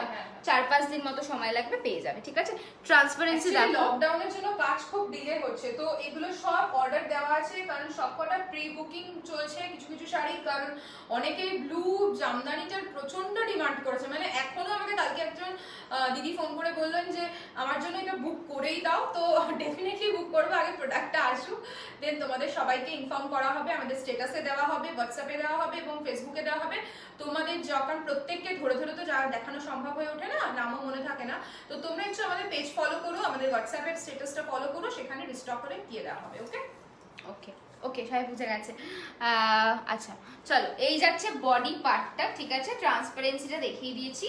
4-5 দিন মতো সময় লাগবে, পেয়ে যাবে। ঠিক আছে, ট্রান্সপারেন্সি দেখো।
লকডাউনের জন্য কাজ খুব ডিলে হচ্ছে, তো এগুলো সব অর্ডার দেওয়া আছে, কারণ সবকটা প্রি বুকিং চলছে কিছু কিছু শাড়ির কারণে। অনেকেই ব্লু জামদানিটার প্রচন্ড ডিমান্ড করেছে, মানে এখনো আমাকে কালকে একজন দিদি ফোন করে বললেন যে আমার জন্য এটা বুক করেই দাও, তো ডেফিনেটলি বুক করবো, আগে প্রোডাক্টটা আসুক, দেন তোমাদের সবাইকে ইনফর্ম করা হবে, আমাদের স্টেটাসে দেওয়া হবে, হোয়াটসঅ্যাপে দেওয়া হবে এবং ফেসবুকে দেওয়া হবে। তোমাদের যখন প্রত্যেককে ধরে ধরে তো যা দেখানো সম্ভব হয়ে ওঠে না, নামও মনে থাকে না, তো তোমরা একটু আমাদের পেজ ফলো করো, আমাদের হোয়াটসঅ্যাপের স্টেটাসটা ফলো করো, সেখানে রিস্টক করে দিয়ে দেওয়া হবে। ওকে
ওকে ওকে, সবাই বুঝে গেছে। আচ্ছা চলো, এই যাচ্ছে বডি পার্টটা, ঠিক আছে, ট্রান্সপারেন্সিটা দেখিয়ে দিয়েছি।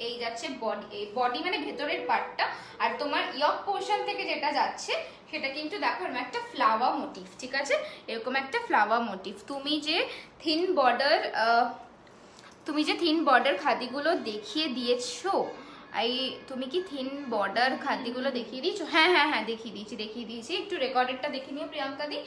এই যাচ্ছে বডি, এই বডি মানে ভেতরের পার্টটা, আর তোমার ইয়ক পোর্শন থেকে যেটা যাচ্ছে সেটা কিন্তু দেখো এরকম একটা ফ্লাওয়ার মোটিভ, ঠিক আছে, এরকম একটা ফ্লাওয়ার মোটিভ। তুমি যে থিন বর্ডার খাদিগুলো দেখিয়ে দিয়েছো, তুমি কি থিন বর্ডার খাদিগুলো দেখিয়ে দিয়েছো? হ্যাঁ হ্যাঁ হ্যাঁ, দেখিয়ে দিয়েছি। একটু রেকর্ডেডটা দেখে নিও প্রিয়াঙ্কা দি,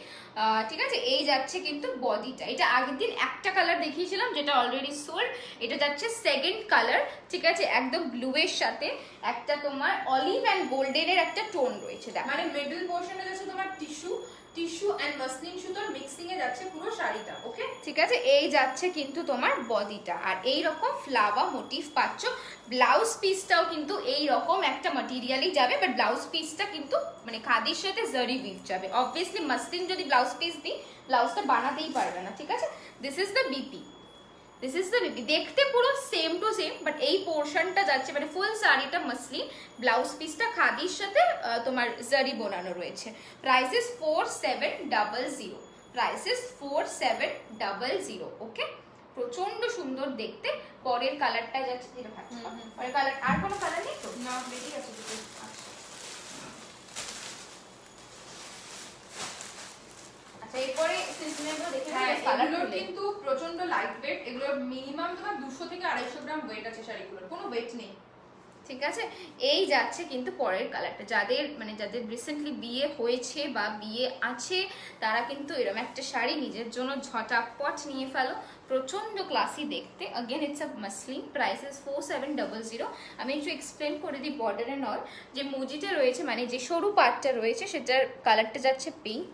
ঠিক আছে। এই যাচ্ছে কিন্তু বডিটা, এটা আগের দিন একটা কালার দেখিয়েছিলাম যেটা অলরেডি সোল্ড, এটা যাচ্ছে সেকেন্ড কালার, ঠিক আছে, একদম ব্লু এর সাথে একটা তোমার অলিভ অ্যান্ড গোল্ডেনের একটা টোন রয়েছে, দেখো
মানে মিডল পোরশনে যাচ্ছে তোমার টিস্যু এন্ড মাসলিন সুতোর মিক্সিং এ যাচ্ছে পুরো শাড়িটা। ওকে,
ঠিক আছে, এই যাচ্ছে কিন্তু তোমার বডিটা, আর এই রকম ফ্লাওয়ার মোটিভ পাচ্ছ। ব্লাউজ পিসটাও কিন্তু এই রকম একটা ম্যাটেরিয়ালই যাবে, বাট ব্লাউজ পিসটা কিন্তু মানে খাদির সাথে জারি উইভ যাবে। অবভিয়াসলি মাসলিন যদি ব্লাউজ পিস দিই, ব্লাউজটা বানাতেই পারবে না, ঠিক আছে। দিস ইজ দ্য বিপি, দেখতে পুরো সেম টু সেম, বাট এই পোর্শনটা যাচ্ছে মানে ফুল শাড়িটা মাসলিন, ব্লাউজ পিসটা খাদির সাথে তোমার জারি বোনানো রয়েছে। Price is 4700, price is 4700। ওকে, প্রচন্ড সুন্দর দেখতে। পরের কালারটা যাচ্ছে, যেটা ভাবছি পরের কালার, আর কোনো কালার নেই তো
না, বেরিয়ে গেছে দুটো।
আচ্ছা, এরপরে সিজনেবল দেখে
হ্যাঁ,
কালার
এগুলো কিন্তু প্রচন্ড লাইট ওয়েট, এগুলো মিনিমাম তোমার 200 থেকে 250 গ্রাম ওয়েট আছে শাড়িগুলোর, কোনো ওয়েট নেই,
ঠিক আছে। এই যাচ্ছে কিন্তু পরের কালারটা, যাদের রিসেন্টলি বিয়ে হয়েছে বা বিয়ে আছে তারা কিন্তু এরকম একটা শাড়ি নিজের জন্য ঝটাপট নিয়ে ফেলো, প্রচন্ড ক্লাসি দেখতে। Again it's a muslin, price is 4700। আমি একটু এক্সপ্লেন করে দিই বর্ডার এন্ড অল। যে মুজিটা রয়েছে মানে যে সরু পার্টটা রয়েছে সেটার কালারটা যাচ্ছে পিঙ্ক,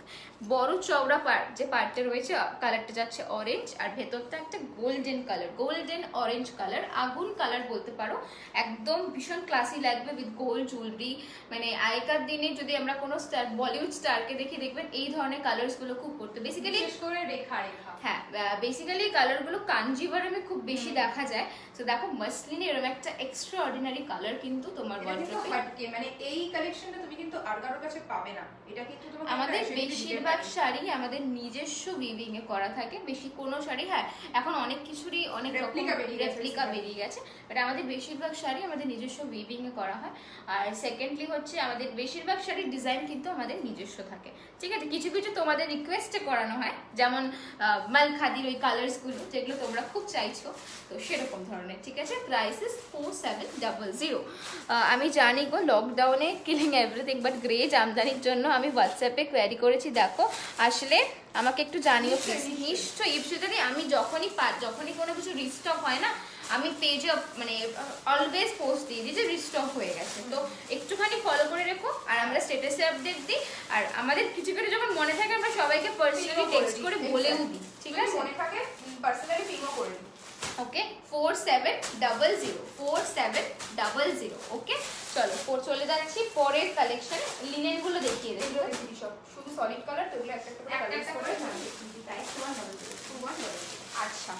বড় চওড়া পার্ট যে পার্টটা রয়েছে কালারটা যাচ্ছে অরেঞ্জ, আর ভেতরটা একটা golden colour, golden orange colour, আগুন কালার বলতে পারো। একদম ভীষণ ক্লাসি লাগবে উইথ গোল্ড জুয়েলারি। মানে আগেকার দিনে যদি আমরা কোনো স্টার, বলিউড স্টারকে দেখি দেখবেন এই ধরনের কালার্স গুলো খুব করতে, বেসিক্যালি
বিশেষ করে রেখা।
হ্যাঁ, বেসিক্যালি কালারগুলো কাঞ্জিভারমে খুব বেশি দেখা যায়। তো দেখো মাসলিনে এরকম একটা এক্সট্রা অর্ডিনারি কালার কিন্তু তোমার ওয়ার্ড্রোবে,
মানে এই কালেকশনটা তুমি কিন্তু আর কারোর কাছে পাবে না, এটা কিন্তু তোমার
আমাদের বেশিরভাগ শাড়ি আমাদের নিজস্ব উইভিং এ করা থাকে। বেশি কোনো শাড়ি, হ্যাঁ এখন অনেক কিছুরই অনেক রকম রেপ্লিকা বেরিয়ে গেছে, বাট আমাদের বেশিরভাগ শাড়ি আমাদের নিজস্ব উইভিং এ করা হয়। আর সেকেন্ডলি হচ্ছে আমাদের বেশিরভাগ শাড়ির ডিজাইন কিন্তু আমাদের নিজস্ব থাকে, ঠিক আছে। কিছু কিছু তোমাদের রিকোয়েস্টে করানো হয়, যেমন মাল খাদির ওই কালার্সগুলো যেগুলো তোমরা খুব চাইছো, তো সেরকম ধরনের, ঠিক আছে। Price is 4700। আমি জানি গো লকডাউনে কিলিং এভরিথিং, বাট গ্রে জামদানির জন্য আমি হোয়াটসঅ্যাপে কোয়ারি করেছি, দেখো আসলে আমাকে একটু জানিও প্লিজ। নিশ্চয়ই ইপসিটারি আমি যখনই কোনো কিছু রিস্টক হয় না, আমি পেজে মানে অলওয়েজ পোস্ট দিয়ে দিই যে রিস্টক হয়ে গেছে, তো একটুখানি ফলো করে রেখো। আর আমরা স্ট্যাটাসে আপডেট দিই, আর আমাদের কিছু কিছু যখন মনে থাকে আমরা সবাইকে পার্সোনালি টেক্সট করে বলেও দিই, ঠিক আছে,
মনে থাকে পার্সোনালি পিংও করে দিই।
ওকে, 4700। ওকে, চলো চলে যাচ্ছি পরের কালেকশন। লিনেন গুলো দেখিয়ে দেবো,
সব শুধু সলিড কালার, তো এগুলো একটা করে
প্রাইস 2100। আচ্ছা,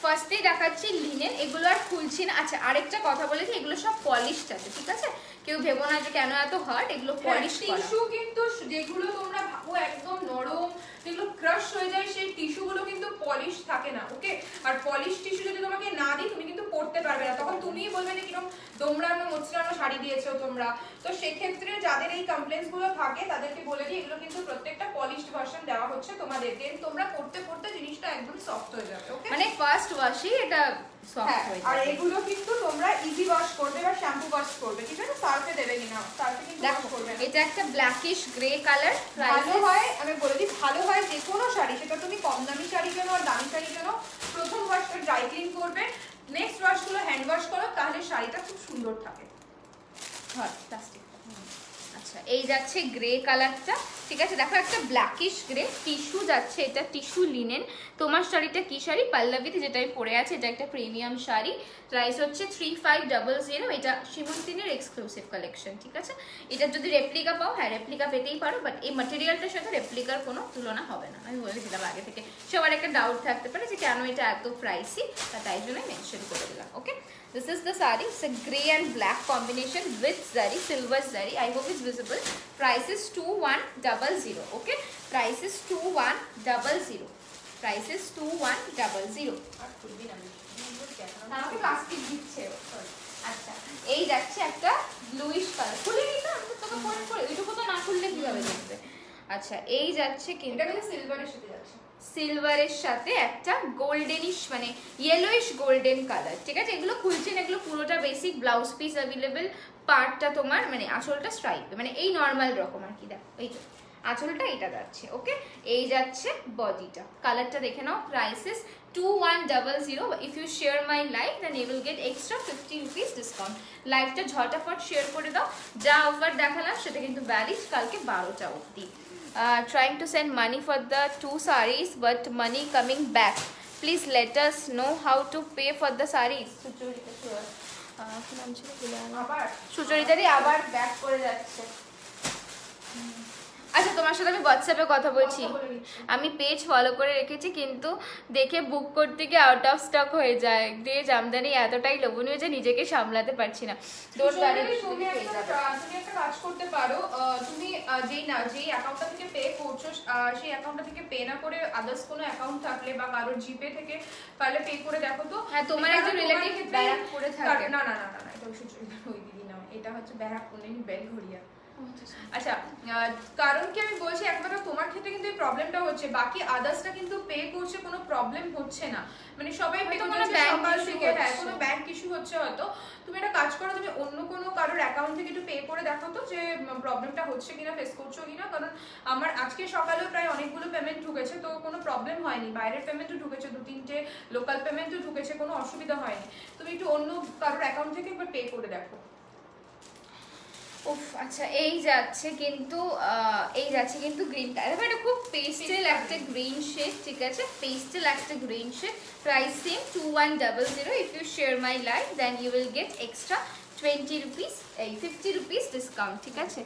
ফার্স্টেই দেখাচ্ছি লিনেন, এগুলো আর খুলছি না। আচ্ছা, আরেকটা কথা বলেছি, এগুলো সব পলিশড আছে, ঠিক আছে, কেউ ভেবো না যে কেন এত হার্ড, এগুলো পলিশ করা।
টিস্যু কিন্তু যেগুলো তোমরা ভাবো একদম নরম, যেগুলো ক্রাশ হয়ে যায়, সেই টিস্যুগুলো কিন্তু পলিশ থাকে না। ওকে, আর পলিশ টিস্যু যদি তোমাকে না দিই তুমি কিন্তু পরতে পারবে না, তখন তুমিই বলবে যে কিরকম দোমড়ানো মোচড়ানো শাড়ি দিয়েছো তোমরা। তো সেক্ষেত্রে যাদের এই কমপ্লেন্টস গুলো থাকে তাদেরকে বলে দিই এগুলো কিন্তু প্রত্যেকটা পলিশড ভার্সন দেওয়া হচ্ছে তোমাদের, দেন তোমরা পরতে পরতে জিনিসটা একদম সফট হয়ে যাবে। ওকে,
মানে ফার্স্ট ওয়াশই এটা সফট হয়ে যাবে।
আর এগুলো কিন্তু তোমরা ইজি ওয়াশ করবে বা শ্যাম্পু ওয়াশ করবে, ঠিক আছে, সার্ফে দেবে কিনা, সার্ফে কিন্তু ওয়াশ করবে না।
এটা একটা ব্ল্যাকিশ গ্রে কালার,
ভালো হয়, আমি বলে দিই ভালো হয় যে কোনো শাড়ি, সেটা তুমি কম দামি শাড়ি কেনো আর দামি শাড়ি কেনো, প্রথম ওয়াশটা ড্রাই ক্লিন করবে, নেক্সট ওয়াশগুলো হ্যান্ড ওয়াশ করো, তাহলে শাড়িটা খুব সুন্দর থাকে।
হ্যাঁ, প্লাস্টিক। আচ্ছা, আচ্ছা এই যাচ্ছে গ্রে কালারটা, ঠিক আছে। দেখো একটা ব্ল্যাকিশ গ্রে, টিস্যু যাচ্ছে, এটা টিস্যু লিনেন। তোমার শাড়িটা কি শাড়ি? পল্লবীতে যেটা আমি পরে আছে, এটা একটা প্রিমিয়াম শাড়ি। প্রাইস হচ্ছে 3500। এটা সীমন্তিনীর এক্সক্লুসিভ কালেকশন, ঠিক আছে। এটা যদি রেপ্লিকা পাও, হ্যাঁ রেপ্লিকা পেতেই পারো, বাট এই ম্যাটেরিয়ালটার সাথে রেপ্লিকার কোনো তুলনা হবে না। আমি বলে দিলাম আগে থেকে, সবার একটা ডাউট থাকতে পারে যে কেন এটা এত প্রাইসি, তাই জন্য মেনশন করে দিলাম। ওকে, this is the saree. It's a grey and black combination with zari, silver zari. I hope it's visible. Price is 2100. Okay, price is 2100. Price is 2100. আমাকে প্লাস্টিক দিচ্ছে। আচ্ছা এই যাচ্ছে একটা ব্লুইশ কালার, খুলে নিতে আমি তোকে পরে পরে এইটুকু তো না খুললে কিভাবে দেখবে। আচ্ছা এই যাচ্ছে কিন্তু
সিলভারের সাথে যাচ্ছে,
সিলভারের সাথে একটা গোল্ডেনিশ মানে ইয়েলোইশ গোল্ডেন কালার, ঠিক আছে। এগুলো খুলছেন, এগুলো পুরোটা বেসিক ব্লাউজ পিস অ্যাভেলেবেল। পার্টটা তোমার মানে আঁচলটা স্ট্রাইপ, মানে এই নর্মাল রকম আর কি। দেখো এই তো আঁচলটা এটা যাচ্ছে। ওকে, এই যাচ্ছে বডিটা, কালারটা দেখে নাও। Prices 2100। If you share my live then you will get extra 50 rupees discount. লাইভটা ঝটাফট শেয়ার করে দাও। যা অফার দেখালাম সেটা কিন্তু ভ্যালিড কালকে 12টা অবধি। Trying to send money for the 2 sarees but money coming back. Please let us know how to pay for the sarees. সুচরিতারই আবার ব্যাক করে যাচ্ছে। আচ্ছা তোমার সাথে আমি হোয়াটসঅ্যাপে কথা বলছি, আমি পেজ ফলো করে রেখেছি, কিন্তু দেখে বুক করতে গিয়ে আউট অফ স্টক হয়ে যায়। দিয়ে জামদানি এতটাই লোভনীয় যে নিজেকে সামলাতে পারছি না।
তুমি একটা কাজ করতে পারো, তুমি যেই অ্যাকাউন্টটা থেকে পে করছো সেই অ্যাকাউন্টটা থেকে পে না করে আদার্স কোনো অ্যাকাউন্ট থাকলে বা কারোর জিপে থেকে পারলে পে করে দেখো তো।
হ্যাঁ তোমার একজন রিলেটিভ ব্যারাক করে থাকে।
না না না না এটা ওই দিদি না, এটা হচ্ছে ব্যারাক করলেনি বেলঘড়িয়া। আচ্ছা কারণ কি আমি বলছি, একমাত্র তোমার ক্ষেত্রে কিন্তু এই প্রবলেমটা হচ্ছে, বাকি আদার্সটা কিন্তু পে করছে, কোনো প্রবলেম হচ্ছে না। মানে সবাই পে করছে সকাল থেকে, হ্যাঁ কোনো ব্যাংক ইস্যু হচ্ছে হয়তো। তুমি একটা কাজ করো, তুমি অন্য কোনো কারোর অ্যাকাউন্ট থেকে একটু পে করে দেখো তো যে প্রবলেমটা হচ্ছে কিনা, ফেস করছো কিনা। কারণ আমার আজকে সকালেও প্রায় অনেকগুলো পেমেন্ট ঢুকেছে, তো কোনো প্রবলেম হয়নি। বাইরের পেমেন্টও ঢুকেছে, 2-3টে লোকাল পেমেন্টও ঢুকেছে, কোনো অসুবিধা হয়নি। তুমি একটু অন্য কারোর অ্যাকাউন্ট থেকে একবার পে করে দেখো।
উফ আচ্ছা এই যাচ্ছে কিন্তু গ্রিন কালার, এটা খুব পেস্টেল একটা গ্রিন শেড, ঠিক আছে। পেস্টেল একটা green shade. Price same 2100। If you share my live then you will get extra 20 rupees, এই 50 রুপিস ডিসকাউন্ট, ঠিক আছে।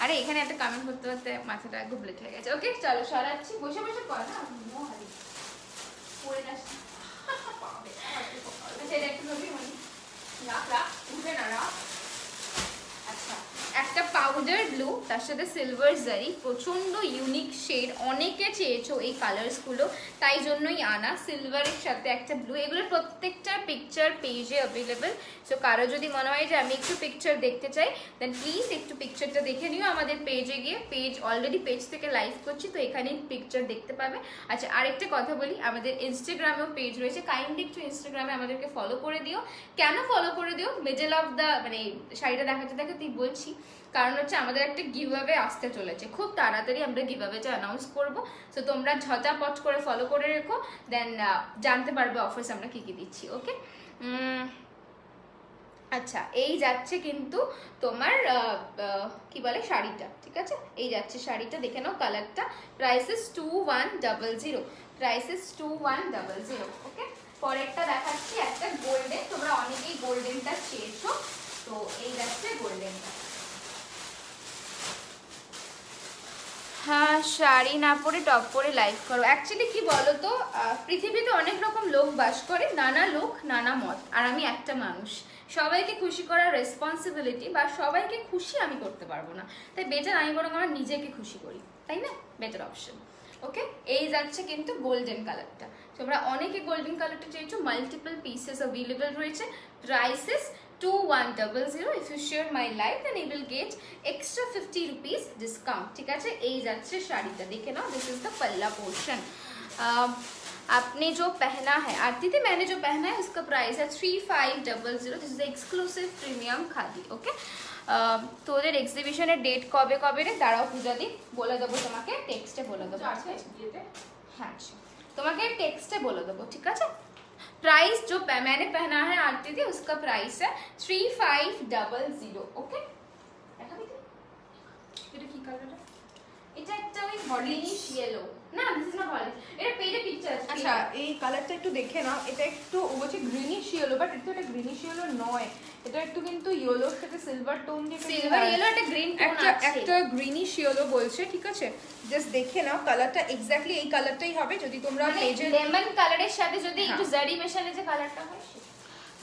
আরে এখানে একটা কমেন্ট করতে করতে মাথাটা গুবলেট হয়ে গেছে। ওকে চলো সরাচ্ছি, বসে বসে কর না পড়ে যাস সেটা একটু ভাবি রাখ উঠবে না রাখ। আচ্ছা একটা পাউডার ব্লু, তার সাথে সিলভার জারি, প্রচন্ড ইউনিক শেড, অনেকে চেয়েছো এই কালার্সগুলো, তাই জন্যই আনা। সিলভারের সাথে একটা ব্লু, এগুলোর প্রত্যেকটা পিকচার পেজে অ্যাভেলেবেল। সো কারো যদি মনে হয় যে আমি একটু পিকচার দেখতে চাই, দেন প্লিজ একটু পিকচারটা দেখে নিও আমাদের পেজে গিয়ে। পেজ অলরেডি পেজ থেকে লাইভ করছি, তো এখানেই পিকচার দেখতে পাবে। আচ্ছা আরেকটা কথা বলি, আমাদের ইনস্টাগ্রামেও পেজ রয়েছে, কাইন্ডলি একটু ইনস্টাগ্রামে আমাদেরকে ফলো করে দিও। কেন ফলো করে দিও? মিডল অফ দ্য মানে শাড়িটা দেখাতেই বলছি, কারণ হচ্ছে আমাদের একটা গিভঅ্যাওয়ে আসতে চলেছে, খুব তাড়াতাড়ি আমরা গিভঅ্যাওয়েটা অ্যানাউন্স করব। সো তোমরা ঝটাপট করে ফলো করে রেখো, দেন জানতে পারবে অফার্স আমরা কি কি দিচ্ছি। ওকে আচ্ছা এই যাচ্ছে কিন্তু তোমার কি বলে শাড়িটা, ঠিক আছে। এই যাচ্ছে শাড়িটা, দেখে নাও কালারটা। প্রাইসেস 2100। প্রাইসেস 2100। ওকে পরেরটা দেখাচ্ছি একটা গোল্ডেন, তোমরা অনেকেই গোল্ডেনটা চেয়েছো, তো এই যাচ্ছে গোল্ডেনটা। হ্যাঁ শাড়ি না পরে টপ পরে লাইভ করো। অ্যাকচুয়ালি কি বলো তো, পৃথিবীতে অনেক রকম লোক বাস করে, নানা লোক নানা মত, আর আমি একটা মানুষ। সবাইকে খুশি করার রেসপন্সিবিলিটি বা সবাইকে খুশি আমি করতে পারবো না, তাই বেটার আমি বরং আমার নিজেকে খুশি করি, তাই না? Better option. ওকে এই যাচ্ছে কিন্তু গোল্ডেন কালারটা, তোমরা অনেকে গোল্ডেন কালারটা চেয়েছো, মাল্টিপল পিসেস অ্যাভেলেবল রয়েছে। Prices 2100। If you share my live then you will get extra 50 rupees discount, ঠিক আছে। এই যাচ্ছে শাড়িটা, দেখে নাও। दिस इज द पल्ला पोर्शन। आपने जो पहना है आरती थी, मैंने जो पहना है उसका प्राइस है 3500। This is exclusive premium khadi. Okay তোদের এক্সিবিশনের ডেট কবে কবে রে? দাঁড়াও পূজা দি বলে দেবো তোমাকে, টেক্সটে বলে দেবো। হ্যাঁ তোমাকে টেক্সটে বলে দেবো, ঠিক আছে। प्राइस जो मैंने पहना है आरती थी उसका प्राइस है 3500। ओके
কালারটা?
এটা একটা ওই হলিশ ইয়েলো, না দিস ইজ নট হলিশ, এটা পেজে পিকচার আছে।
আচ্ছা এই কালারটা একটু দেখে নাও, এটা একটু ও বলছে গ্রিনিশ ইয়েলো, বাট এটা একটা গ্রিনিশ ইয়েলো নয়, এটা একটু কিন্তু ইয়েলোর সাথে সিলভার টোন দিয়ে
সিলভার ইয়েলো একটা গ্রিন টোন আছে,
একটা গ্রিনিশ ইয়েলো বলছে, ঠিক আছে জাস্ট দেখে নাও কালারটা এক্স্যাক্টলি এই কালারটাই হবে। যদি তোমরা পেজে
লেমন কালারের সাথে যদি একটু জারি মেশালে যে কালারটা হয়।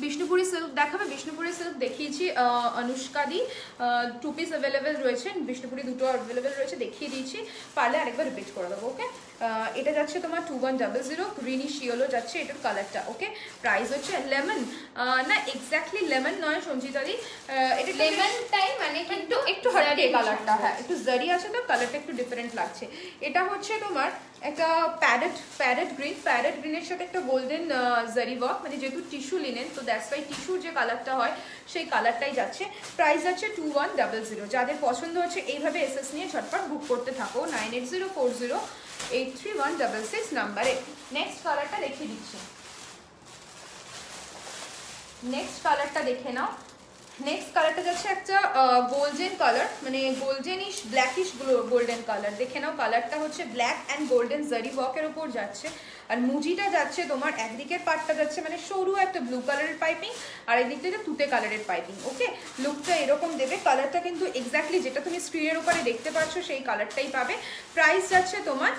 বিষ্ণুপুরি সিল্ক দেখাবে, বিষ্ণুপুরি সিল্ক দেখিয়েছি অনুষ্কা দি, 2 পিস অ্যাভেলেবেল রয়েছে, বিষ্ণুপুরি 2টো অ্যাভেলেবেল রয়েছে, দেখিয়ে দিয়েছি, পারলে আরেকবার রিপিট করে দেবো। ওকে এটা যাচ্ছে তোমার 2100, গ্রিনিশ ইয়েলো যাচ্ছে এটার কালারটা। ওকে প্রাইস হচ্ছে লেমন, না এক্স্যাক্টলি লেমন নয় সঞ্চিতা দি, এটা
লেমন টাই মানে কিন্তু
একটু হালকা কালারটা, হ্যাঁ একটু জারি আছে তো কালারটা একটু ডিফারেন্ট লাগছে। এটা হচ্ছে তোমার একটা প্যারেট গ্রিনের সাথে একটা গোল্ডেন জারি ওয়ার্ক, মানে যেহেতু টিস্যু লিনেন তো দ্যাটস ওয়াই টিস্যুর যে কালারটা হয় সেই কালারটাই যাচ্ছে। প্রাইস যাচ্ছে 2100। যাদের পছন্দ হচ্ছে এইভাবে এসএস নিয়ে ঝটপট বুক করতে থাকো 9804083166 নাম্বারে। নেক্সট কালারটা দেখিয়ে দিচ্ছি, নেক্সট কালারটা দেখে নাও। নেক্সট কালারটা যাচ্ছে একটা গোল্ডেন কালার, মানে গোল্ডেনিশ ব্ল্যাকিশ গোল্ডেন কালার, দেখে নাও কালারটা হচ্ছে ব্ল্যাক অ্যান্ড গোল্ডেন জারি ওয়ার্কের উপর যাচ্ছে। আর মুজিটা যাচ্ছে তোমার একদিকের পার্টটা যাচ্ছে মানে সরু একটা ব্লু কালারের পাইপিং, আর এদিক থেকে তুতে কালারের পাইপিং। ওকে লুকটা এরকম দেবে, কালারটা কিন্তু এক্স্যাক্টলি যেটা তুমি স্ক্রিনের উপরে দেখতে পাচ্ছ সেই কালারটাই পাবে। প্রাইস যাচ্ছে তোমার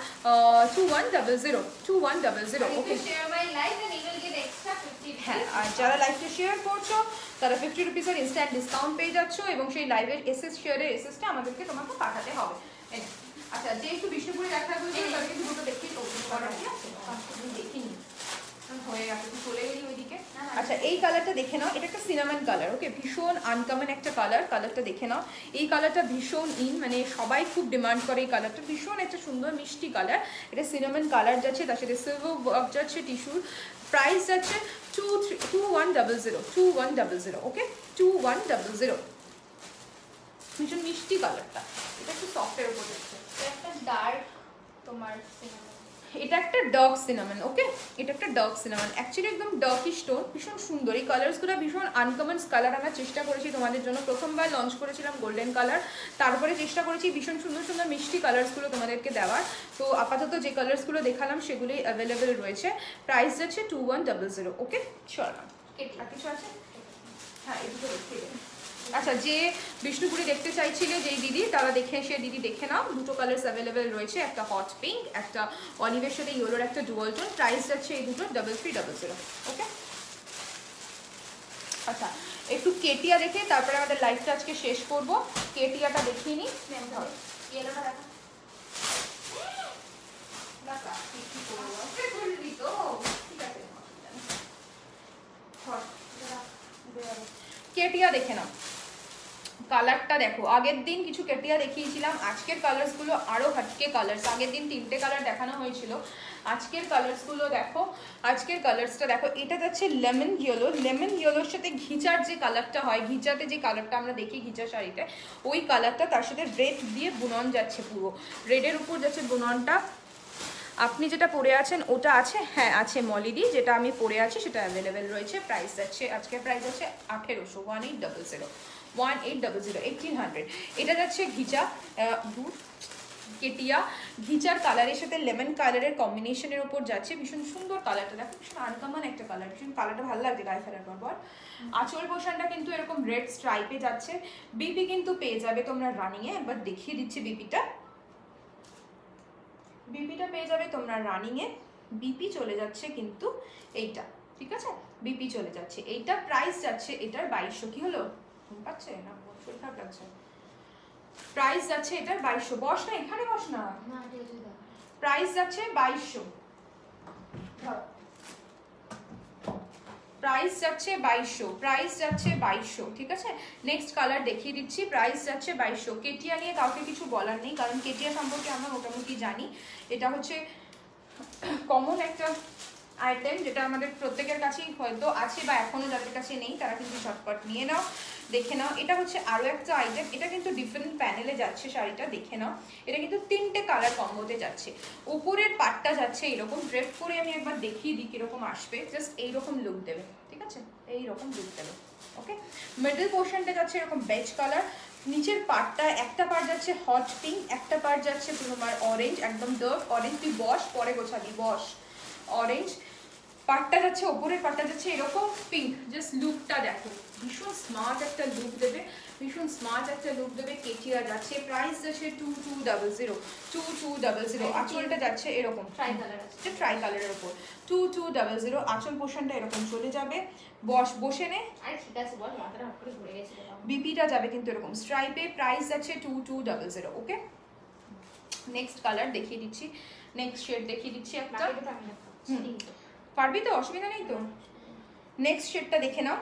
2100। ওকে হ্যাঁ, আর যারা লাইভটা শেয়ার করছো তারা 50 রুপিসের ইনস্ট্যান্ট ডিসকাউন্ট পেয়ে যাচ্ছ, এবং সেই লাইভের এসএস শেয়ারের এসএসটা আমাদেরকে তোমাকে পাঠাতে হবে। আচ্ছা যে একটু বিষ্ণুপুরি দেখা বলছে তাদেরকে দুটো দেখিয়ে দেখিনি হয়ে গেছে, তুই চলে গেলি ওইদিকে। আচ্ছা এই কালারটা দেখে নাও, এটা একটা সিনামন কালার। ওকে ভীষণ আনকমন একটা কালার, কালারটা দেখে নাও। এই কালারটা ভীষণ মানে সবাই খুব ডিমান্ড করে এই কালারটা, ভীষণ একটা সুন্দর মিষ্টি কালার। এটা সিনামন কালার যাচ্ছে, তার সাথে সিলভার ওয়ার্ক যাচ্ছে টিস্যুর। প্রাইস যাচ্ছে 2100। ওকে 2100, ভীষণ মিষ্টি কালারটা, এটা একটু সফটের উপর যাচ্ছে।
একটা ডার্ক তোমার
এটা একটা ডার্ক সিনামন। ওকে এটা একটা ডার্ক সিনামন, অ্যাকচুয়ালি একদম ডার্কিশ টোন, ভীষণ সুন্দর। এই কালারসগুলো ভীষণ আনকমন কালার, আমরা চেষ্টা করেছি তোমাদের জন্য, প্রথমবার লঞ্চ করেছিলাম গোল্ডেন কালার, তারপরে চেষ্টা করেছি ভীষণ সুন্দর সুন্দর মিষ্টি কালারসগুলো তোমাদেরকে দেওয়ার। তো আপাতত যে কালারসগুলো দেখালাম সেগুলোই অ্যাভেলেবেল রয়েছে। প্রাইস যাচ্ছে 2100। ওকে চল আর কিছু আছে? হ্যাঁ এই দুটো দেখিয়ে দেবেন। আচ্ছা যে বিষ্ণুপুরি দেখতে চাইছিলে যেই দিদি, তারা দেখে এসে দিদি দেখে নাও, দুটো কালার্স অ্যাভেলেবেল রয়েছে, একটা হট পিঙ্ক, একটা অলিভের সাথে ইয়েলোর একটা ডুয়াল টোন। প্রাইস যাচ্ছে এই দুটো 3300। ওকে আচ্ছা একটু কেটিয়া দেখে তারপরে আমাদের লাইভটা আজকে শেষ করবো। কেটিয়াটা দেখিয়ে নিই,
ইয়েলোটা দেখো
কেটিয়া দেখে নাও, কালারটা দেখো। আগের দিন কিছু কেটিয়া দেখিয়েছিলাম, আজকের কালার্সগুলো আরো হাটকে কালার্স। আগের দিন 3টে কালার দেখানো হয়েছিল, আজকের কালার্সগুলো দেখো। আজকের কালার্সটা দেখো, এটা যাচ্ছে লেমন ইয়েলো, লেমন ইয়েলোর সাথে ঘিচার যে কালারটা হয়, ঘিচাতে যে কালারটা আমরা দেখি ঘিচা শাড়িতে, ওই কালারটা, তার সাথে রেড দিয়ে বুনন যাচ্ছে, পুরো রেডের উপর যাচ্ছে বুননটা। আপনি যেটা পরে আছেন ওটা আছে? হ্যাঁ আছে মলিদি, যেটা আমি পরে আছি সেটা অ্যাভেলেবেল রয়েছে। প্রাইস যাচ্ছে আজকের প্রাইস আছে 1800, 1800। এটা যাচ্ছে ঘিচা কেটিয়া, ঘিচার কালারের সাথে লেমন কালারের কম্বিনেশনের উপর যাচ্ছে, ভীষণ সুন্দর কালারটা দেখো, ভীষণ আনকমন একটা কালার, ভীষণ কালারটা ভালো লাগছে গায়ে ফেলার পর। আঁচল পোশানটা কিন্তু এরকম রেড স্ট্রাইপে যাচ্ছে। বিপি কিন্তু পেয়ে যাবে তোমরা রানিংয়ে, একবার দেখিয়ে দিচ্ছি বিপিটা পেয়ে যাবে তোমরা রানিংয়ে। বিপি চলে যাচ্ছে কিন্তু এইটা, ঠিক আছে বিপি চলে যাচ্ছে এইটা। প্রাইস যাচ্ছে এটার 2200। কি হলো পাচ্ছে না, শরীর খারাপ লাগছে? প্রাইস যাচ্ছে এটার 2200। বস না এখানে, বস না। প্রাইস যাচ্ছে 2200, প্রাইস যাচ্ছে 2200, প্রাইস যাচ্ছে 2200, ঠিক আছে। নেক্সট কালার দেখিয়ে দিচ্ছি, প্রাইস যাচ্ছে 2200। কেটিয়া নিয়ে কাউকে কিছু বলার নেই, কারণ কেটিয়া সম্পর্কে আমরা মোটামুটি জানি। এটা হচ্ছে কমন একটা আইটেম, যেটা আমাদের প্রত্যেকের কাছেই হয়তো আছে, বা এখনো যাদের কাছে নেই তারা কিন্তু ঝটপট নিয়ে নাও, দেখে নাও। এটা হচ্ছে আরো একটা আইটেম, এটা কিন্তু ডিফারেন্ট প্যানেলে যাচ্ছে শাড়িটা, দেখে নাও। এটা কিন্তু 3টে কালার কম্বোতে যাচ্ছে। উপরের পাটটা যাচ্ছে এরকম, ড্রেপ করে আমি একবার দেখিয়ে দিই কিরকম আসবে। জাস্ট এইরকম লুক দেবে, ঠিক আছে এইরকম লুক দেবে। ওকে মিডল পোর্শনটা যাচ্ছে এরকম বেজ কালার, নিচের পার্টটা একটা পার্ট যাচ্ছে হট পিঙ্ক, একটা পার্ট যাচ্ছে তোমার অরেঞ্জ, একদম ডার্ক অরেঞ্জ। তুই বস, পরে গোছাবি, বস। অরেঞ্জ পার্টটা যাচ্ছে, ওপরের পার্টটা যাচ্ছে এরকম পিঙ্ক। জাস্ট লুকটা দেখো, ভীষণ স্মার্ট একটা লুক দেবে, ভীষণ স্মার্ট একটা লুক দেবে। কেটিয়া যাচ্ছে, প্রাইস যাচ্ছে 2200, 2200। আঁচলটা যাচ্ছে এরকম
ট্রাই কালার আছে,
ট্রাই কালারের ওপর 2200। আঁচল পোর্শনটা এরকম চলে যাবে। বসে নে।
আরে ঠিক আছে বল, মাথাটা হট করে ঘুরে গেছে।
বিপিটা যাবে কিন্তু এরকম স্ট্রাইপে। প্রাইস যাচ্ছে 2200। ওকে, নেক্সট কালার দেখিয়ে দিচ্ছি, নেক্সট শেড দেখিয়ে দিচ্ছি একটা। পারবি তো, অসুবিধা নেই তো। নেক্সট শেডটা দেখে নাও,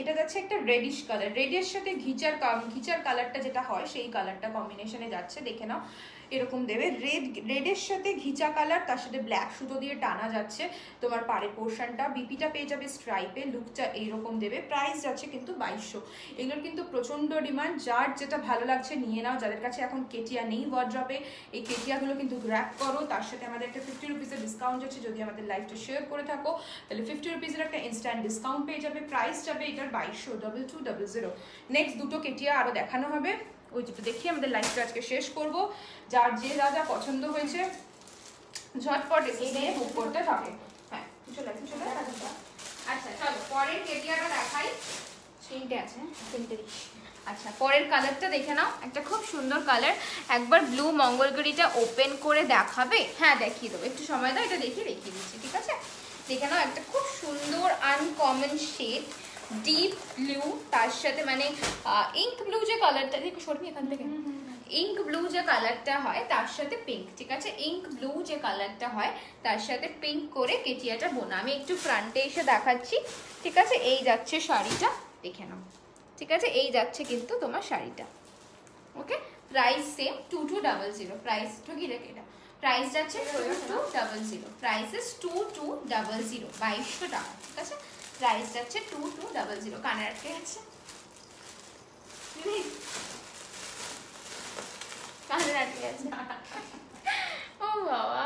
এটা যাচ্ছে একটা রেডিশ কালার, রেডের সাথে ঘিচার কালারটা যেটা হয় সেই কালারটা কম্বিনেশনে যাচ্ছে। দেখে নাও এরকম দেবে, রেডের সাথে ঘিচা কালার, তার সাথে ব্ল্যাক সুতো দিয়ে টানা যাচ্ছে তোমার পাড়ের পোর্শনটা। বিপিটা পেয়ে যাবে স্ট্রাইপে, লুকটা এইরকম দেবে। প্রাইস যাচ্ছে কিন্তু 2200। এগুলোর কিন্তু প্রচণ্ড ডিমান্ড, যার যেটা ভালো লাগছে নিয়ে নাও। যাদের কাছে এখন কেটিয়া নেই ওয়ার্ড্রপে, এই কেটিয়াগুলো কিন্তু গ্র্যাব করো। তার সাথে আমাদের একটা 50 রুপিসের ডিসকাউন্ট আছে, যদি আমাদের লাইভটা শেয়ার করে থাকো তাহলে 50 রুপিসের একটা ইনস্ট্যান্ট ডিসকাউন্ট পেয়ে যাবে। প্রাইস যাবে এটার 2200, 2200। নেক্সট দুটো কেটিয়া আরও দেখানো হবে, ওই দুটো দেখিয়ে আমাদের লাইভটা আজকে শেষ করব। যার যে যা যা পছন্দ হয়েছে ঝটপট এসে বুক করতে থাকে। হ্যাঁ চলে আচ্ছা চলো পরের কেটিয়াটা দেখাই।
তিনটে আছে, তিনটে।
আচ্ছা পরের কালারটা দেখে নাও,
একটা খুব সুন্দর কালার। একবার ব্লু মঙ্গলগিরিটা ওপেন করে দেখাবে?
হ্যাঁ দেখিয়ে দেবো, একটু সময় দাও, এটা দেখিয়ে দিচ্ছি। ঠিক আছে, দেখে নাও একটা খুব সুন্দর আনকমন শেড, ডিপ ব্লু, তার সাথে মানে ইঙ্ক ব্লু যে কালারটা, দেখো সরবি এখান থেকে, ইঙ্ক ব্লু যে কালারটা হয় তার সাথে পিঙ্ক। ঠিক আছে, ইঙ্ক ব্লু যে কালারটা হয় তার সাথে পিঙ্ক করে কেটিয়াটা বোনা। আমি একটু ফ্রন্টে এসে দেখাচ্ছি। ঠিক আছে, এই যাচ্ছে শাড়িটা, দেখে নাও। ঠিক আছে, এই যাচ্ছে কিন্তু তোমার শাড়িটা। ওকে, প্রাইস সেম 2200। প্রাইস ঠকি রেখে এটা, প্রাইস যাচ্ছে 2200। প্রাইস ইস 2200, 2200 টাকা। ঠিক আছে, প্রাইস যাচ্ছে 2200। কানে আটকে গেছে, কানে আটকে গেছে। ও বাবা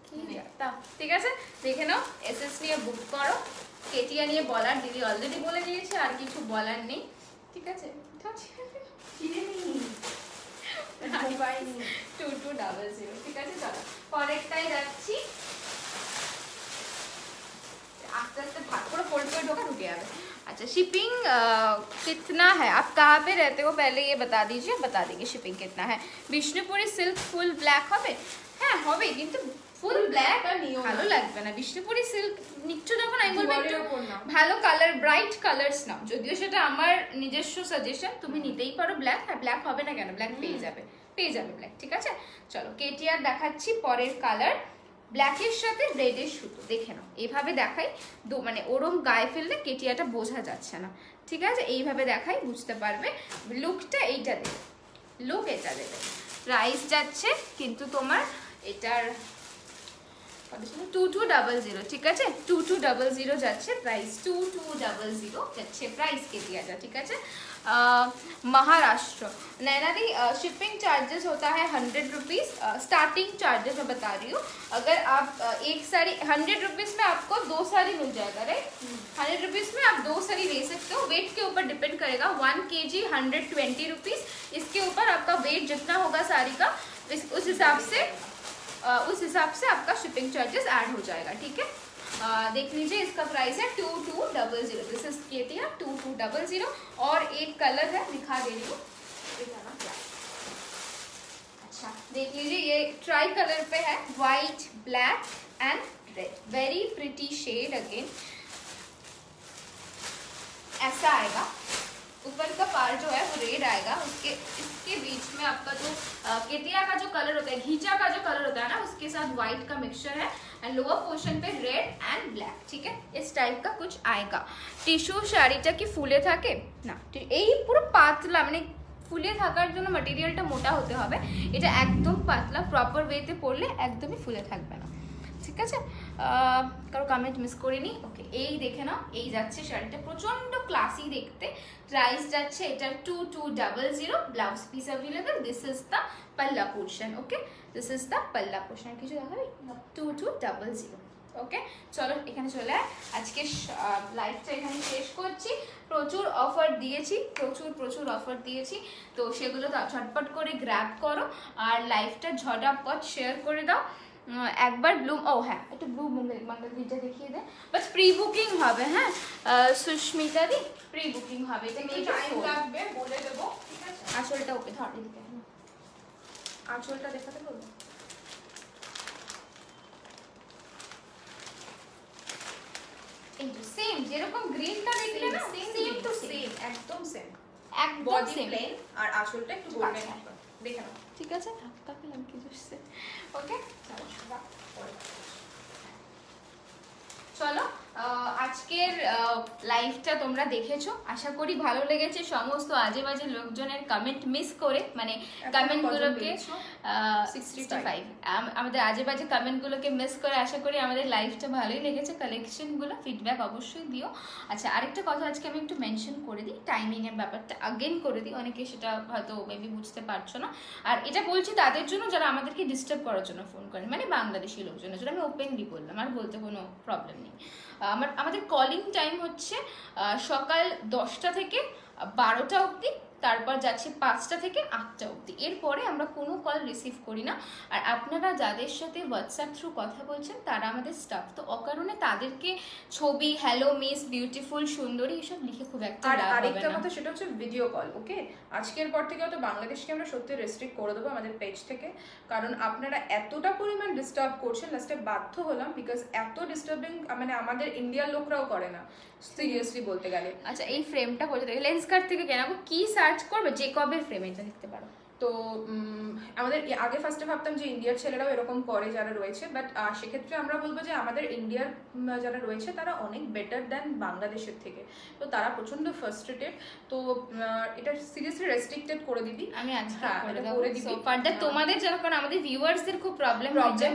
কি তা। ঠিক আছে, দেখে নাও, এসএস নিয়ে বুক করো। কেটিয়া নিয়ে বলার দিদি অলরেডি বলে দিয়েছে, আর কিছু বলার নেই। ঠিক আছে, 2200। ঠিক আছে, চলো পরেরটাই যাচ্ছি। आस्ते आस्ते भाग पूरा फोल्ड कर ढोका ढुके যাবে।
अच्छा शिपिंग कितना है? आप कहाँ पे रहते हो पहले ये बता दीजिए, बता देंगे शिपिंग कितना है। বিষ্ণুপুরি সিল্ক ফুল ব্ল্যাক হবে? হ্যাঁ হবে, কিন্তু ফুল ব্ল্যাক আর ভালো লাগবে না। বিষ্ণুপুরি সিল্ক নিচ্ছ যখন আমি বলবো একটু ভালো কালার, ব্রাইট কালার্স নাও। যদিও সেটা আমার নিজস্ব সাজেশন, তুমি নিতেই পারো ব্ল্যাক। হ্যাঁ ব্ল্যাক হবে না কেন, ব্ল্যাক পেয়ে যাবে ব্ল্যাক। ঠিক আছে, চলো কেটিআর দেখাচ্ছি পরের কালার। ব্ল্যাকের সাথে রেডের সুতো, দেখে নাও এইভাবে দেখাই। মানে ওরম গায়ে ফেললে কেটিয়াটা বোঝা যাচ্ছে না। ঠিক আছে, এইভাবে দেখাই, বুঝতে পারবে। লুকটা এইটা দেবে, লুক এটা দেবে। প্রাইস যাচ্ছে কিন্তু তোমার এটার 2200। ঠিক আছে, 2200 যাচ্ছে প্রাইস, 2200 যাচ্ছে প্রাইস কেটিয়াটা। ঠিক আছে, महाराष्ट्र। नैना दी शिपिंग चार्जेस होता है 100 रुपीज़, स्टार्टिंग चार्जेस मैं बता रही हूँ। अगर आप एक साड़ी 100 रुपीज़ में आपको 2 साड़ी मिल जाएगा, राइट। 100 रुपीज़ में आप 2 साड़ी ले सकते हो। वेट के ऊपर डिपेंड करेगा। 1 kg 120 रुपीज़। इसके ऊपर आपका वेट जितना होगा साड़ी का, उस हिसाब से आपका शिपिंग चार्जेस ऐड हो जाएगा। ठीक है, देख लीजिए इसका प्राइस है 2200। This is Katia 2200। और एक कलर है, दिखा दे रही हूँ। अच्छा देख लीजिए, ये ट्राई कलर पे है, white black and red, very pretty shade. Again ऐसा आएगा, ऊपर का पार्ट जो है वो रेड आएगा, इसके बीच में आपका जो केटिया का जो कलर होता है, घीचा का जो कलर होता है ना, उसके साथ व्हाइट का मिक्सचर है। एंड लोअर पोर्शन पे रेड एंड ब्लैक। ठीक है, इस टाइप का कुछ आएगा। टिश्यू শাড়িটা কি ফুলে থাকে না, এই পুরো পাতলা, মানে ফুলে থাকার জন্য ম্যাটেরিয়ালটা মোটা হতে হবে। এটা একদম পাতলা, প্রপার ওয়েতে পরলে একদমই ফুলে থাকবে না। ঠিক আছে, কারো কমেন্ট মিস করিনি। ওকে, এই দেখে নাও, এই যাচ্ছে শাড়িটা, প্রচন্ড ক্লাসি দেখতে। প্রাইস যাচ্ছে এটা 2200। Blouse piece available. This is the palla portion. Okay, this is the palla portion. কিছু দেখাবি? 2200। ওকে চলো এখানে চলে আয়, আজকে লাইভটা এখানে শেষ করছি। প্রচুর অফার দিয়েছি, প্রচুর অফার দিয়েছি, তো সেগুলো ঝটপট করে গ্র্যাব করো আর লাইভটা ঝটাপট শেয়ার করে দাও। একবার ব্লুম, ও হ্যাঁ একটু ব্লু মঙ্গলগিরটা দেখিয়ে দে, বাট প্রি বুকিং হবে। হ্যাঁ সুস্মিতা দি, প্রি বুকিং হবে, এটা মেয়ে
টাইম লাগবে বলে দেবো, ঠিক আছে?
আসলটা ওকে ধর দিতে,
আঁচলটা দেখাতে বলবো।
এই তো সেম যেরকম গ্রিনটা দেখলে না,
সেম টু সেম, একদম সেম,
একদম
বডি
সেম।
প্লেন আর আঁচলটা একটু গোল্ডেন দেখে নাও।
ঠিক আছে, ধাক্কা পেলাম কিছু সে। ওকে চলো আজকের লাইভটা তোমরা দেখেছো, আশা করি ভালো লেগেছে। সমস্ত আজে বাজে লোকজনের কমেন্ট মিস করে, মানে কমেন্টগুলোকে 65 আমাদের আজে বাজে কমেন্টগুলোকে মিস করে আশা করি আমাদের লাইভটা ভালোই লেগেছে। কালেকশনগুলো ফিডব্যাক অবশ্যই দিও। আচ্ছা আরেকটা কথা আজকে আমি একটু মেনশন করে দিই, টাইমিংয়ের ব্যাপারটা আগেন করে দিই, অনেকে সেটা হয়তো মেবি বুঝতে পারছো না। আর এটা বলছি তাদের জন্য যারা আমাদেরকে ডিস্টার্ব করার জন্য ফোন করেন, মানে বাংলাদেশি লোকজনের জন্য আমি ওপেনলি বললাম, আর বলতে কোনো প্রবলেম নেই। আমাদের কলিং টাইম হচ্ছে সকাল 10টা থেকে 12টা অবধি, তারপর যাচ্ছে 5টা থেকে 8টা অবধি, এরপরে আমরা কোনো কল রিসিভ করি না। আর আপনারা যাদের সাথে হোয়াটসঅ্যাপ থ্রু কথা বলছেন তারা আমাদের স্টাফ, তো অকারণে তাদেরকে ছবি হ্যালো মিস বিউটিফুল সুন্দরী এসব লিখে খুব একটা
আর
লাভ হবে
আরেকটা
না।
কথা সেটা হচ্ছে ভিডিও কল। ওকে, আজকের পর থেকে তো বাংলাদেশকে আমরা সত্যি রেস্ট্রিক্ট করে দেবো আমাদের পেজ থেকে, কারণ আপনারা এতটা পরিমাণ ডিস্টার্ব করছেন, লাস্টে বাধ্য হলাম, বিকজ এত ডিস্টার্বিং মানে আমাদের ইন্ডিয়ার লোকরাও করে না সিরিয়াসলি বলতে গেলে।
আচ্ছা এই ফ্রেমটা কোথা থেকে, লেন্স কার্ট থেকে কেনাবো, কি সার্চ করবে, জেকবের ফ্রেম, এটা দেখতে পারো।
তো আমাদের আগে ফার্স্টে ভাবতাম যে ইন্ডিয়ার ছেলেরাও এরকম করে যারা রয়েছে, বাট সেক্ষেত্রে আমরা বলবো যে আমাদের ইন্ডিয়ার যারা রয়েছে তারা অনেক বেটার দ্যান বাংলাদেশের থেকে, তো তারা প্রচন্ড ফ্রাস্ট্রেটেড। তো এটা সিরিয়াসলি রেস্ট্রিক্টেড করে দিবি,
আমি আজকে
হ্যাঁ,
করে
এটা
দেবো।
করে দিবি।
So further তোমাদের যেন, কারণ আমাদের ভিউয়ার্সদের খুব প্রবলেম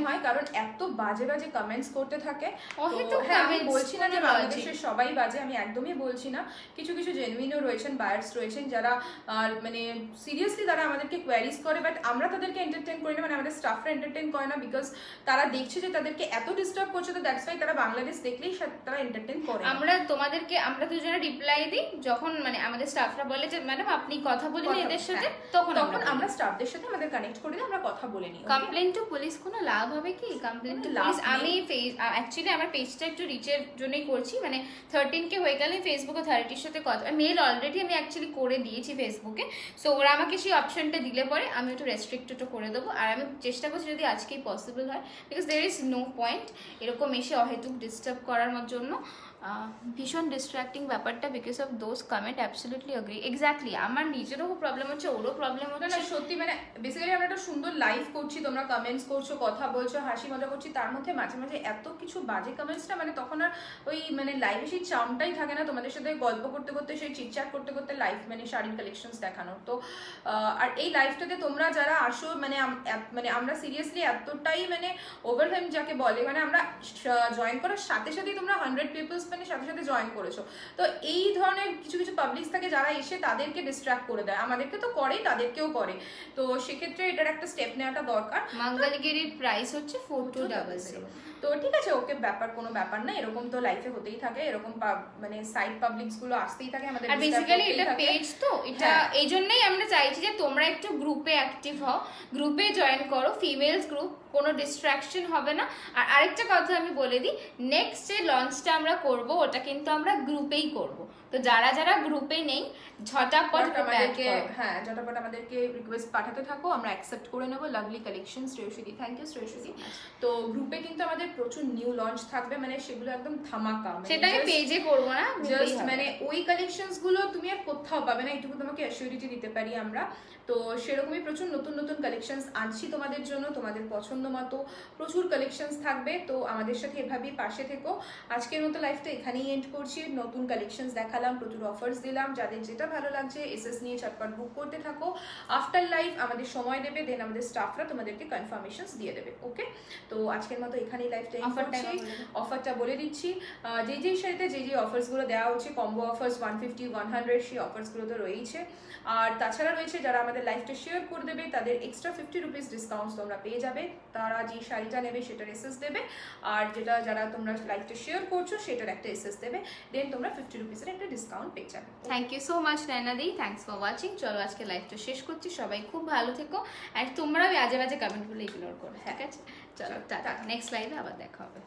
হয়, কারণ এত বাজে বাজে কমেন্টস করতে থাকে।
অহেতুক
হ্যাঁ, আমি
comments,
বলছি না যে
কোনো
বাংলাদেশের সবাই বাজে, আমি একদমই বলছি না, কিছু কিছু জেনুইনও রয়েছেন, বায়ার্স রয়েছেন যারা মানে সিরিয়াসলি তারা আমাদেরকে কোয়ারিজ করে, বাট আমরা তাদেরকে এন্টারটেইন করি না, মানে আমাদের স্টাফরা এন্টারটেইন করে না, বিকজ তারা দেখছে যে তাদেরকে এত ডিস্টার্ব করছে, তো দ্যাটস ওয়াই তারা বাংলাদেশ দেখলেই তারা এন্টারটেইন করে।
আমরা দুজনে রিপ্লাই দিই যখন মানে আমাদের স্টাফরা বলে যে ম্যাডাম আপনি কথা বলুন এদের সাথে, তখন
আমরা স্টাফদের সাথে আমাদের কানেক্ট করে দিই, আমরা কথা বলে নিই।
কমপ্লেন টু পুলিশ কোনো লাভ হবে কি? কমপ্লেন টু পুলিশ আমি অ্যাকচুয়ালি আমার পেজটা একটু রিচের জন্যই করছি, মানে 13K হয়ে গেলে ফেসবুক অথরিটির সাথে কথা, মেল অলরেডি আমি অ্যাকচুয়ালি করে দিয়েছি ফেসবুকে। সো ওরা আমাকে সেই অপশনটা দিলে পরে আমি একটু রেস্ট্রিক্টেডও করে দেবো। আর আমি চেষ্টা করছি যদি আজকেই পসিবল হয়, because there is no point এরকম এসে অহেতুক ডিস্টার্ব করার জন্য। ভীষণ ডিস্ট্রাক্টিং ব্যাপারটা, because of those comment. Absolutely agree, exactly আমার নিজেরও প্রবলেম হচ্ছে, ওরও প্রবলেম হচ্ছে
না সত্যি, মানে বেসিক্যালি আমরা একটা সুন্দর লাইভ করছি, তোমরা কমেন্টস করছো, কথা বলছো, হাসি মজা করছি, তার মধ্যে মাঝে মাঝে এত কিছু বাজে কমেন্টস না, মানে তখন আর ওই মানে লাইভে সেই চামটাই থাকে না তোমাদের সাথে গল্প করতে করতে, সেই চিটচ্যাট করতে করতে লাইভ মানে শাড়ির কালেকশনস দেখানোর। তো আর এই লাইভটাতে তোমরা যারা আসো মানে আমরা সিরিয়াসলি এতটাই মানে ওভারহেম যাকে বলে, মানে আমরা জয়েন করার সাথে সাথেই তোমরা 100 পিপলস মানে সাথে সাথে জয়েন করেছো। তো এই ধরনের কিছু কিছু পাবলিকস থাকে যারা এসে তাদেরকে ডিস্ট্রাক্ট করে দেয়, আমাদেরকে তো করেই তাদেরকেও করে, তো সেক্ষেত্রে এটার একটা স্টেপ নেওয়াটা দরকার।
মঙ্গলগিরির প্রাইস হচ্ছে 4200।
তো ঠিক আছে, ওকে, কোনো ব্যাপার না, এরকম তো লাইফে হতেই থাকে, এরকম মানে সাইড পাবলিকস গুলো আসতেই থাকে আমাদের।
আর বেসিক্যালি এটা পেজ, তো এটা এই জন্যই আমরা চাইছি যে তোমরা একটু গ্রুপে অ্যাক্টিভ হও, গ্রুপে জয়েন করো, ফিমেলস গ্রুপ, কোনো ডিস্ট্রাকশন হবে না। আর আরেকটা কথা আমি বলে দিই, নেক্সট যে লঞ্চটা আমরা করব ওটা কিন্তু আমরা গ্রুপেই করব, তো যারা যারা গ্রুপে নেই ঝটাপট
আমাদেরকে রিকোয়েস্ট পাঠাতে থাকো, আমরা অ্যাকসেপ্ট করে নেবো। Lovely collection Shreyasi, thank you Shreyasi. তো গ্রুপে কিন্তু আমাদের প্রচুর নিউ লঞ্চ থাকবে, মানে সেগুলো একদম ধামাকা,
সেটা আমি পেজে করব না,
জাস্ট মানে ওই কালেকশনস গুলো তুমি আর কোথাও পাবে না, এইটুকু তোমাকে অ্যাসিউরিটি দিতে পারি আমরা। তো সেরকমই প্রচুর নতুন নতুন কালেকশনস আনছি তোমাদের জন্য, তোমাদের পছন্দ মতো প্রচুর কালেকশনস থাকবে, তো আমাদের সাথে এভাবেই পাশে থেকো। আজকের মতো লাইফটা লাইভটা এখানেই এন্ড করছি। নতুন কালেকশনস দেখালাম, প্রচুর অফার্স দিলাম, যাদের যেটা ভালো লাগছে এসএস নিয়ে ঝটপট বুক করতে থাকো। আফটার লাইভ আমাদের সময় দেবে, দেন আমাদের স্টাফরা তোমাদেরকে কনফার্মেশনস দিয়ে দেবে। ওকে, তো আজকের মতো এখানেই লাইভটা এন্ড করছি। অফারটা বলে দিচ্ছি, যেই শাড়িতে যেই অফার্সগুলো দেওয়া হচ্ছে, কম্বো অফার্স 150 100 সেই অফার্সগুলো তো রয়েছে। আর তাছাড়া রয়েছে যারা আমাদের লাইভটা শেয়ার করে দেবে তাদের এক্সট্রা 50 রুপিস ডিসকাউন্ট তোমরা পেয়ে যাবে। তারা যে শাড়িটা নেবে সেটার এসএস দেবে, আর যারা তোমরা লাইভটা শেয়ার করছো সেটার একটা এসএস দেবে, দেন তোমরা 50 রুপিসের একটা ডিসকাউন্ট পেয়ে যাবে।
থ্যাংক ইউ সো মাচ নয়নাদি, থ্যাঙ্কস ফর ওয়াচিং। চলো আজকে লাইভটা শেষ করছি, সবাই খুব ভালো থেকো, আর তোমরাও আজে বাজে কমেন্টগুলো ইগনোর করো, ঠিক আছে? চলো টাটা, নেক্সট লাইভে আবার দেখা হবে।